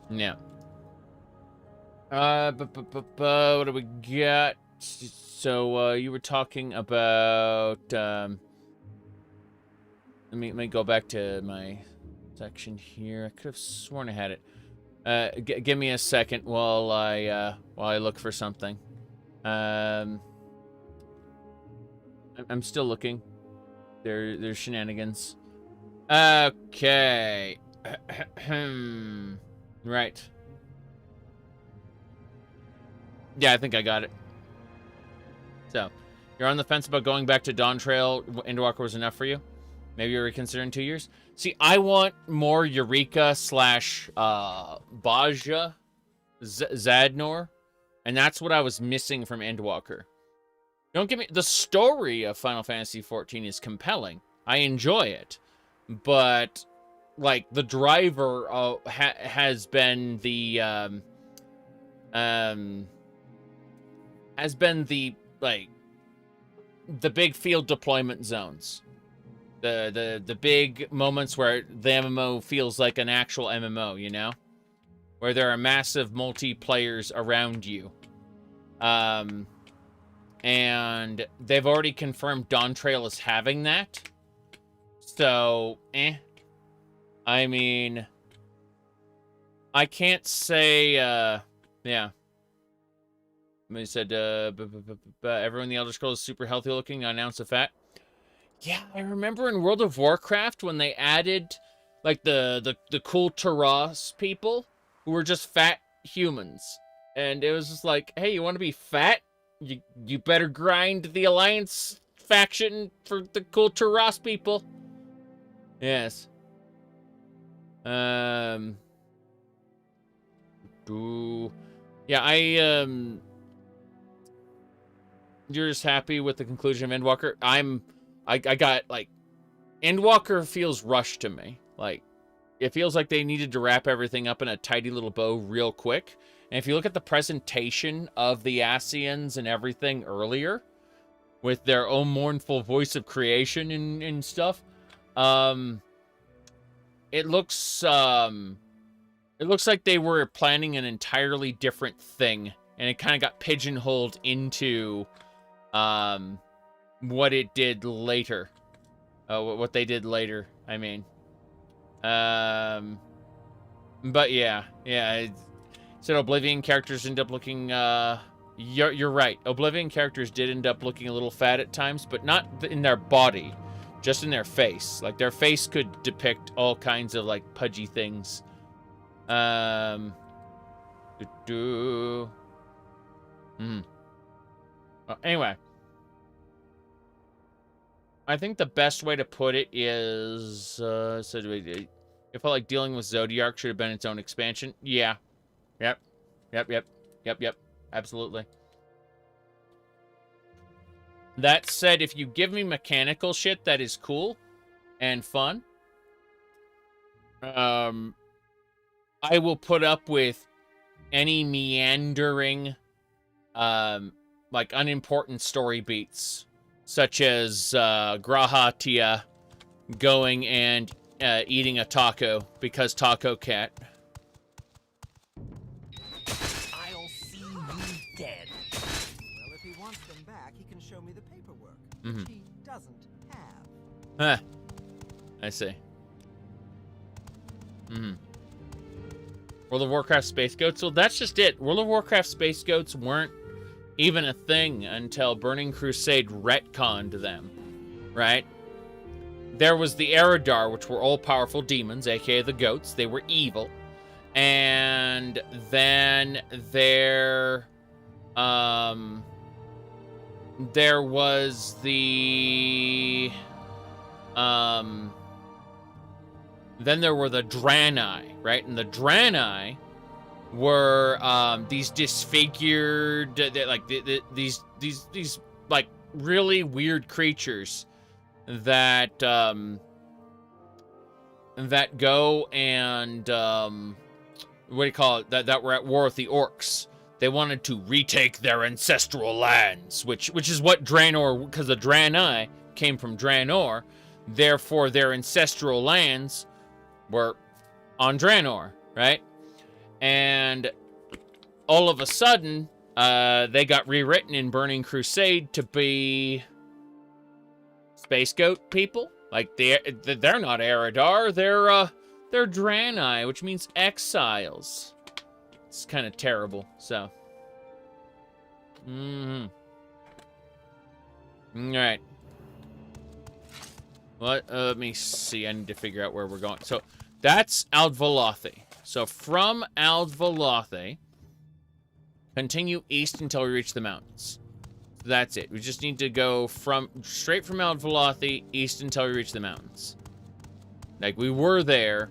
Yeah. What do we got? So, you were talking about, let me go back to my section here. I could have sworn I had it. Give me a second while I look for something. I'm still looking. There's shenanigans. Okay. Right. Yeah, I think I got it. So, you're on the fence about going back to Dawn Trail. Endwalker was enough for you? Maybe you're reconsidering 2 years? See, I want more Eureka / Baja Zadnor, and that's what I was missing from Endwalker. Don't get me... The story of Final Fantasy XIV is compelling. I enjoy it. But, like, the driver has been the... has been the, like, the big field deployment zones. The big moments where the MMO feels like an actual MMO, you know? Where there are massive multiplayers around you. And they've already confirmed Dawn Trail is having that. So, I mean, I can't say, yeah. They said, everyone in the Elder Scrolls is super healthy looking, not an ounce of fat. Yeah, I remember in World of Warcraft when they added, like, the cool Taras people who were just fat humans. And it was just like, hey, you want to be fat? You better grind the Alliance faction for the cool Taras people. Yes. Yeah, you're just happy with the conclusion of Endwalker? I got, like, Endwalker feels rushed to me. Like, it feels like they needed to wrap everything up in a tidy little bow real quick. And if you look at the presentation of the Ascians and everything earlier, with their own mournful voice of creation and stuff, it looks like they were planning an entirely different thing, and it kind of got pigeonholed into what it did later. What they did later, I mean. But yeah. Said Oblivion characters end up looking, you're right. Oblivion characters did end up looking a little fat at times, but not in their body, just in their face. Like, their face could depict all kinds of, like, pudgy things. Anyway. I think the best way to put it is, so if I like dealing with Zodiark should have been its own expansion. Yeah. Yep. Absolutely. That said, if you give me mechanical shit that is cool and fun, I will put up with any meandering, like unimportant story beats, such as Grahatia going and eating a taco because Taco Cat. I'll see you dead. Well, if he wants them back, he can show me the paperwork, which he doesn't have. Huh. I see. World of Warcraft Space Goats? Well, that's just it. World of Warcraft Space Goats weren't even a thing until Burning Crusade retconned them, right? There was the Eridar, which were all-powerful demons, aka the goats. They were evil. And then there was the... then there were the Draenei, right? And the Draenei were these disfigured, these like really weird creatures that that go and what do you call it? That were at war with the orcs. They wanted to retake their ancestral lands, which is what Draenor, because the Draenei came from Draenor, therefore their ancestral lands were on Draenor, right? And all of a sudden, they got rewritten in Burning Crusade to be Space Goat people. Like they're not Eridar, they're Draenei, which means exiles. It's kind of terrible. So, all right. Let me see. I need to figure out where we're going. So that's Aldvalathe. So from Aldvalathe, continue east until we reach the mountains. That's it. We just need to go straight from Aldvalathe east until we reach the mountains. Like we were there.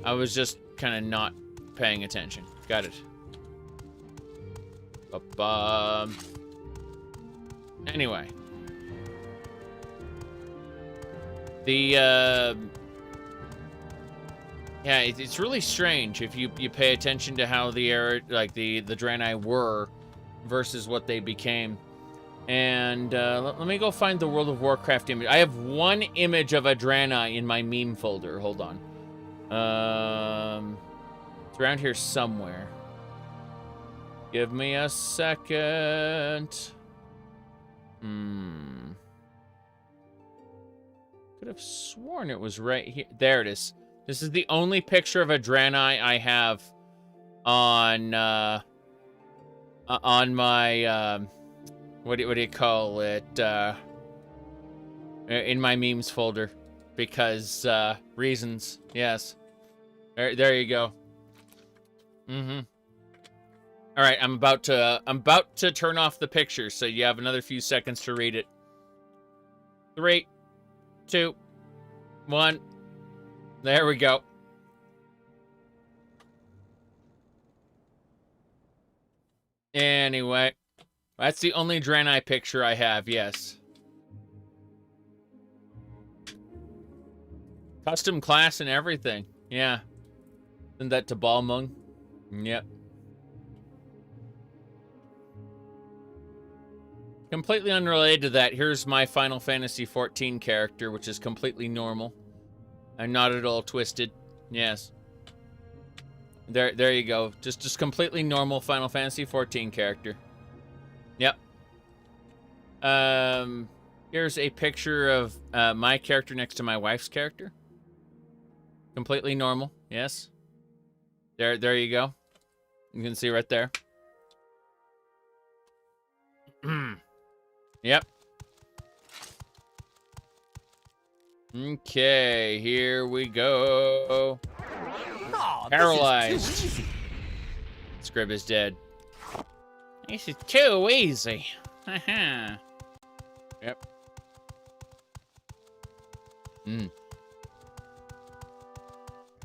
I was just kind of not paying attention. Got it. Anyway. Yeah, it's really strange if you pay attention to how the Draenei were versus what they became. And let me go find the World of Warcraft image. I have one image of a Draenei in my meme folder. Hold on. It's around here somewhere. Give me a second. Could have sworn it was right here. There it is. This is the only picture of a Draenei I have on my what do you call it? In my memes folder, because reasons. Yes. There you go. All right, I'm about to turn off the picture, so you have another few seconds to read it. 3, 2, 1. There we go. Anyway, that's the only Draenei picture I have, yes. Custom class and everything, yeah. Send that to Balmung. Yep. Completely unrelated to that, here's my Final Fantasy XIV character, which is completely normal. And not at all twisted. Yes. There you go. Just completely normal Final Fantasy XIV character. Yep. Here's a picture of my character next to my wife's character. Completely normal. Yes. There you go. You can see right there. Yep. Okay, here we go. Oh, Paralyzed. Scrib is dead. This is too easy. Yep.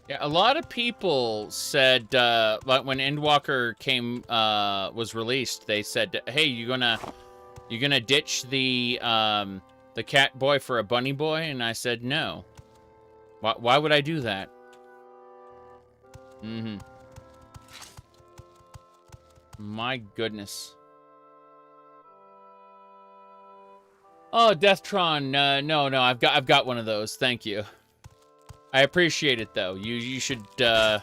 Yeah, a lot of people said, like when Endwalker was released, they said, "Hey, you gonna ditch the cat boy for a bunny boy?" And I said, "No. Why would I do that?" My goodness. Oh, Deathtron, no, I've got one of those. Thank you. I appreciate it though. You should give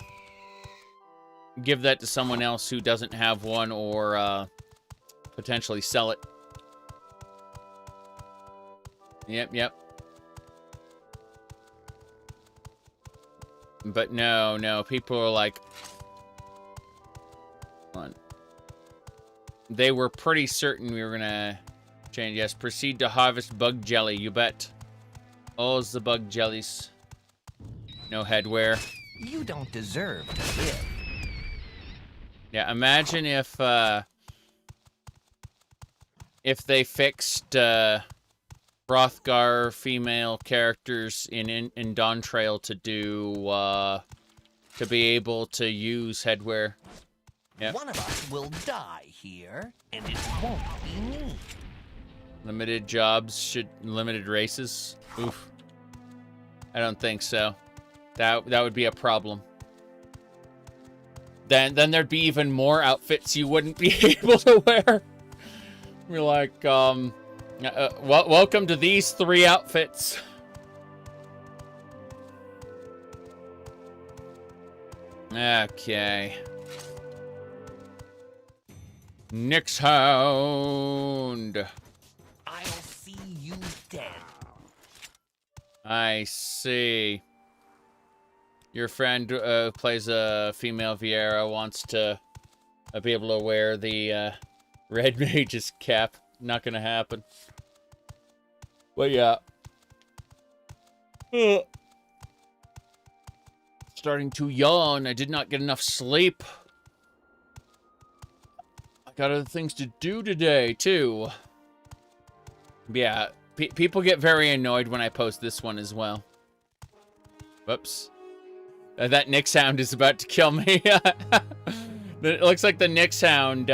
that to someone else who doesn't have one, or potentially sell it. Yep. But no, people are like, they were pretty certain we were gonna change. Yes, proceed to harvest bug jelly, you bet. All's the bug jellies. No headwear. You don't deserve to live. Yeah, imagine if they fixed Hrothgar female characters in Dawntrail to do to be able to use headwear. Yep. One of us will die here, and it won't be me. Limited jobs limited races. Oof. I don't think so. That would be a problem. Then there'd be even more outfits you wouldn't be able to wear. You're like, welcome to these 3 outfits. Okay. Nyx Hound. I'll see you dead. I see. Your friend plays a female Viera, wants to be able to wear the Red Mage's cap. Not gonna happen. But yeah. Starting to yawn. I did not get enough sleep. I got other things to do today, too. Yeah, people get very annoyed when I post this one as well. Whoops. That Nyx Hound is about to kill me. It looks like the Nyx Hound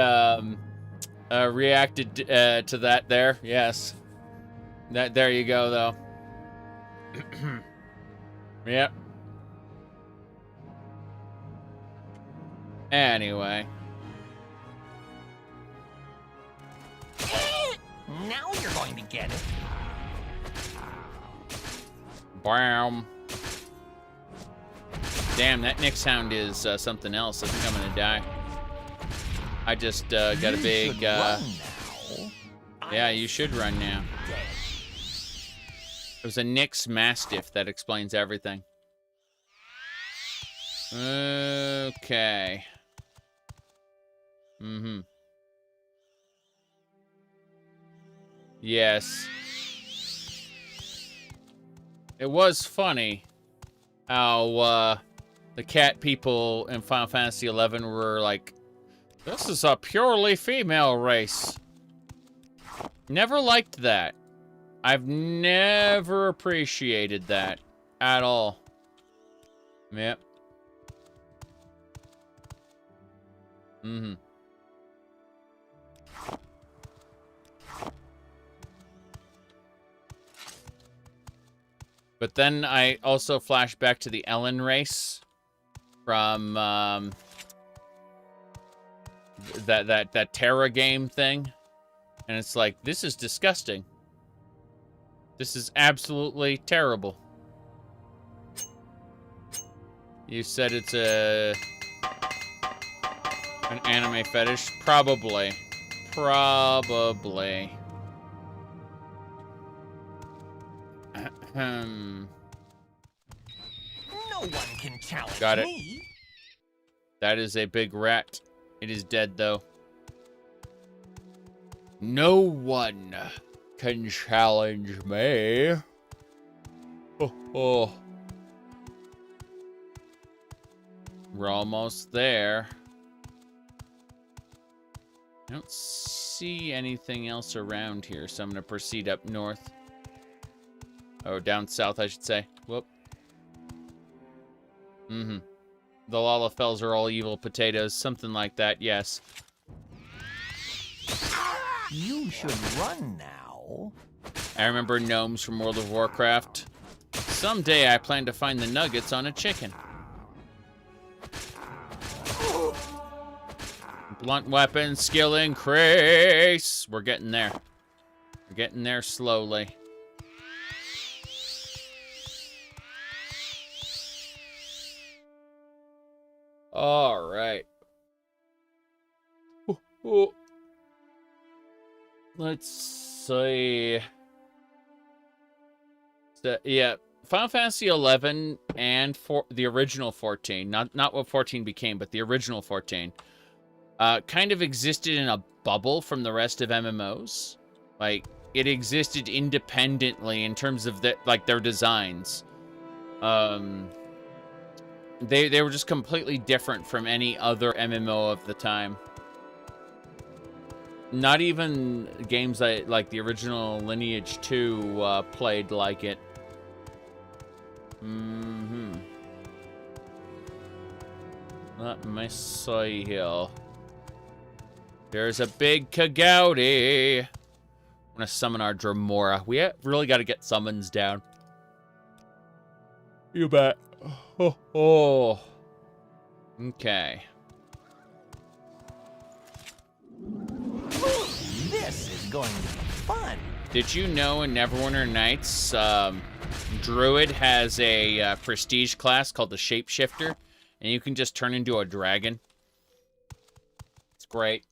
reacted to that there. Yes. There you go, though. Yep. Anyway. Now you're going to get it. Bam. Damn, that Nyx Hound is something else. I think I'm gonna die. I just got a big... run now. Yeah, you should run now. It was a Nyx Mastiff. That explains everything. Okay. Yes. It was funny how the cat people in Final Fantasy XI were like, this is a purely female race. Never liked that. I've never appreciated that at all. Yep. But then I also flash back to the Ellen race from that Terra game thing, and it's like, this is disgusting. This is absolutely terrible. You said it's an anime fetish? Probably. Probably. No one can challenge Got it. me. That is a big rat. It is dead, though. No one can challenge me. Oh. We're almost there. I don't see anything else around here, so I'm going to proceed up north. Or down south, I should say. Whoop. Mm-hmm. The Lalafells are all evil potatoes. Something like that, yes. You should run now. I remember gnomes from World of Warcraft. Someday I plan to find the nuggets on a chicken. Blunt weapon skill increase. We're getting there. We're getting there slowly. All right. Ooh. Let's see. So, yeah, Final Fantasy 11 and the original 14, not what 14 became, but the original 14, kind of existed in a bubble from the rest of MMOs. Like, it existed independently in terms of their designs. They were just completely different from any other MMO of the time. Not even games like the original Lineage 2 played like it. Let me see here. There's a big Kagouti. I'm gonna summon our Dramora. We really got to get summons down. You bet. Oh. Okay. This is going to be fun. Did you know in Neverwinter Nights, Druid has a prestige class called the Shapeshifter, and you can just turn into a dragon? It's great.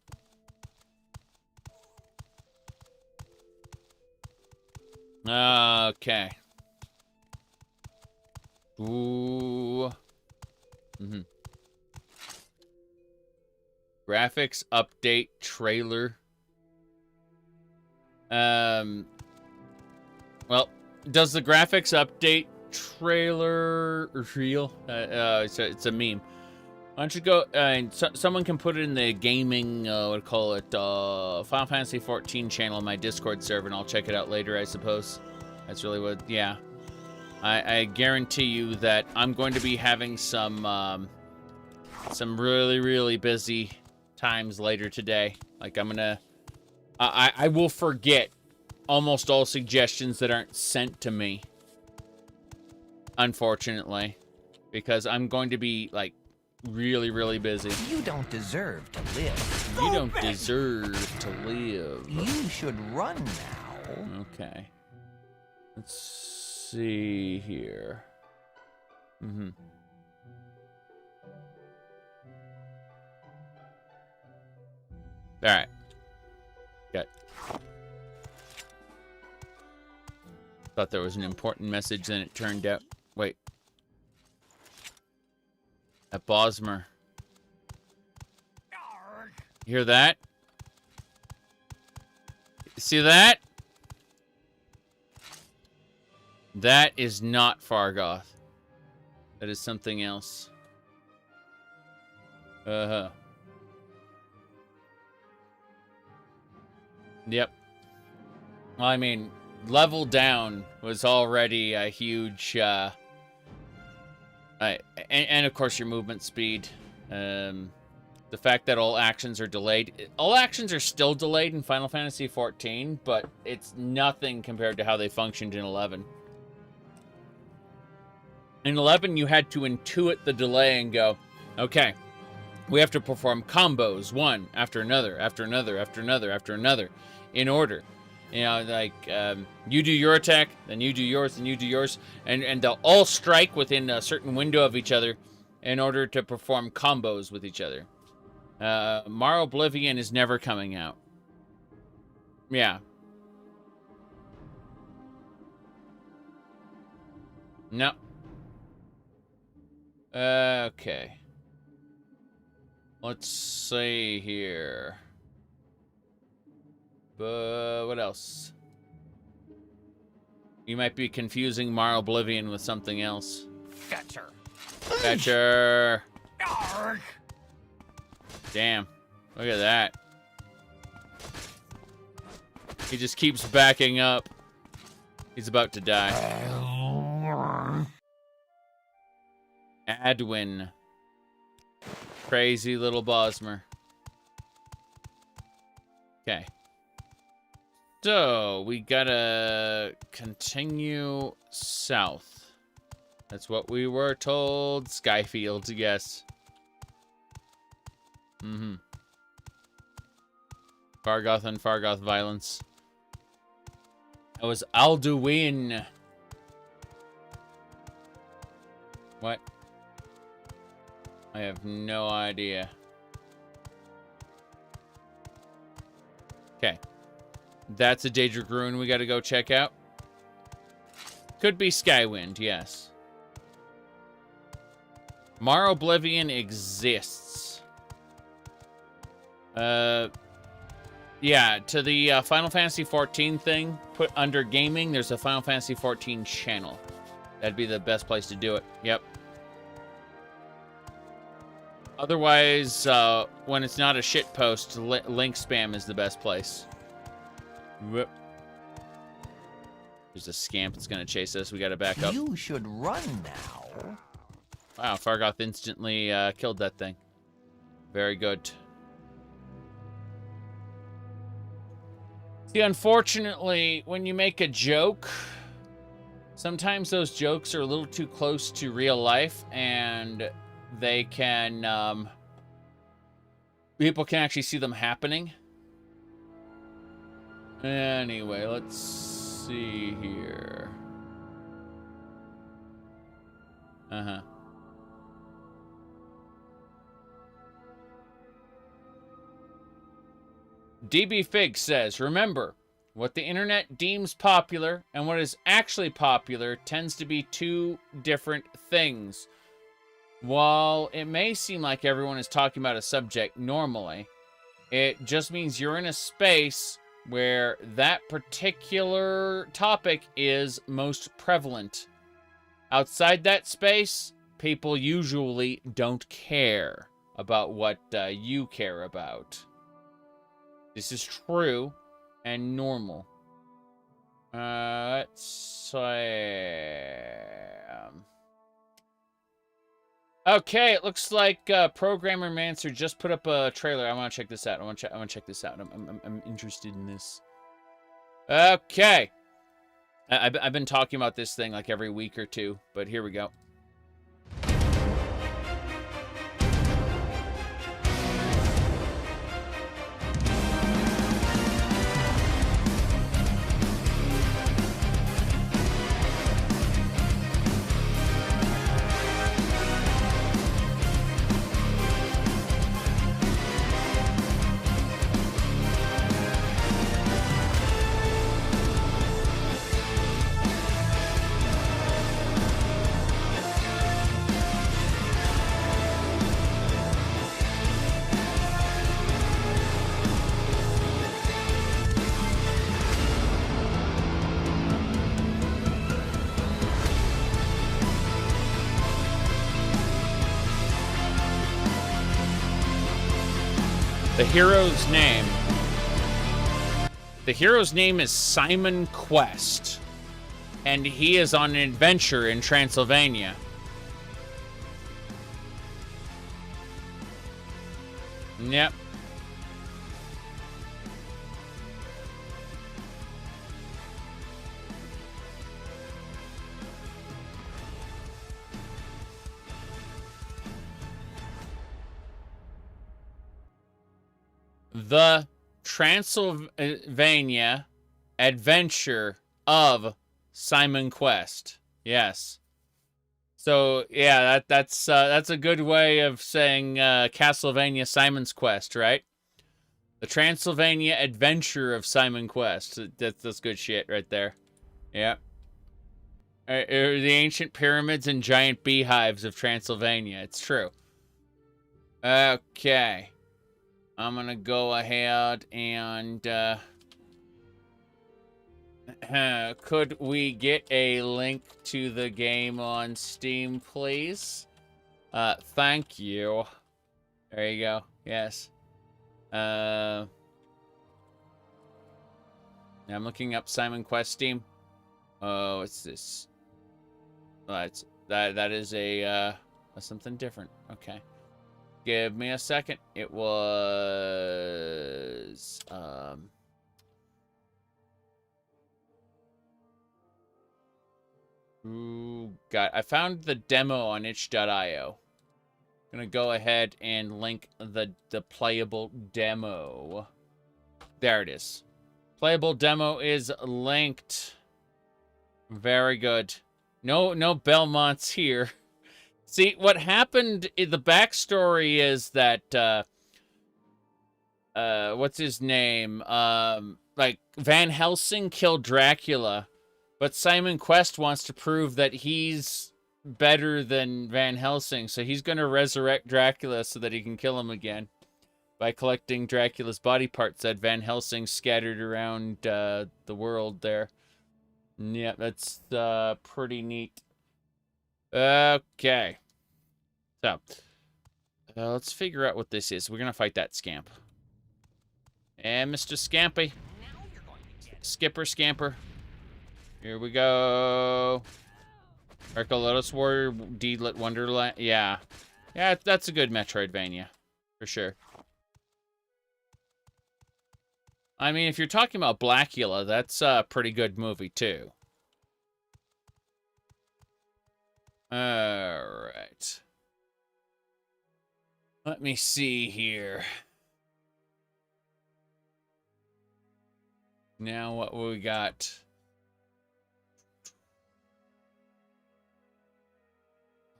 Okay. Ooh. Graphics update trailer. Well, does the graphics update trailer real? It's a meme. Why don't you go, someone can put it in the gaming, what call it, Final Fantasy 14 channel in my Discord server, and I'll check it out later, I suppose. That's really what, yeah. I guarantee you that I'm going to be having some really, really busy times later today. Like, I'm gonna, I will forget almost all suggestions that aren't sent to me. Unfortunately. Because I'm going to be, like, really, really busy. You don't deserve to live. You don't deserve to live. You should run now. Okay. Let's see here. Alright. Good. Thought there was an important message, then it turned out... Wait. At Bosmer. You hear that? See that? That is not Fargoth. That is something else. Yep. Well, I mean, level down was already a huge, and of course your movement speed. The fact that all actions are delayed. All actions are still delayed in Final Fantasy XIV, but it's nothing compared to how they functioned in 11. In 11, you had to intuit the delay and go, okay, we have to perform combos, one after another, after another, after another, after another, in order. You know, like, you do your attack, then you do yours, and you do yours, and they'll all strike within a certain window of each other in order to perform combos with each other. Morro Oblivion is never coming out. Yeah. No. Okay. Let's see here. What else? You might be confusing Morro Oblivion with something else. Fetcher. Fetcher. Damn. Look at that. He just keeps backing up. He's about to die. Adwin. Crazy little Bosmer. Okay. So, we gotta continue south. That's what we were told. Skyfield, yes. Fargoth and Fargoth violence. That was Alduin. What? I have no idea. Okay. That's a Daedric Ruin we gotta go check out. Could be Skywind, yes. Mar Oblivion exists. Yeah, to the Final Fantasy XIV thing, put under gaming, there's a Final Fantasy XIV channel. That'd be the best place to do it. Yep. Otherwise, when it's not a shit post, link spam is the best place. Whoop. There's a scamp that's gonna chase us. We gotta back up. You should run now. Wow, Fargoth instantly killed that thing. Very good. See, unfortunately, when you make a joke, sometimes those jokes are a little too close to real life, and they can, people can actually see them happening. Anyway, let's see here. DB Fig says, remember, what the internet deems popular and what is actually popular tends to be two different things. While it may seem like everyone is talking about a subject normally, it just means you're in a space where that particular topic is most prevalent. Outside that space, people usually don't care about what you care about. This is true and normal. Let's say... Okay, it looks like Programmer Mancer just put up a trailer. I want to check this out. I want to check this out. I'm interested in this. Okay. I've been talking about this thing like every week or two, but here we go. The hero's name. The hero's name is Simon Quest, and he is on an adventure in Transylvania. Yep. The Transylvania Adventure of Simon Quest. Yes. So yeah, that's a good way of saying Castlevania Simon's Quest, right? The Transylvania Adventure of Simon Quest. That's good shit right there. Yeah. The ancient pyramids and giant beehives of Transylvania. It's true. Okay. I'm gonna go ahead and could we get a link to the game on Steam, please? Thank you. There you go. Yes. I'm looking up Simon Quest Steam. Oh, what's this? That is a something different. Okay. Give me a second. It was ooh, God, I found the demo on itch.io. Gonna go ahead and link the playable demo. There it is. Playable demo is linked. Very good. No Belmonts here. See, what happened in the backstory is that what's his name? Like Van Helsing killed Dracula, but Simon Quest wants to prove that he's better than Van Helsing, so he's going to resurrect Dracula so that he can kill him again by collecting Dracula's body parts that Van Helsing scattered around the world there. Yeah, that's pretty neat. Okay. So, let's figure out what this is. We're going to fight that scamp. And Mr. Scampy. Skipper Scamper. Here we go. Archolotus Warrior, Deedlit Wonderland. Yeah. Yeah, that's a good Metroidvania. For sure. I mean, if you're talking about Blackula, that's a pretty good movie, too. Alright. Let me see here. Now what we got?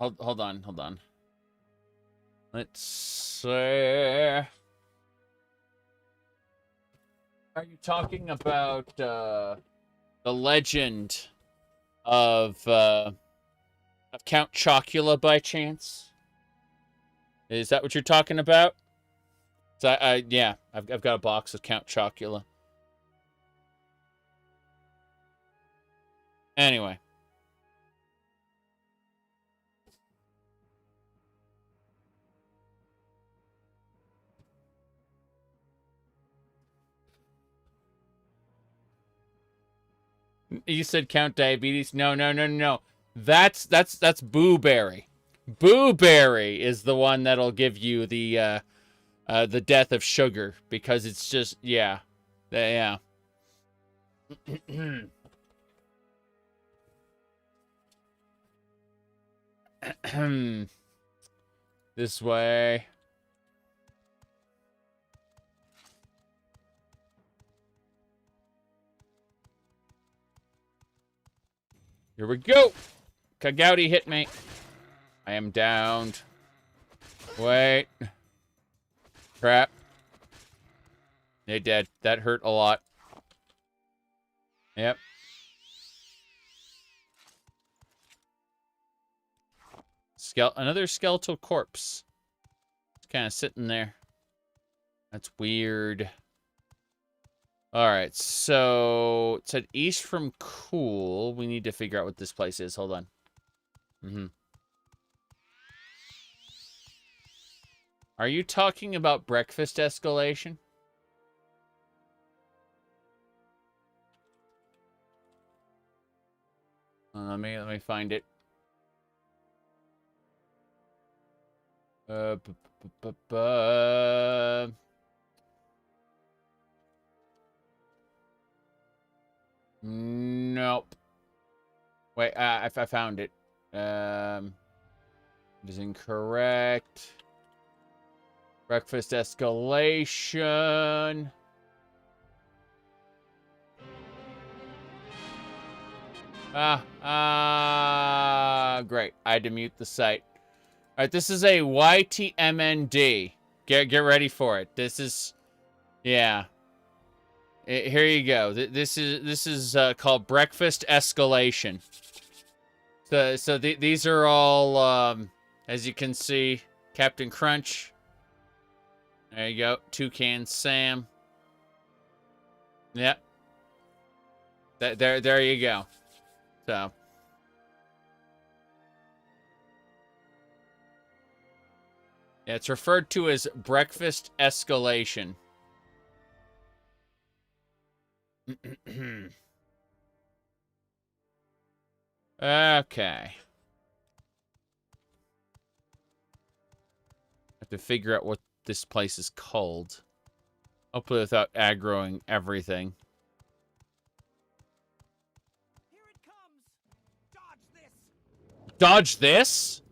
Hold on. Let's see. Are you talking about the legend of Count Chocula by chance? Is that what you're talking about? So yeah, I've got a box of Count Chocula. Anyway. You said Count Diabetes? No. That's Booberry. Booberry is the one that'll give you the death of sugar, because it's just, yeah. Yeah. This way. Here we go. Kagouti hit me. I am downed. Wait. Crap. They dead. That hurt a lot. Yep. Another skeletal corpse. It's kind of sitting there. That's weird. Alright, so it said east from Cool. We need to figure out what this place is. Hold on. Are you talking about breakfast escalation? Let me find it. Nope. Wait, I found it. It is incorrect. Breakfast escalation. Great. I had to mute the site. All right, this is a YTMND. Get ready for it. This is, yeah. Here you go. This is called Breakfast Escalation. So these are all, as you can see, Captain Crunch. There you go. Toucan Sam. Yep. There you go. So. Yeah, it's referred to as breakfast escalation. Okay. Have to figure out what this place is called. Hopefully without aggroing everything. Here it comes. Dodge this. Dodge this?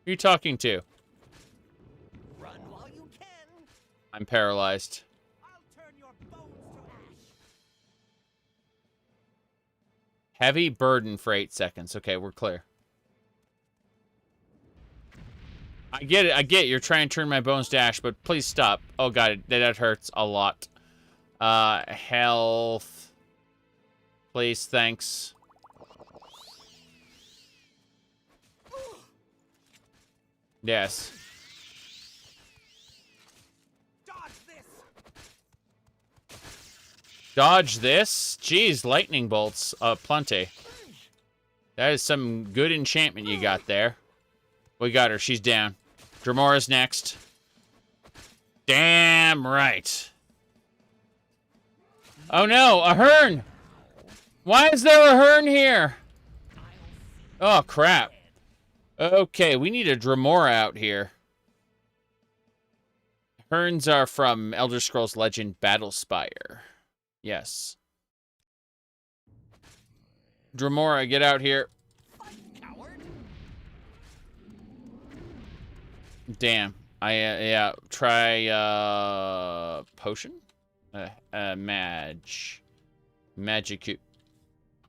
Who are you talking to? Run while you can. I'm paralyzed. I'll turn your bones to ash. Heavy burden for 8 seconds. Okay, we're clear. I get it. I get it. You're trying to turn my bones to ash, but please stop. Oh, God. That hurts a lot. Health. Please, thanks. Yes. Dodge this. Dodge this? Jeez, lightning bolts. Plenty. That is some good enchantment you got there. We got her. She's down. Dramora's next. Damn right. Oh no, a Hern! Why is there a Hern here? Oh crap. Okay, we need a Dramora out here. Herns are from Elder Scrolls Legend Battlespire. Yes. Dramora, get out here. Damn. Yeah, try, potion? Magicu.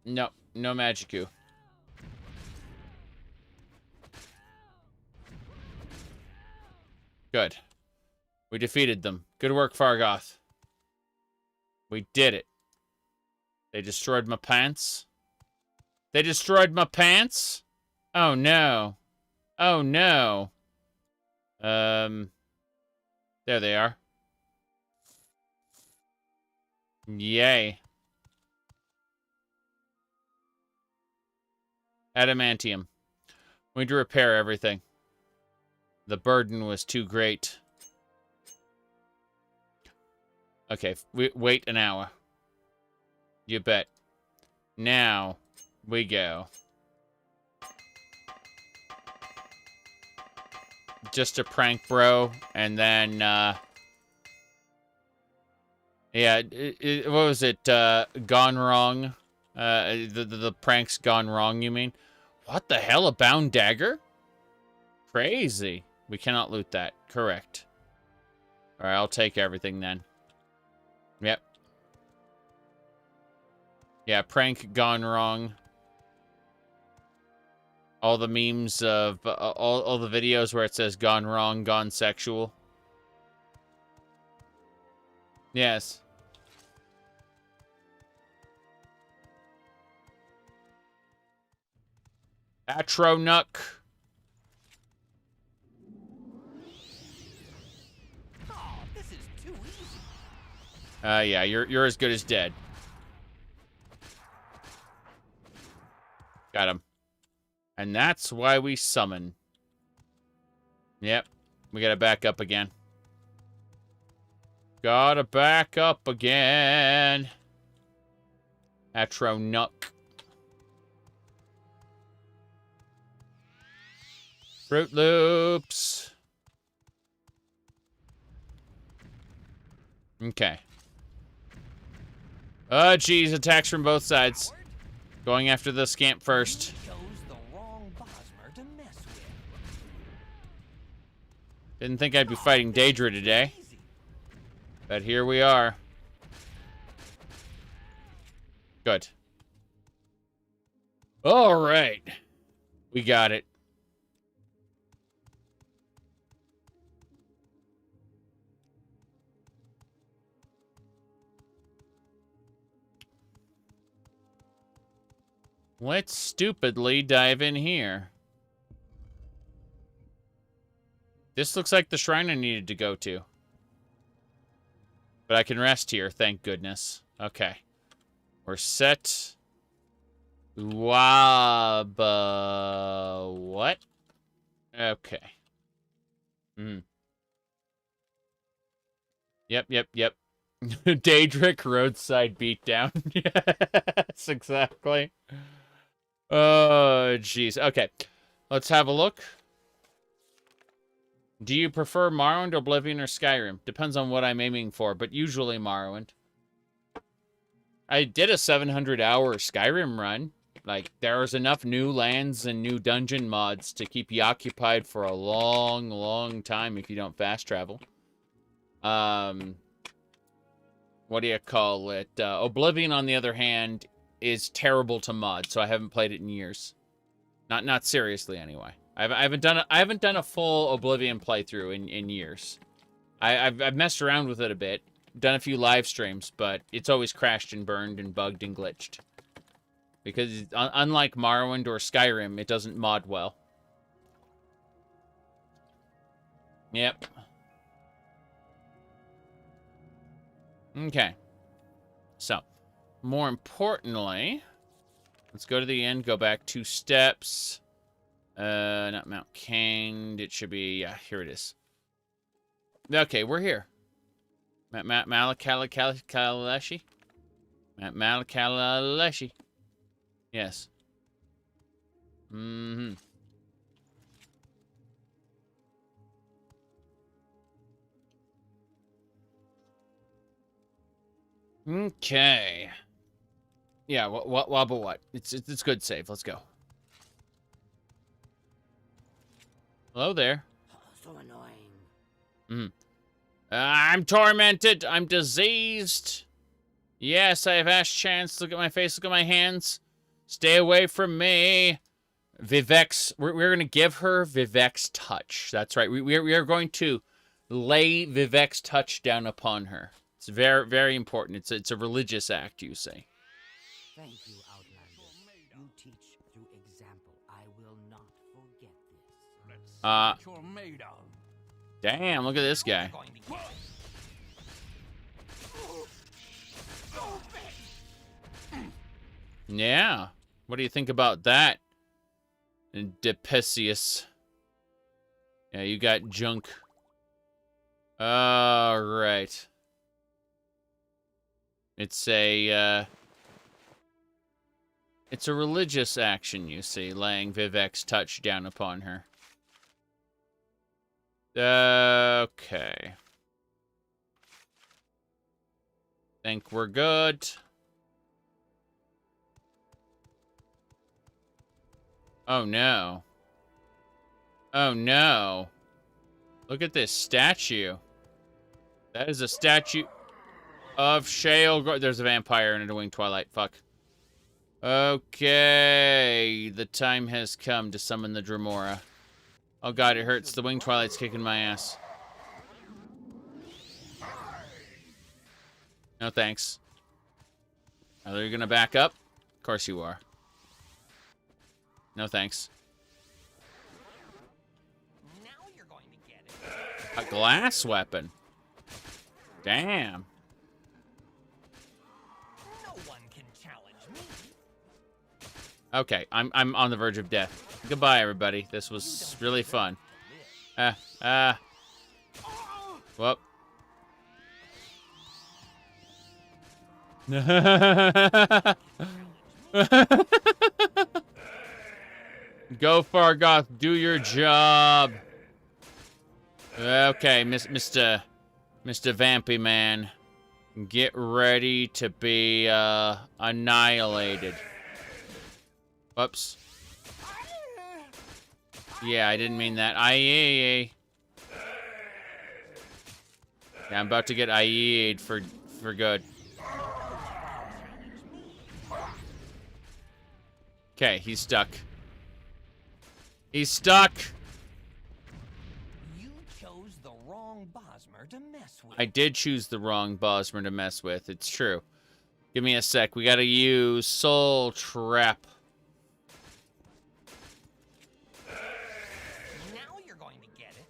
No, no Magicu. Good. We defeated them. Good work, Fargoth. We did it. They destroyed my pants. They destroyed my pants? Oh, no. Oh, no. There they are. Yay. Adamantium. We need to repair everything. The burden was too great. Okay, wait an hour. You bet. Now, we go. Just a prank, bro. And then, yeah, what was it? Gone wrong? The prank's gone wrong, you mean? What the hell? A bound dagger? Crazy. We cannot loot that. Correct. Alright, I'll take everything then. Yep. Yeah, prank gone wrong. All the memes of all the videos where it says gone wrong, gone sexual. Yes. Atronuk. Oh, this is too easy. Yeah, you're as good as dead. Got him. And that's why we summon. Yep. We gotta back up again. Gotta back up again. Atronuk. Fruit Loops. Okay. Oh, geez. Attacks from both sides. Going after the scamp first. Didn't think I'd be fighting Daedra today. But here we are. Good. All right. We got it. Let's stupidly dive in here. This looks like the shrine I needed to go to. But I can rest here, thank goodness. Okay. We're set. What? Okay. Yep. Daedric roadside beatdown. Yes, exactly. Oh, jeez. Okay. Let's have a look. Do you prefer Morrowind, Oblivion, or Skyrim? Depends on what I'm aiming for, but usually Morrowind. I did a 700-hour Skyrim run. Like, there's enough new lands and new dungeon mods to keep you occupied for a long, long time if you don't fast travel. What do you call it? Oblivion, on the other hand, is terrible to mod, so I haven't played it in years. Not seriously, anyway. I haven't done a full Oblivion playthrough in years. I've messed around with it a bit, done a few live streams, but it's always crashed and burned and bugged and glitched. Because unlike Morrowind or Skyrim, it doesn't mod well. Yep. Okay. So, more importantly, let's go to the end, go back 2 steps. Not Mount Cain. It should be, yeah, here it is. Okay, we're here. Malakalashi? Malakalashi. Yes. Mm-hmm. Okay. Yeah, what? It's good save. Let's go. Hello there. So annoying. I'm tormented. I'm diseased. Yes, I have ash chance. Look at my face. Look at my hands. Stay away from me. Vivek's. We're going to give her Vivek's touch. That's right. We are going to lay Vivek's touch down upon her. It's very, very important. It's a religious act, you say. Thank you, Outlander. You teach through example. I will not forget this. Damn, look at this guy. Yeah. What do you think about that, Depesius? Yeah, you got junk. All right. It's a religious action, you see, laying Vivek's touch down upon her. Okay. Think we're good. Oh no. Oh no. Look at this statue. That is a statue of Shale. There's a vampire in a winged twilight. Fuck. Okay. The time has come to summon the Dremora. Oh god, it hurts. The winged twilight's kicking my ass. No thanks. Are you gonna back up? Of course you are. No thanks. Now you're going to get it. A glass weapon. Damn. No one can challenge me. Okay, I'm on the verge of death. Goodbye, everybody. This was really fun. Whoop. Go, Fargoth. Do your job. Okay, Mr. Vampy Man. Get ready to be annihilated. Whoops. Yeah, I didn't mean that. Yeah, I'm about to get IE'd for good. Okay, he's stuck. He's stuck. You chose the wrong Bosmer to mess with. I did choose the wrong Bosmer to mess with. It's true. Give me a sec. We gotta use Soul Trap. Now you're going to get it.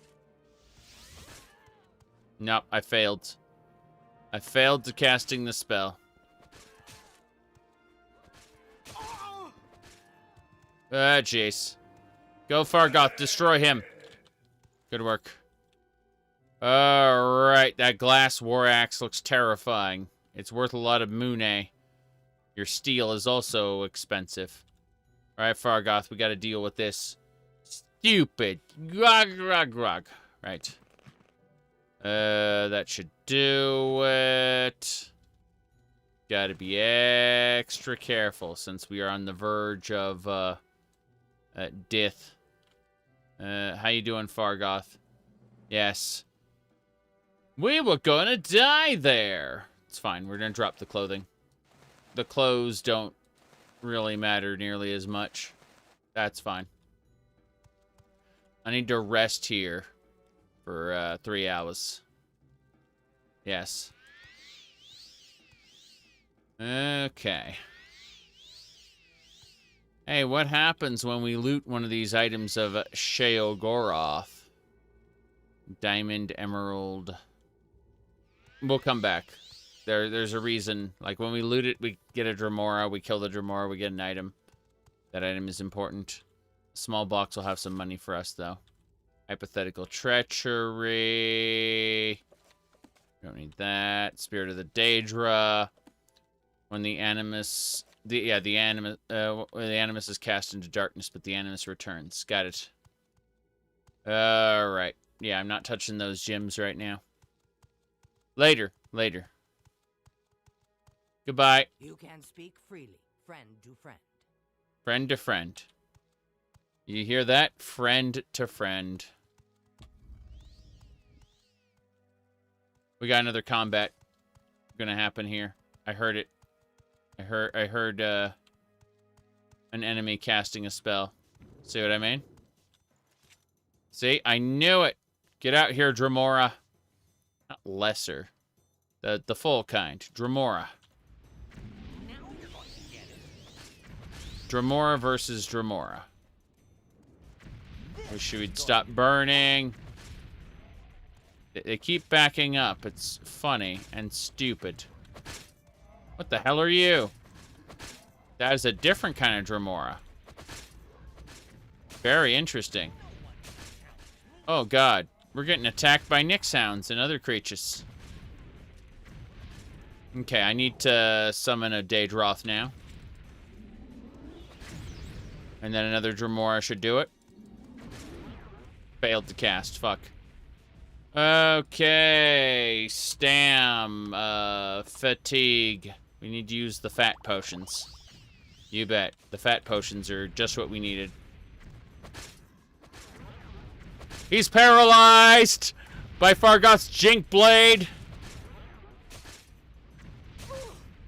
Nope, I failed. I failed to casting the spell. Jeez. Go, Fargoth. Destroy him. Good work. Alright, that glass war axe looks terrifying. It's worth a lot of Moonay. Your steel is also expensive. All right, Fargoth, we got to deal with this stupid grog. Right. That should do it. Got to be extra careful since we are on the verge of death. How you doing, Fargoth? Yes. We were gonna die there. It's fine. We're gonna drop the clothing. The clothes don't really matter nearly as much. That's fine. I need to rest here for 3 hours. Yes. Okay. Hey, what happens when we loot one of these items of Sheogoroth? Diamond, emerald. We'll come back. There's a reason. Like, when we loot it, we get a Dremora. We kill the Dremora. We get an item. That item is important. A small box will have some money for us, though. Hypothetical treachery. Don't need that. Spirit of the Daedra. When the animus... the animus is cast into darkness, but the animus returns. Got it. Alright. Yeah, I'm not touching those gems right now. Later. Goodbye. You can speak freely, friend to friend. Friend to friend. You hear that? Friend to friend. We got another combat gonna happen here. I heard it. I heard an enemy casting a spell. See what I mean? See? I knew it! Get out here, Dremora. Not lesser. The full kind. Dremora. Dremora versus Dremora. Wish you would stop burning. They keep backing up. It's funny and stupid. What the hell are you? That is a different kind of Dremora. Very interesting. Oh god. We're getting attacked by Nick sounds and other creatures. Okay, I need to summon a Daedroth now. And then another Dremora should do it. Failed to cast. Fuck. Okay. Stam. Fatigue. We need to use the fat potions. You bet. The fat potions are just what we needed. He's paralyzed by Fargoth's Jink Blade.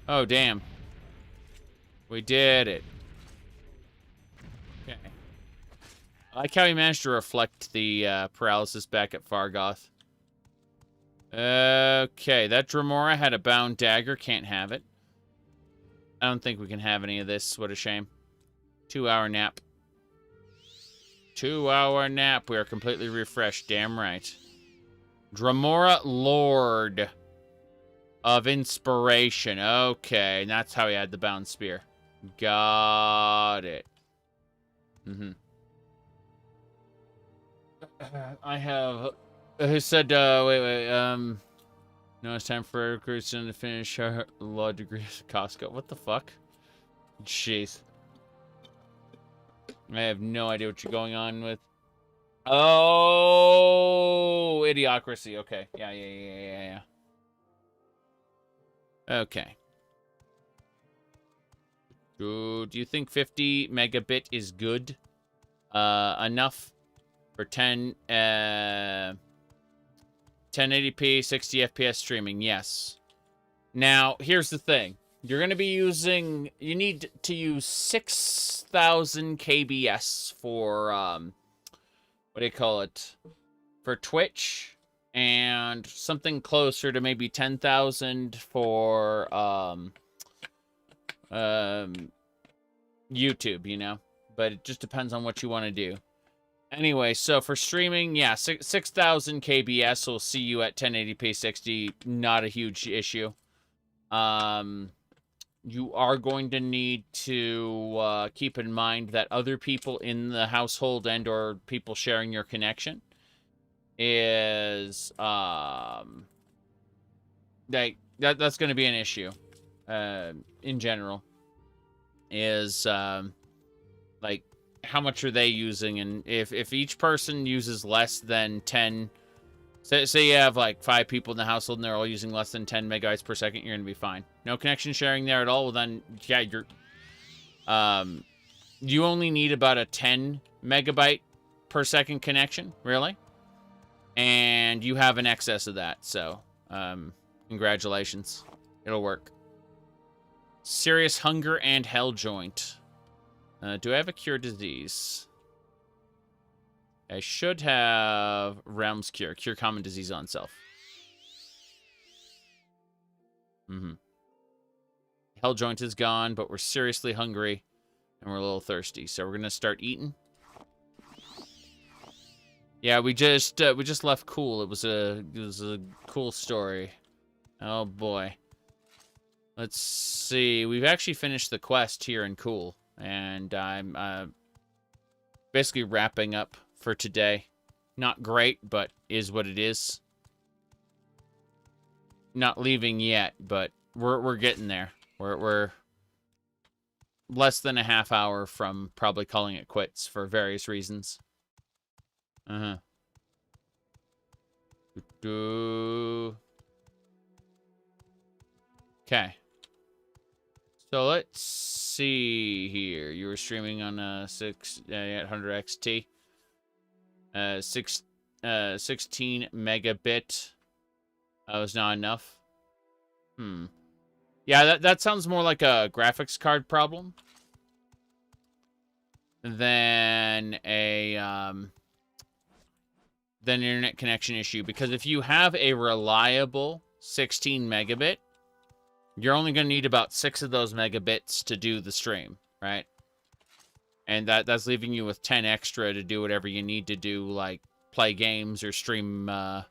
Oh, damn. We did it. Okay. I like how he managed to reflect the paralysis back at Fargoth. Okay, that Dremora had a bound dagger. Can't have it. I don't think we can have any of this. What a shame. 2-hour nap. 2-hour nap. We are completely refreshed. Damn right. Dremora Lord of Inspiration. Okay, and that's how he had the bound spear. Got it. I have... Who said, wait, no, it's time for Christian to finish our law degree at Costco. What the fuck? Jeez. I have no idea what you're going on with. Oh, Idiocracy. Okay. Yeah. Okay. Do you think 50 megabit is good? Enough for 1080p, 60 FPS streaming, yes. Now, here's the thing. You're going to be using... You need to use 6,000 KBS for, what do you call it? For Twitch. And something closer to maybe 10,000 for, YouTube, you know? But it just depends on what you want to do. Anyway, so for streaming, yeah, 6,000 KBS will see you at 1080p 60. Not a huge issue. You are going to need to keep in mind that other people in the household and or people sharing your connection is that's going to be an issue in general. Is Like, how much are they using? And if each person uses less than 10... Say you have, like, 5 people in the household and they're all using less than 10 megabytes per second, you're going to be fine. No connection sharing there at all, well then, yeah, you're... You only need about a 10 megabyte per second connection, really? And you have an excess of that, so, congratulations. It'll work. Serious hunger and hell joint. Do I have a cure disease? I should have Realm's Cure. Cure common disease on self. Hell joint is gone, but we're seriously hungry. And we're a little thirsty. So we're going to start eating. Yeah, we just left Cool. It was a cool story. Oh, boy. Let's see. We've actually finished the quest here in Cool. And I'm basically wrapping up for today. Not great, but is what it is. Not leaving yet, but we're getting there. We're less than a half hour from probably calling it quits for various reasons. Okay. So let's see here. You were streaming on 800 XT. 16 megabit. Was not enough. Yeah, that sounds more like a graphics card problem than an internet connection issue. Because if you have a reliable 16 megabit, you're only going to need about 6 of those megabits to do the stream, right? And that's leaving you with 10 extra to do whatever you need to do, like play games or stream, what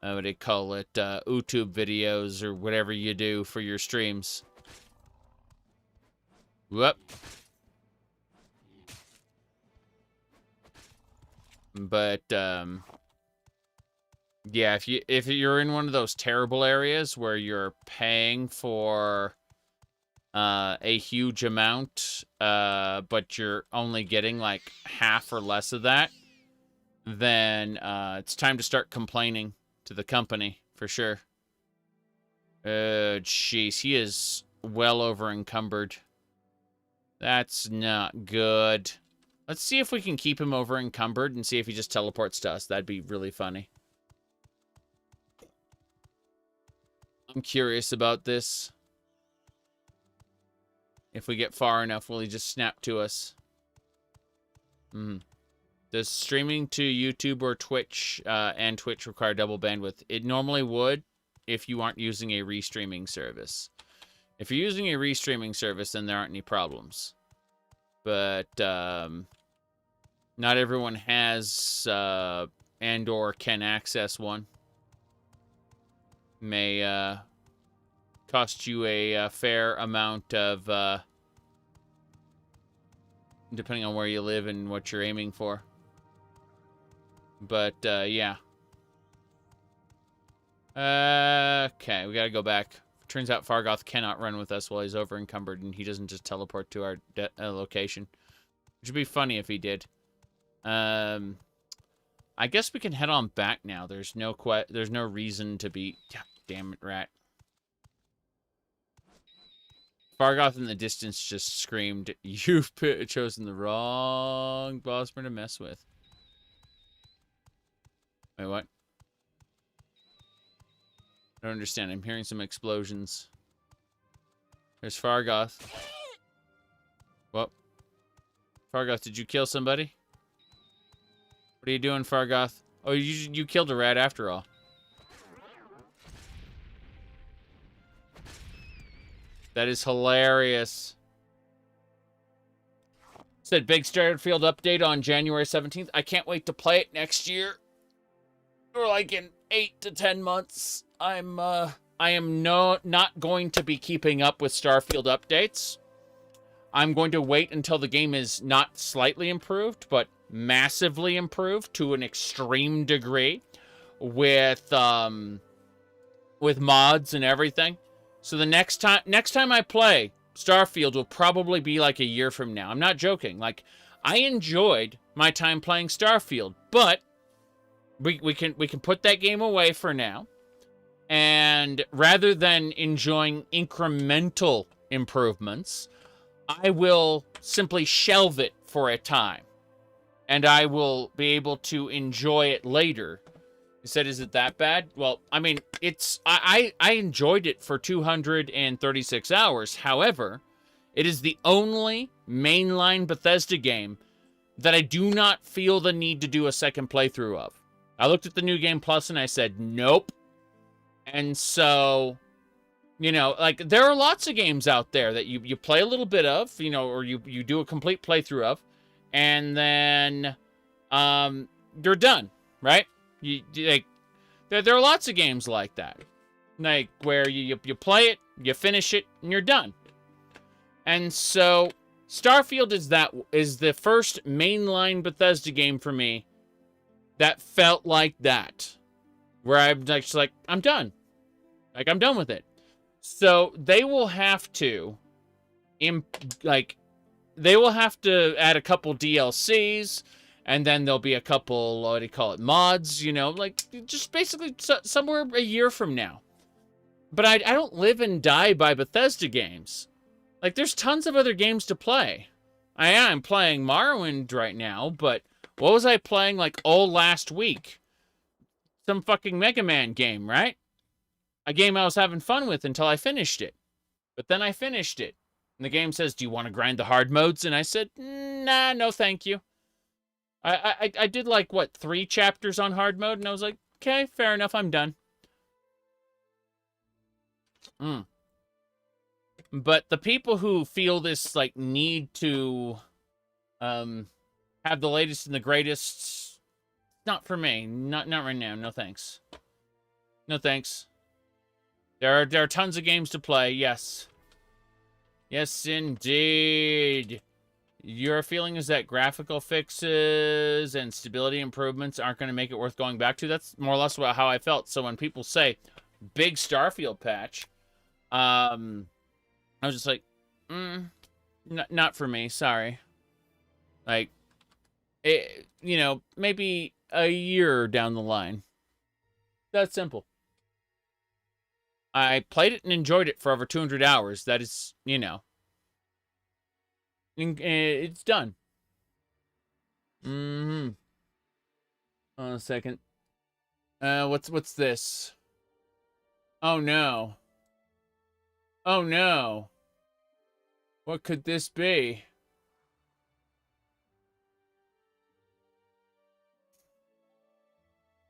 do they call it, YouTube videos or whatever you do for your streams. Whoop. But, yeah, if you're in one of those terrible areas where you're paying for a huge amount, but you're only getting like half or less of that, then it's time to start complaining to the company for sure. Jeez, he is well over encumbered. That's not good. Let's see if we can keep him over encumbered and see if he just teleports to us. That'd be really funny. I'm curious about this. If we get far enough, will he just snap to us? Does streaming to YouTube or Twitch and Twitch require double bandwidth? It normally would if you aren't using a restreaming service. If you're using a restreaming service, then there aren't any problems. But not everyone has and or can access one. May cost you a fair amount of, depending on where you live and what you're aiming for. But, yeah. Okay, we gotta go back. Turns out Fargoth cannot run with us while he's over encumbered, and he doesn't just teleport to our location. Which would be funny if he did. I guess we can head on back now. There's no reason to be... God damn it, rat. Fargoth in the distance just screamed, "You've chosen the wrong bossman to mess with." Wait, what? I don't understand. I'm hearing some explosions. There's Fargoth. Well, Fargoth, did you kill somebody? What are you doing, Fargoth? Oh, you killed a rat after all. That is hilarious. Said big Starfield update on January 17th. I can't wait to play it next year. Or like in 8 to 10 months. I am not going to be keeping up with Starfield updates. I'm going to wait until the game is not slightly improved, but massively improved to an extreme degree with mods and everything. So the next time I play Starfield will probably be like a year from now. I'm not joking. Like, I enjoyed my time playing Starfield, but we can put that game away for now. And rather than enjoying incremental improvements, I will simply shelve it for a time. And I will be able to enjoy it later. You said, is it that bad? Well, I mean, I enjoyed it for 236 hours. However, it is the only mainline Bethesda game that I do not feel the need to do a second playthrough of. I looked at the New Game Plus and I said, nope. And so, you know, like, there are lots of games out there that you play a little bit of, you know, or you do a complete playthrough of, and then you're done, right? Like, there are lots of games like that, like, where you play it, you finish it, and you're done. And so Starfield is the first mainline Bethesda game for me that felt like that, where I'm just like, I'm done. Like, I'm done with it. So they will have to, they will have to add a couple DLCs, and then there'll be a couple, what do you call it, mods, you know, like, just basically somewhere a year from now. But I don't live and die by Bethesda games. Like, there's tons of other games to play. I am playing Morrowind right now, but what was I playing, like, all last week? Some fucking Mega Man game, right? A game I was having fun with until I finished it. But then I finished it. And the game says, do you want to grind the hard modes? And I said, nah, no thank you. I did, like, what, 3 chapters on hard mode? And I was like, okay, fair enough, I'm done. But the people who feel this, like, need to have the latest and the greatest, not for me. Not right now. No thanks. No thanks. There are tons of games to play, yes. Yes, indeed. Your feeling is that graphical fixes and stability improvements aren't going to make it worth going back to? That's more or less how I felt. So when people say, big Starfield patch, I was just like, not for me, sorry. Like, you know, maybe a year down the line. That's simple. I played it and enjoyed it for over 200 hours. That is, you know, it's done. Hold on a second. What's this? Oh no. Oh no. What could this be?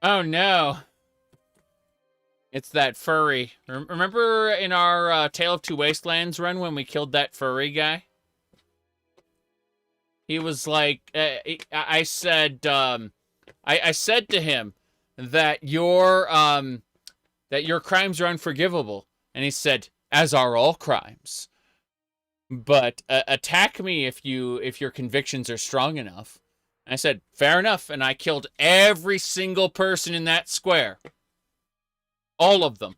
Oh no. It's that furry. Remember in our Tale of Two Wastelands run when we killed that furry guy? He was like, I said to him that your crimes are unforgivable, and he said, as are all crimes. But attack me if your convictions are strong enough. And I said, fair enough, and I killed every single person in that square. All of them.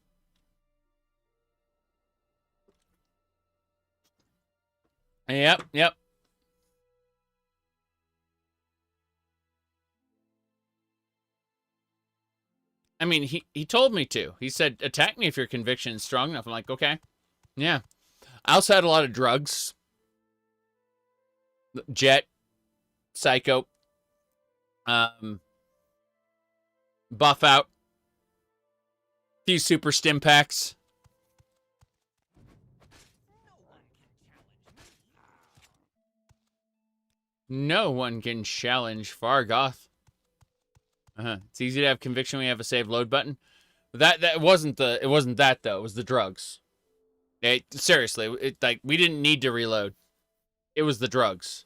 Yep. I mean, he told me to. He said, attack me if your conviction is strong enough. I'm like, okay. Yeah. I also had a lot of drugs. Jet. Psycho. Buff out. Few super stim packs. No one can challenge Fargoth. It's easy to have conviction when you have a save load button. It wasn't that though. It was the drugs. Seriously, like we didn't need to reload. It was the drugs.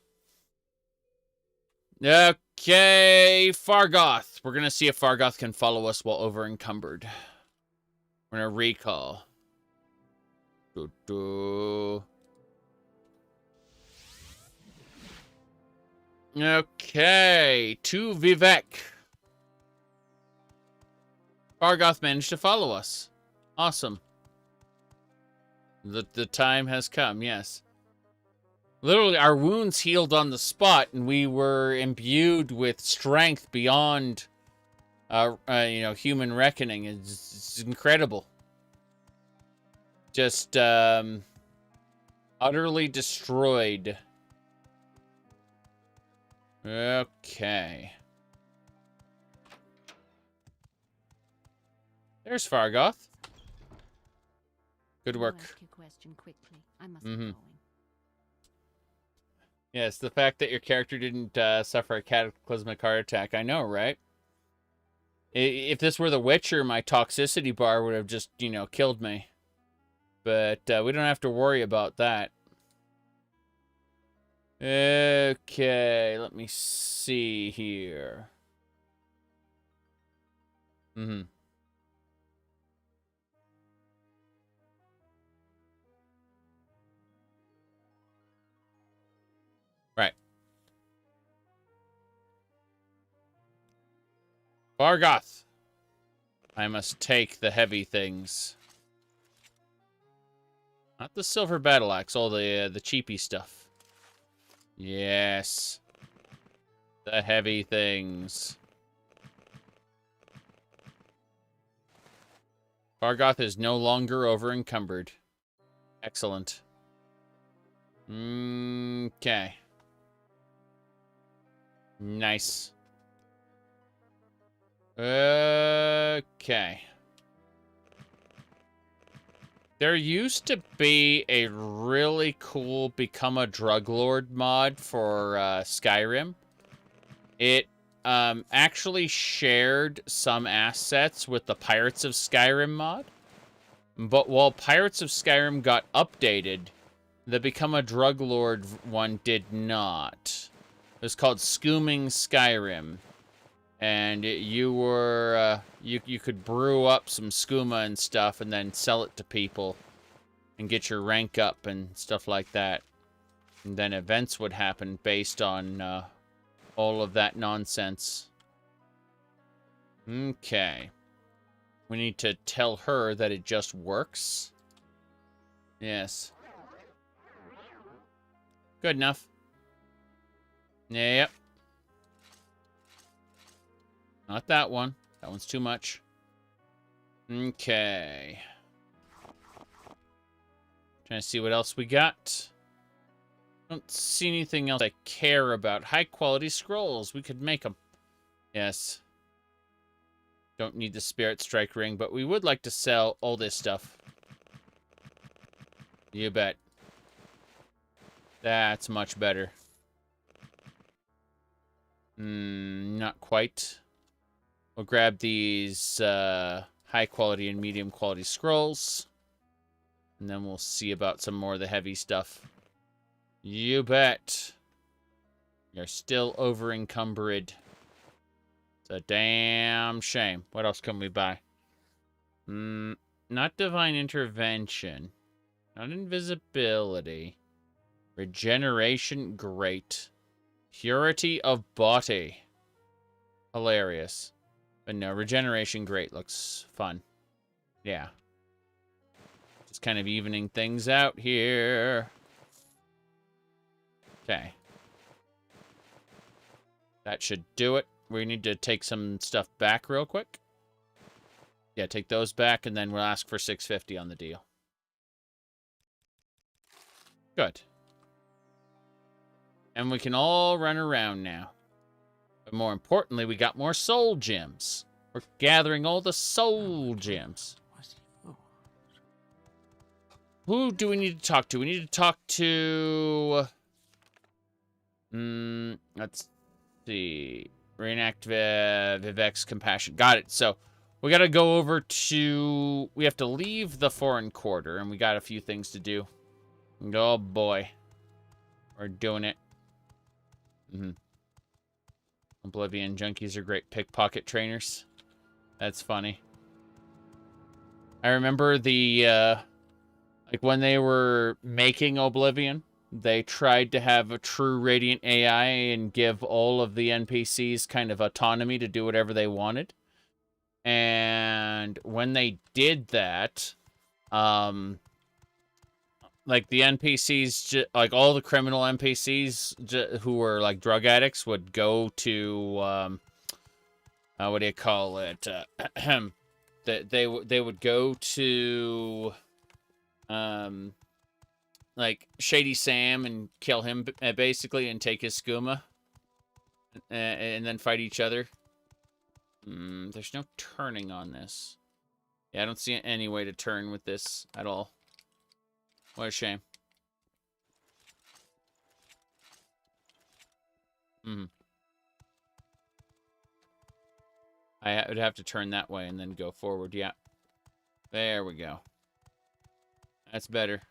Okay, Fargoth. We're gonna see if Fargoth can follow us while over encumbered. We're gonna recall. Okay, to Vivek. Fargoth managed to follow us. Awesome. The time has come, yes. Literally, our wounds healed on the spot, and we were imbued with strength beyond, human reckoning. It's incredible. Just, utterly destroyed. Okay. There's Fargoth. Good work. Ask your question quickly. I must be going. Yes, the fact that your character didn't suffer a cataclysmic heart attack. I know, right? If this were The Witcher, my toxicity bar would have just, killed me. But we don't have to worry about that. Okay, let me see here. Right. Fargoth. I must take the heavy things. Not the silver battle axe, all the cheapy stuff. Yes. The heavy things. Fargoth is no longer over-encumbered. Excellent. Okay. Nice. Okay. There used to be a really cool Become a Drug Lord mod for Skyrim. It actually shared some assets with the Pirates of Skyrim mod. But while Pirates of Skyrim got updated, the Become a Drug Lord one did not. It was called Scooming Skyrim. And you were, you could brew up some skooma and stuff and then sell it to people and get your rank up and stuff like that. And then events would happen based on all of that nonsense. Okay. We need to tell her that it just works. Yes. Good enough. Yep. Not that one. That one's too much. Okay. Trying to see what else we got. Don't see anything else I care about. High quality scrolls. We could make them. Yes. Don't need the Spirit Strike ring, but we would like to sell all this stuff. You bet. That's much better. Not quite. We'll grab these high quality and medium quality scrolls. And then we'll see about some more of the heavy stuff. You bet. You're still over encumbered. It's a damn shame. What else can we buy? Not divine intervention. Not invisibility. Regeneration, great. Purity of body. Hilarious. But no, regeneration, great. Looks fun. Yeah. Just kind of evening things out here. Okay. That should do it. We need to take some stuff back real quick. Yeah, take those back, and then we'll ask for 650 on the deal. Good. And we can all run around now. But more importantly, we got more soul gems. We're gathering all the soul gems. Who do we need to talk to? We need to talk to... let's see. Reenact Vivek's Compassion. Got it. So, we gotta go over to... We have to leave the foreign quarter, and we got a few things to do. Oh, boy. We're doing it. Oblivion junkies are great pickpocket trainers. That's funny. I remember the, like when they were making Oblivion, they tried to have a true Radiant AI and give all of the NPCs kind of autonomy to do whatever they wanted. And when they did that, like the NPCs, like all the criminal NPCs who were like drug addicts would go to what do you call it? They would go to like Shady Sam and kill him basically and take his skooma and then fight each other. There's no turning on this. Yeah, I don't see any way to turn with this at all. What a shame. I would have to turn that way and then go forward. Yeah. There we go. That's better.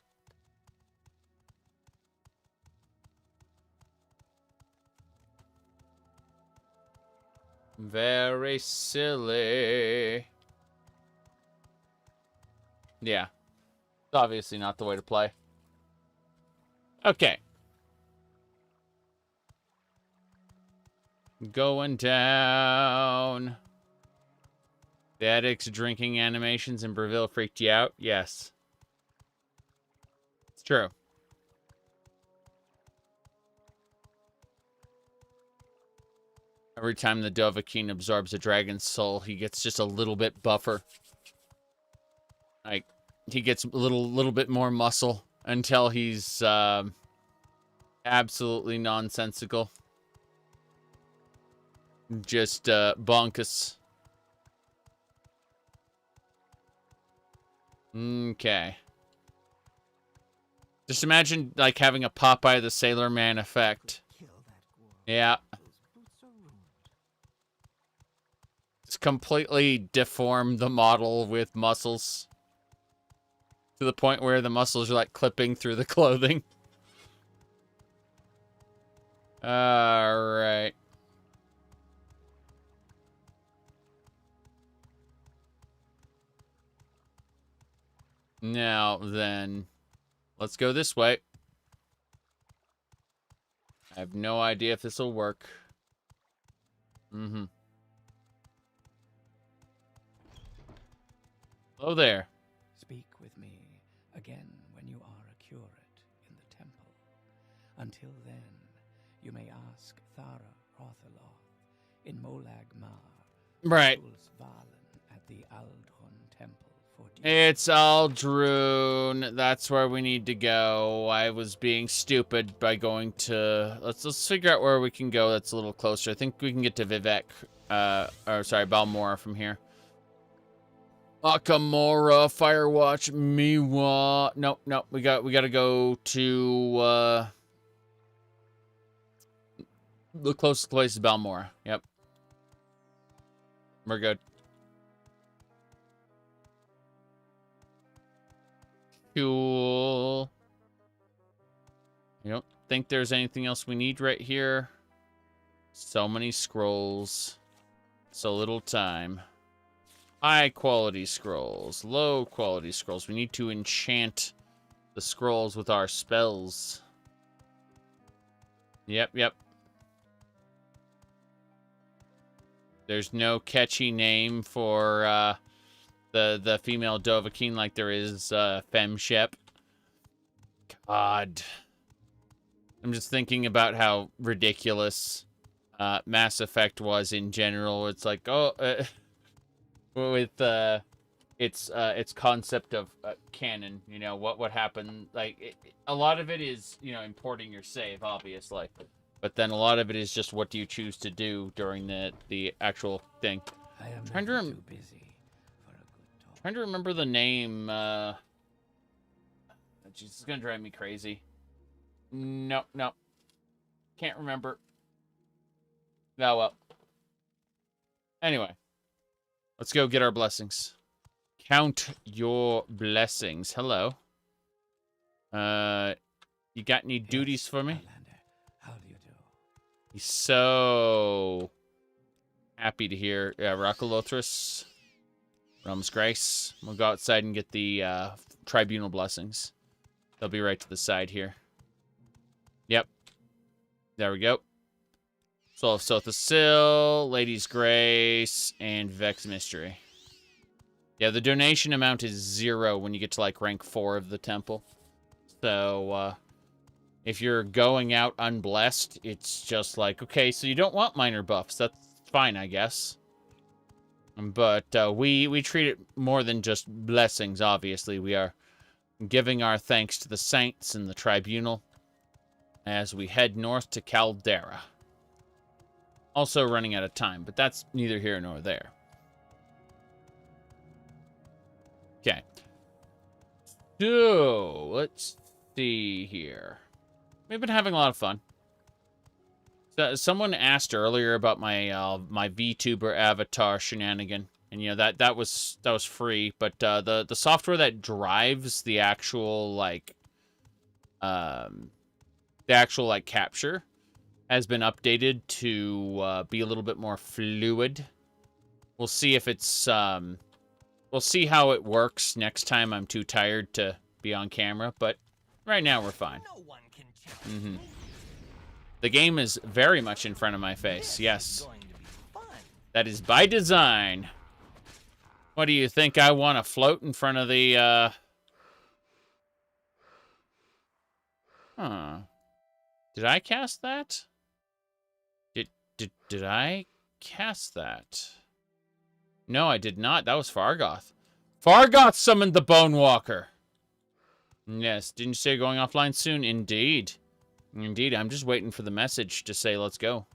Very silly. Yeah. It's obviously not the way to play. Okay. Going down. The addicts drinking animations in Brazil freaked you out? Yes. It's true. Every time the Dovahkiin absorbs a dragon's soul, he gets just a little bit buffer. Like, he gets a little bit more muscle until he's absolutely nonsensical. Just bonkus. Okay. Just imagine like having a Popeye the Sailor Man effect. Yeah. It's completely deformed the model with muscles. To the point where the muscles are like clipping through the clothing. Alright. Now then, let's go this way. I have no idea if this will work. Hello there. Speak with me again when you are a curate in the temple. Until then, you may ask Thara Rotherloth in Molag Mar. Right. At the Aldhun temple. It's Aldrune. That's where we need to go. I was being stupid by going to... Let's figure out where we can go that's a little closer. I think we can get to Vivek. Balmora from here. Akamora, Firewatch, Miwa. No. We gotta go to the closest place is Balmora. Yep. We're good. Cool. I don't think there's anything else we need right here. So many scrolls. So little time. High quality scrolls. Low quality scrolls. We need to enchant the scrolls with our spells. Yep. There's no catchy name for the female Dovahkiin like there is Femshep. God. I'm just thinking about how ridiculous Mass Effect was in general. It's like, with its concept of canon, you know, what happened. Like, a lot of it is, you know, importing your save, obviously. But then a lot of it is just what do you choose to do during the actual thing. I am trying too busy. Trying to remember the name. Jeez, it's gonna drive me crazy. No. Can't remember. Oh, well. Anyway. Let's go get our blessings. Count your blessings. Hello. You got any duties for me? How do you do? He's so happy to hear. Rockalothris. Realm's Grace. We'll go outside and get the tribunal blessings. They'll be right to the side here. Yep. There we go. Soul of Sothasil, Lady's Grace, and Vex Mystery. Yeah, the donation amount is 0 when you get to like rank 4 of the temple. So, if you're going out unblessed, it's just like, okay, so you don't want minor buffs. That's fine, I guess. But we treat it more than just blessings, obviously. We are giving our thanks to the saints and the tribunal as we head north to Caldera. Also running out of time, but that's neither here nor there. Okay. So, let's see here. We've been having a lot of fun. So, someone asked earlier about my my VTuber avatar shenanigan, and you know that was free, but the software that drives the actual capture has been updated to be a little bit more fluid. We'll see if it's we'll see how it works next time I'm too tired to be on camera, but right now we're fine. No one can challenge me. The game is very much in front of my face, yes. That is by design. What do you think, I want to float in front of the, Huh. Did I cast that? Did I cast that? No, I did not. That was Fargoth. Fargoth summoned the Bone Walker. Yes, didn't you say you're going offline soon? Indeed. Indeed, I'm just waiting for the message to say let's go.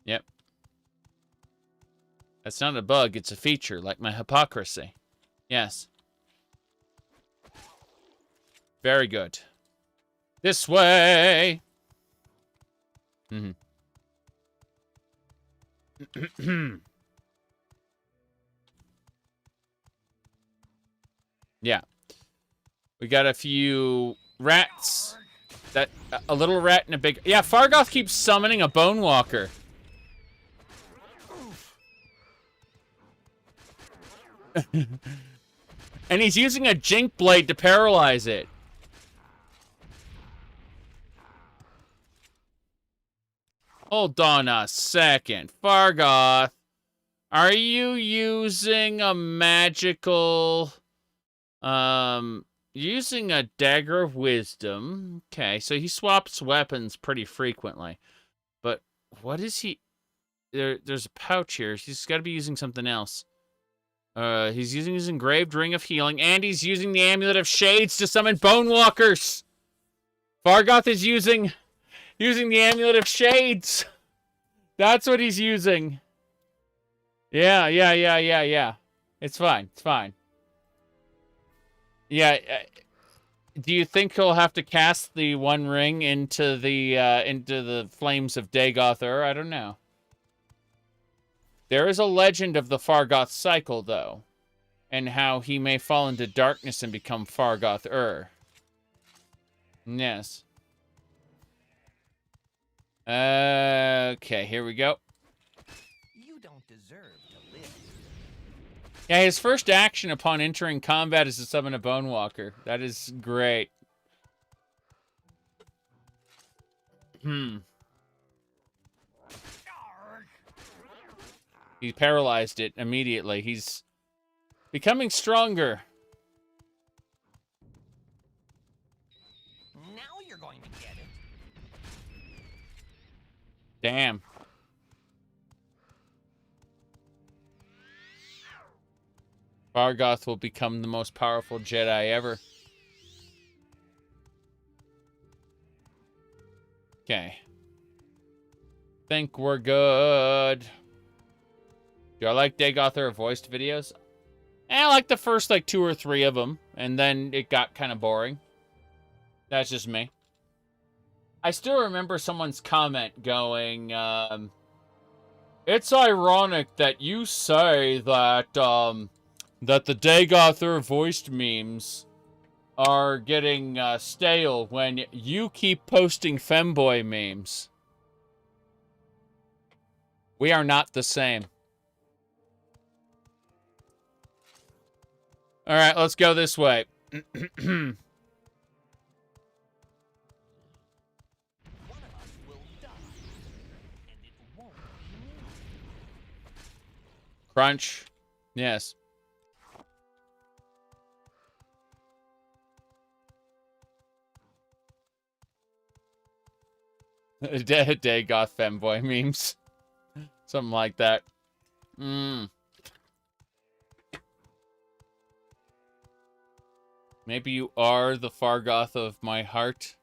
Yep. That's not a bug, it's a feature, like my hypocrisy. Yes. Very good. This way! Yeah. We got a few rats. A little rat and a big... Yeah, Fargoth keeps summoning a Bone Walker. And he's using a Jink Blade to paralyze it. Hold on a second. Fargoth, are you using a magical... using a Dagger of Wisdom. Okay, so he swaps weapons pretty frequently. But what is he... There's a pouch here. He's got to be using something else. He's using his Engraved Ring of Healing, and he's using the Amulet of Shades to summon Bone Walkers! Fargoth is using the Amulet of Shades! That's what he's using. Yeah. It's fine, it's fine. Yeah, do you think he'll have to cast the One Ring into the flames of Dagoth-Ur? I don't know. There is a legend of the Fargoth cycle, though, and how he may fall into darkness and become Fargoth-Ur. Yes. Okay, here we go. You don't deserve to live. Yeah, his first action upon entering combat is to summon a Bone Walker. That is great. He paralyzed it immediately. He's becoming stronger. Now you're going to get it. Damn. Fargoth will become the most powerful Jedi ever. Okay. Think we're good. Do I like Dagoth-Ur voiced videos? I like the first, like, 2 or 3 of them, and then it got kind of boring. That's just me. I still remember someone's comment going, it's ironic that you say that, that the Dagoth-Ur voiced memes are getting, stale when you keep posting femboy memes. We are not the same. All right, let's go this way. One of us will die, and it won't be me. Crunch. Yes. Dagoth femboy memes. Something like that. Maybe you are the Fargoth of my heart.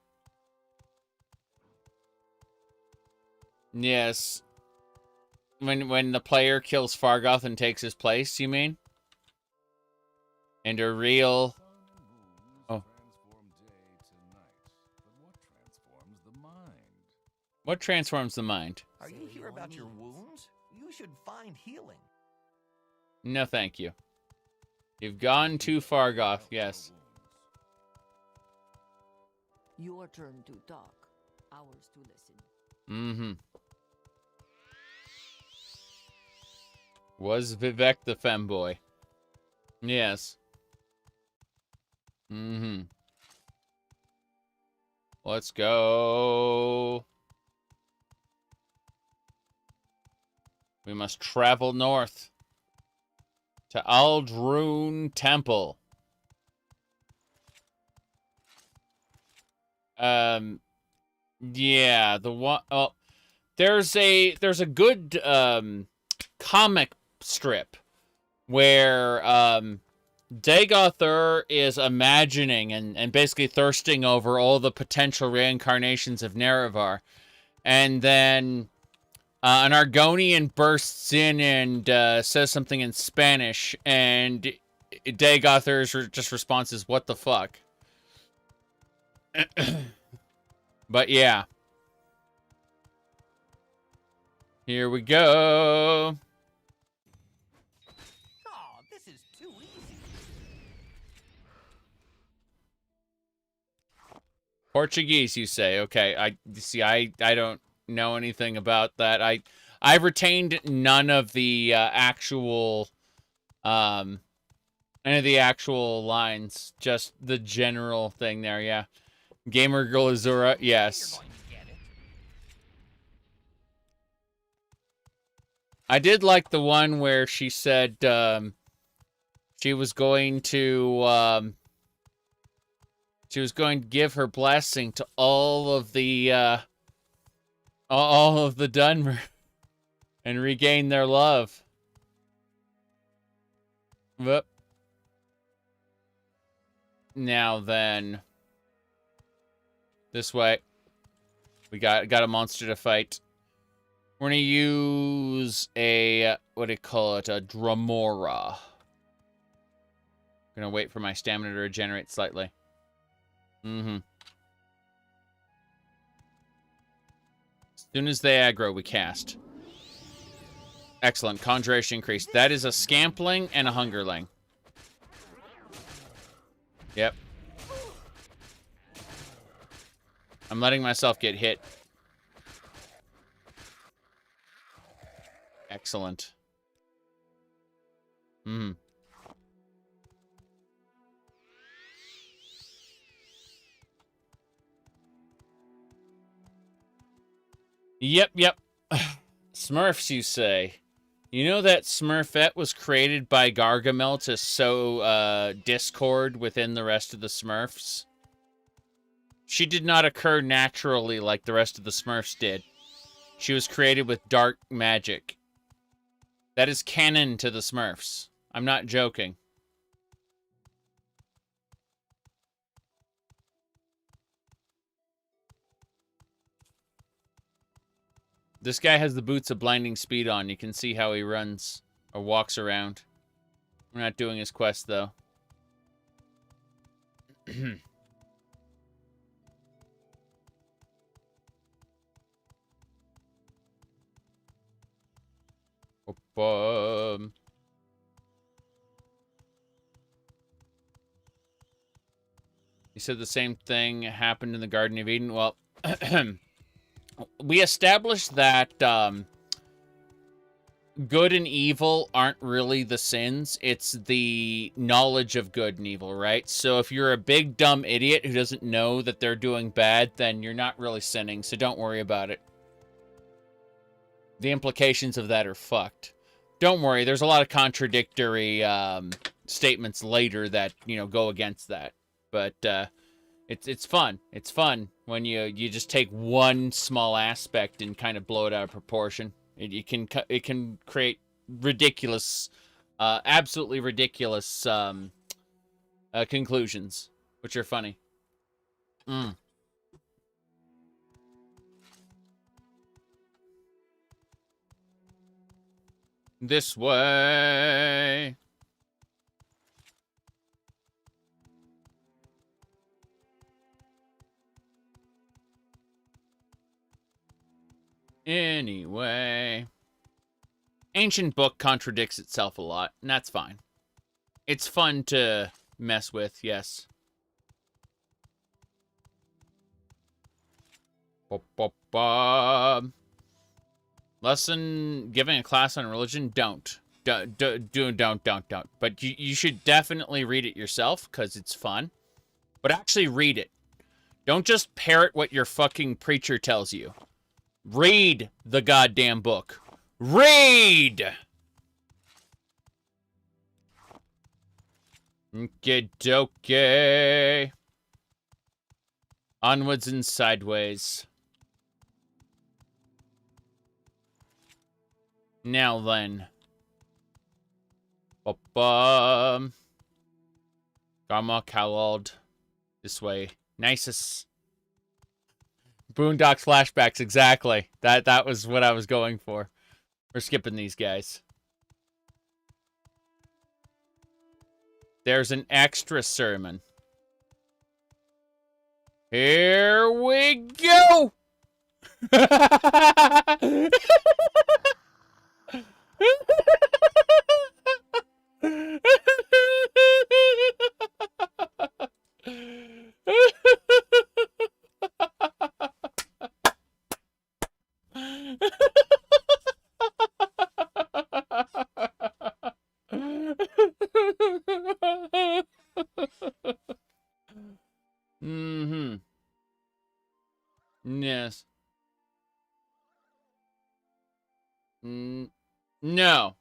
Yes. When the player kills Fargoth and takes his place, you mean? And a real... Oh. What transforms the mind? Are you here about your wounds? You should find healing. No, thank you. You've gone too far, Goth, yes. Your turn to talk, ours to listen. Mm-hmm. Was Vivek the femboy? Yes. Mm-hmm. Let's go. We must travel north to Aldrune Temple. Yeah, the one. Oh, there's a good comic strip where Dagoth is imagining and basically thirsting over all the potential reincarnations of Nerevar, and then an Argonian bursts in and says something in Spanish, and Dagoth's just response is, "What the fuck?" But yeah. Here we go. Oh, this is too easy. Portuguese, you say? Okay, I don't know anything about that. I've retained none of the actual any of the actual lines, just the general thing there, yeah. Gamer Girl Azura, yes. I did like the one where she said she was going to give her blessing to all of the Dunmer and regain their love. Whoop. Now then, this way. We got a monster to fight. We're gonna use a, what do you call it, a Dramora. Gonna wait for my stamina to regenerate slightly. Mm-hmm. As soon as they aggro, we cast. Excellent. Conjuration increased. That is a Scampling and a Hungerling. Yep. I'm letting myself get hit. Excellent. Hmm. Yep. Smurfs, you say? You know that Smurfette was created by Gargamel to sow discord within the rest of the Smurfs? She did not occur naturally like the rest of the Smurfs did. She was created with dark magic. That is canon to the Smurfs. I'm not joking. This guy has the boots of blinding speed on. You can see how he runs or walks around. We're not doing his quest, though. He said the same thing happened in the Garden of Eden. Well, we established that good and evil aren't really the sins. It's the knowledge of good and evil, right? So if you're a big, dumb idiot who doesn't know that they're doing bad, then you're not really sinning, so don't worry about it. The implications of that are fucked. Don't worry, there's a lot of contradictory statements later that, you know, go against that. But It's fun. It's fun when you just take one small aspect and kind of blow it out of proportion. It can create ridiculous, absolutely ridiculous conclusions, which are funny. This way. Anyway. Ancient book contradicts itself a lot, and that's fine. It's fun to mess with, yes. Lesson giving a class on religion, don't. Don't. But you should definitely read it yourself, because it's fun. But actually read it. Don't just parrot what your fucking preacher tells you. Read the goddamn book. Read! Okay. Onwards and sideways. Now then. Karma, Called. This way. Gnisis. Boondocks flashbacks, exactly. That was what I was going for. We're skipping these guys. There's an extra sermon. Here we go! Yes. No.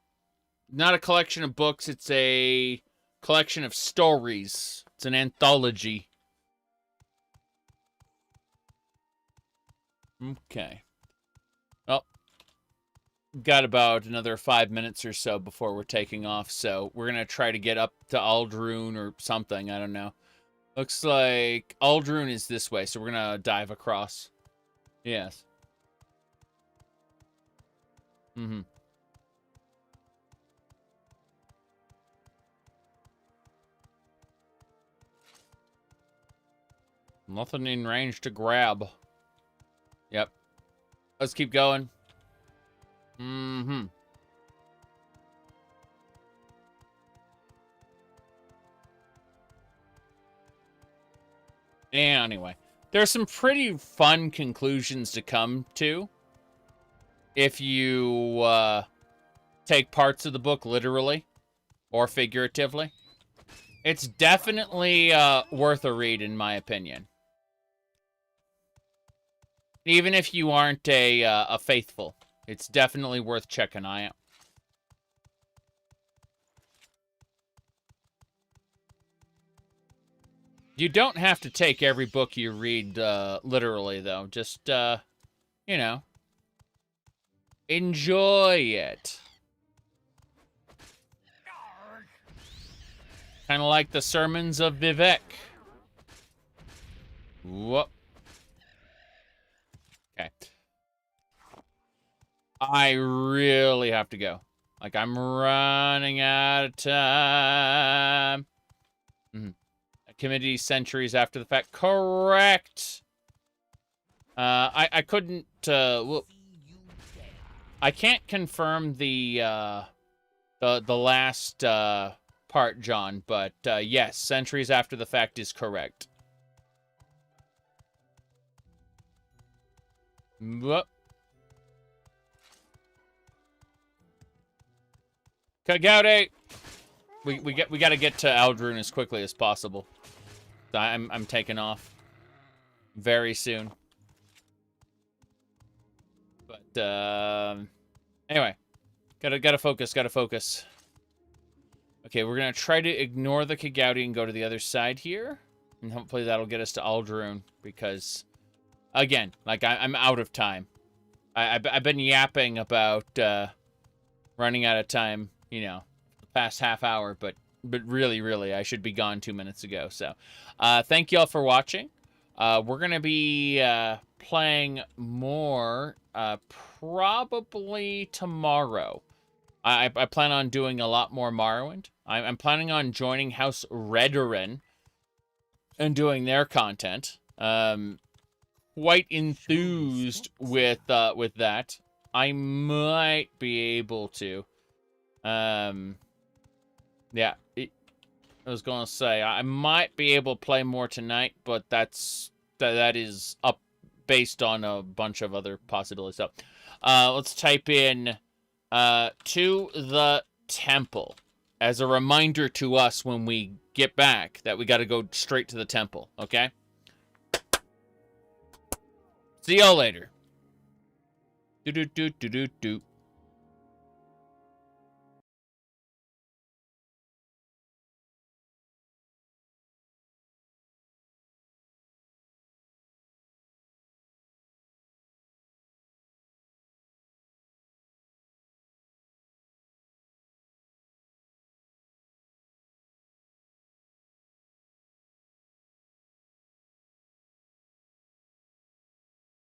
Not a collection of books, it's a collection of stories. It's an anthology. Okay. Well, got about another 5 minutes or so before we're taking off, so we're gonna try to get up to Aldrune or something, I don't know. Looks like Aldrune is this way, so we're gonna dive across. Yes. Nothing in range to grab. Yep. Let's keep going. Anyway. There's some pretty fun conclusions to come to if you take parts of the book literally or figuratively. It's definitely worth a read, in my opinion. Even if you aren't a faithful, it's definitely worth checking out. You don't have to take every book you read literally, though. Just, you know, enjoy it. Kind of like the sermons of Vivek. Whoop. Okay. I really have to go. Like, I'm running out of time. Committee centuries after the fact. Correct. I couldn't. Well, I can't confirm the last part, John, but yes, centuries after the fact is correct. Whoop. Kagaude! We got to get to Aldrune as quickly as possible. I'm taking off very soon. But anyway, gotta focus. Okay, we're gonna try to ignore the Kagaude and go to the other side here. And hopefully that'll get us to Alderaan, because, again, like, I'm out of time. I've been yapping about running out of time, you know, the past half hour, but really, I should be gone 2 minutes ago. So, thank you all for watching. We're going to be playing more probably tomorrow. I plan on doing a lot more Morrowind. I'm planning on joining House Redoran and doing their content. Quite enthused with that. I might be able to. Yeah, I was gonna say I might be able to play more tonight, but that is up based on a bunch of other possibilities. So, let's type in to the temple as a reminder to us when we get back that we got to go straight to the temple. Okay. See y'all later. Do do do do do do.